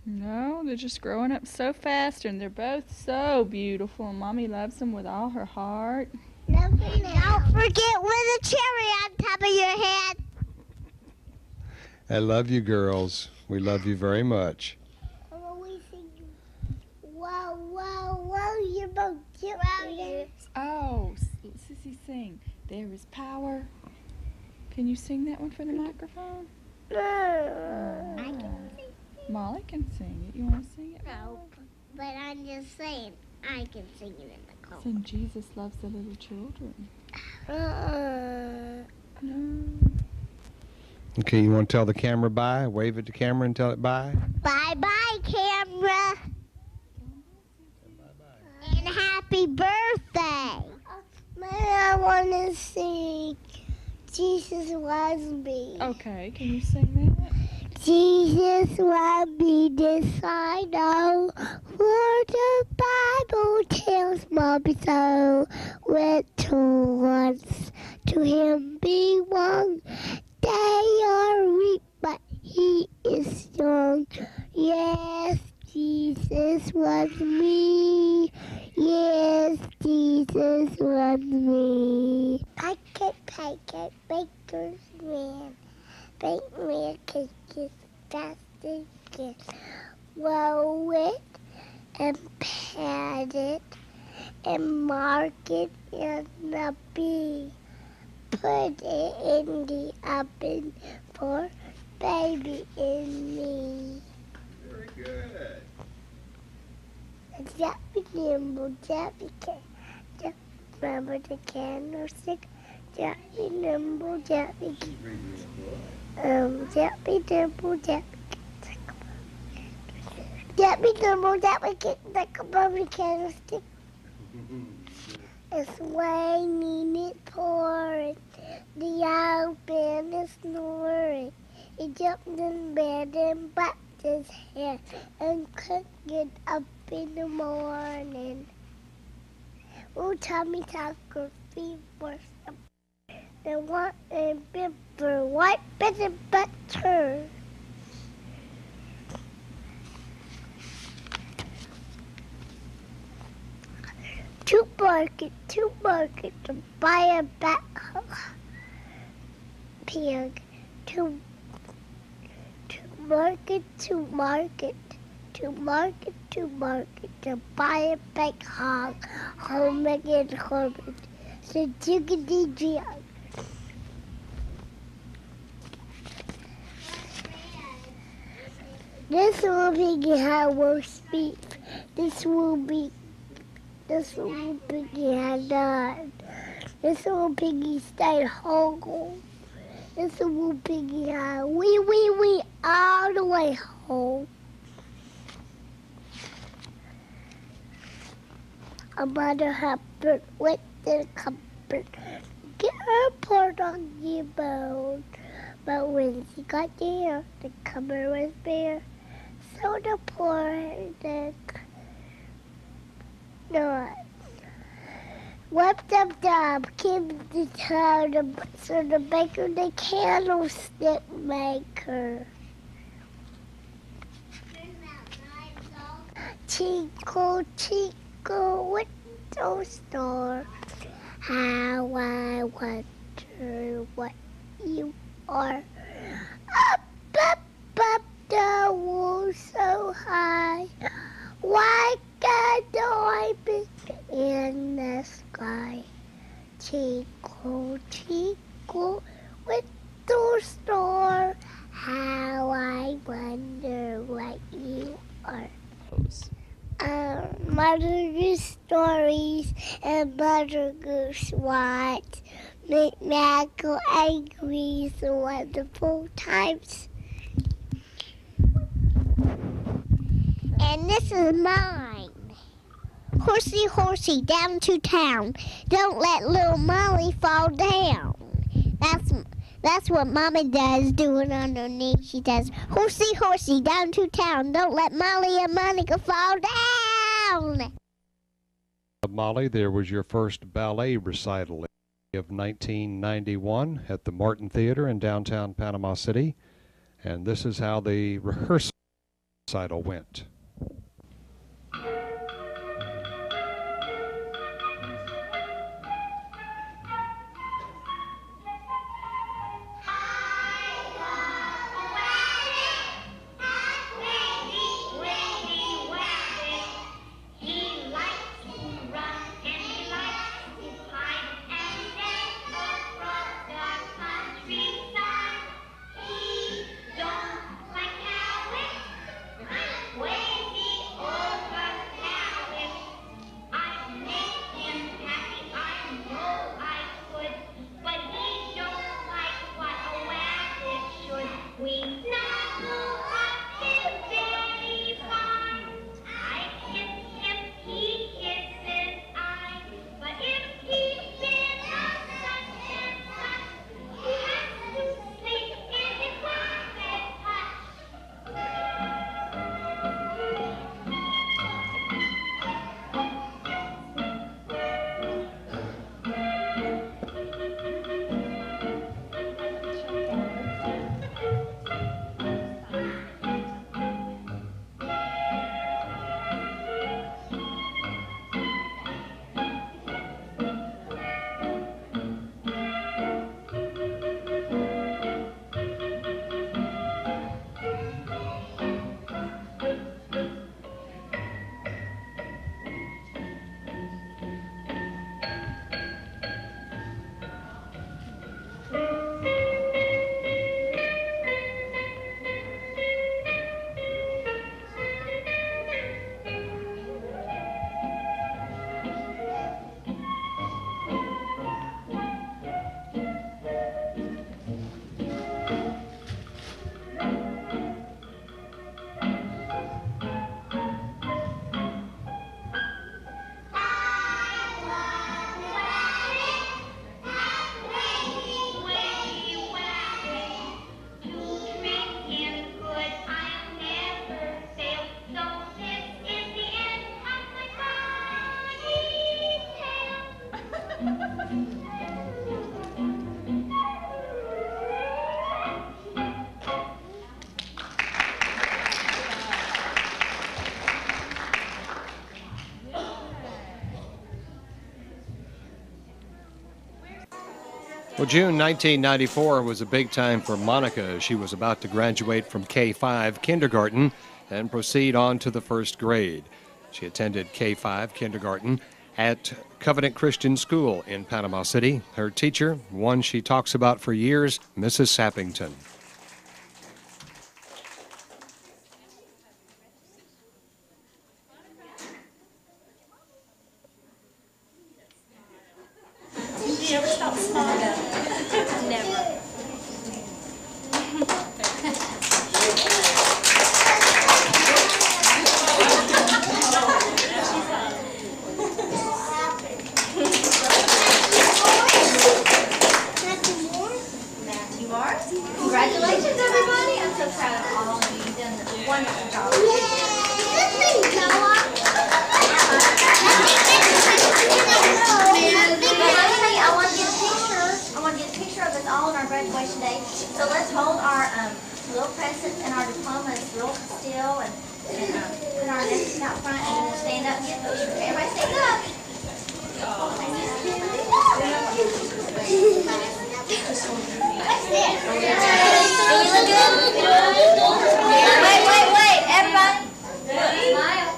No, they're just growing up so fast and they're both so beautiful and Mommy loves them with all her heart. Don't forget with a cherry on top of your head. I love you, girls. We love you very much. Whoa, whoa, whoa, you're both cute. Oh, Sissy sing. There is power Can you sing that one for the microphone? Molly can sing it. You want to sing it? No, but I'm just saying I can sing it in the car. Sing Jesus Loves the Little Children. No. Okay, you want to tell the camera bye? Wave at the camera and tell it bye? Bye-bye, camera. And happy birthday. I want to sing Jesus Loves Me. Okay, can you sing that? Jesus loved me, this I know, for the Bible tells me so. Little ones to him belong. They are weak, but he is strong. Yes, Jesus loves me. Yes, Jesus loves me. Pancake, baker's man. Bake me a cake as fast as you can. Roll it and pat it and mark it in the bee. Put it in the oven for baby and me. Very good. Jappy nimble, jappy cat. Remember the candlestick? Jappy nimble, jappy cat. Jappy nimble, jappy cat. Jappy nimble, jappy cat. Like above the candlestick. It's raining, it's pouring. The owl man is snoring. He jumped in bed and butt his head and couldn't get up in the morning. Oh, Tommy Tucker fever. They want a pepper, white bread and butter. To market, to buy a back pig. To market, to buy a big hog, home again, Corbin. So jiggity jig. This will be how roast beef. This will be done. This will piggy stay home. This will piggy wee all the way home. A mother helper with the cupboard. Get her part on your bone. But when she got there, the cupboard was bare. So the poor not. Whipped up dub, came the town, so the baker, the candlestick maker. Tinkle, tinkle, little star, how I wonder what you are. Up, up, up the wall so high. Why can't I be in the sky? Tinkle, tinkle, little star, how I wonder what you are. Mother Goose stories and Mother Goose what make Michael angry so wonderful times. And this is mine. Horsey, horsey, down to town. Don't let little Molly fall down. That's what Mama does, doing on her knee. She says, horsey, horsey, down to town. Don't let Molly and Monica fall down. Molly, there was your first ballet recital of 1991 at the Martin Theater in downtown Panama City. And this is how the rehearsal recital went. He Well, June 1994 was a big time for Monica. She was about to graduate from K-5 kindergarten and proceed on to the first grade. She attended K-5 kindergarten at Covenant Christian School in Panama City. Her teacher, one she talks about for years, Mrs. Sappington. You ever stop smiling? Never. Matthew Mars. Congratulations, everybody. I'm so proud of all of you. You've done a wonderful job. I want to get a picture of us all on our graduation day. So let's hold our little presents and our diplomas real still and put our necklaces out front and then we'll stand up and get a picture. Everybody stand up. Wait, everybody. Smile.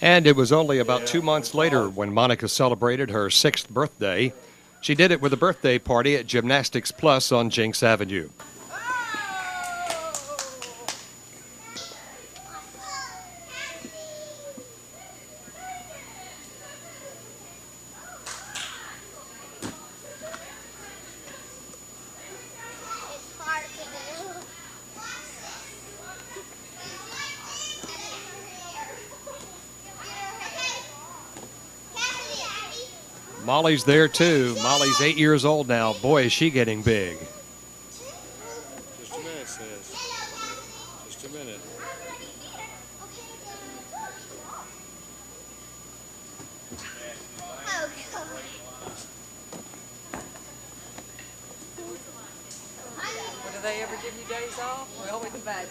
And it was only about 2 months later when Monica celebrated her 6th birthday. She did it with a birthday party at Gymnastics Plus on Jinx Avenue. Molly's there too. Molly's 8 years old now. Boy, is she getting big. Just a minute, sis. Just a minute. Well, do they ever give you days off? Well, with the baby,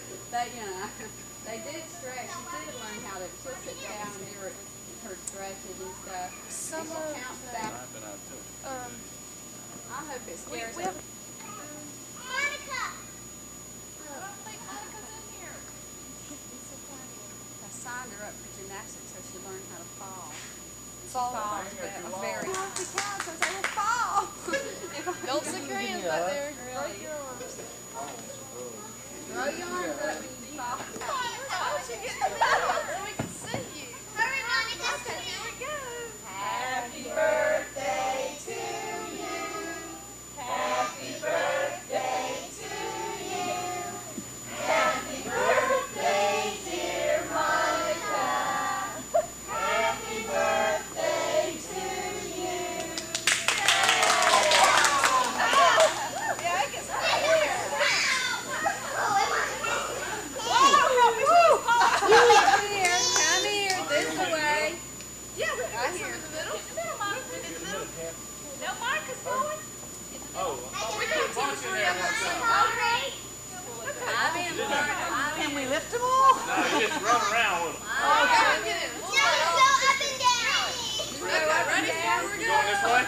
they did stretch. She did learn how to she'll sit down and do her stretches and stuff. Some She'll of count back. I hope it scares her. I signed her up for gymnastics so she learned how to fall. Fall very hard. Because I will fall. Don't stick your hands back there. Break your arms. Throw your arms up when you fall. How would you get the middle so we can see you? Hurry, Monica. Okay, here we go. Happy birthday to you. Happy birthday to you. Happy birthday, dear Monica. Happy birthday to you. Yeah, I guess I'm here. Come here, this way. Yeah, we got some in the middle. In the middle. No, Monica's going. We got 2 or 3 of them. Okay. Can we lift them all? No, just run around with them. Oh, go get it. Go up and down. Okay, ready? Here we go. Going this way?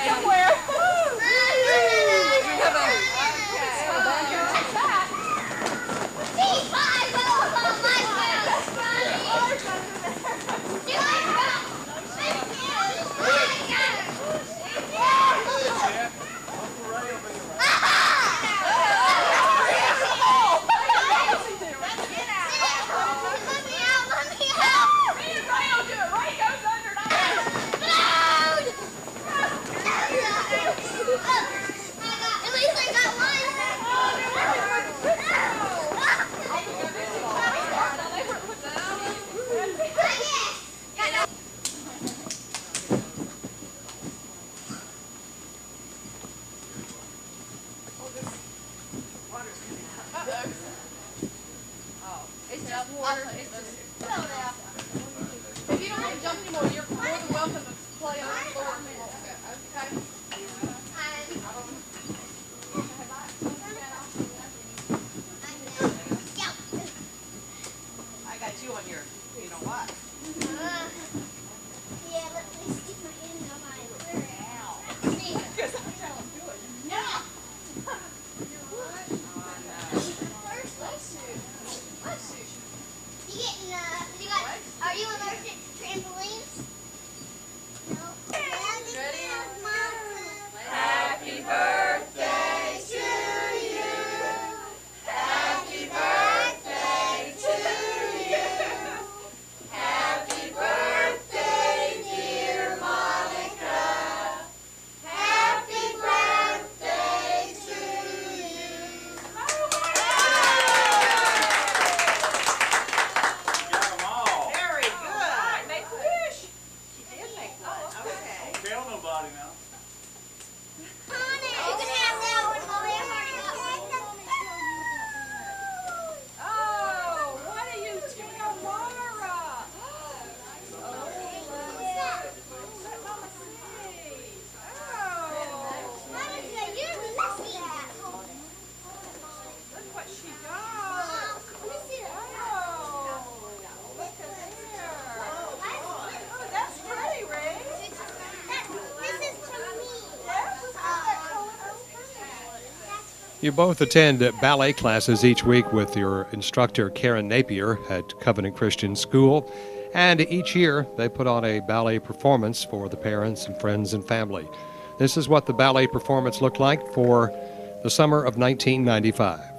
Somewhere. water. If you don't want to jump anymore, you're more than welcome to play on the floor. Okay? I got you on your, you know what? Yeah, let me stick my hand in mine. Because I'm telling you, do it. No! Are you allergic to trampolines? No. Happy birthday to you. Happy birthday to you. Happy birthday, dear Monica. Happy birthday to you. Very good. Make a wish. She did make one. Okay. Don't tell nobody now. You can have that one, Molly. Oh, what do you tell Mara? Let Mama see. Monica, you're messy. Look what she got. Let me see that. Look at there. Oh, that's pretty, Ray. This is from me. You both attend ballet classes each week with your instructor, Karen Napier, at Covenant Christian School. And each year, they put on a ballet performance for the parents and friends and family. This is what the ballet performance looked like for the summer of 1995.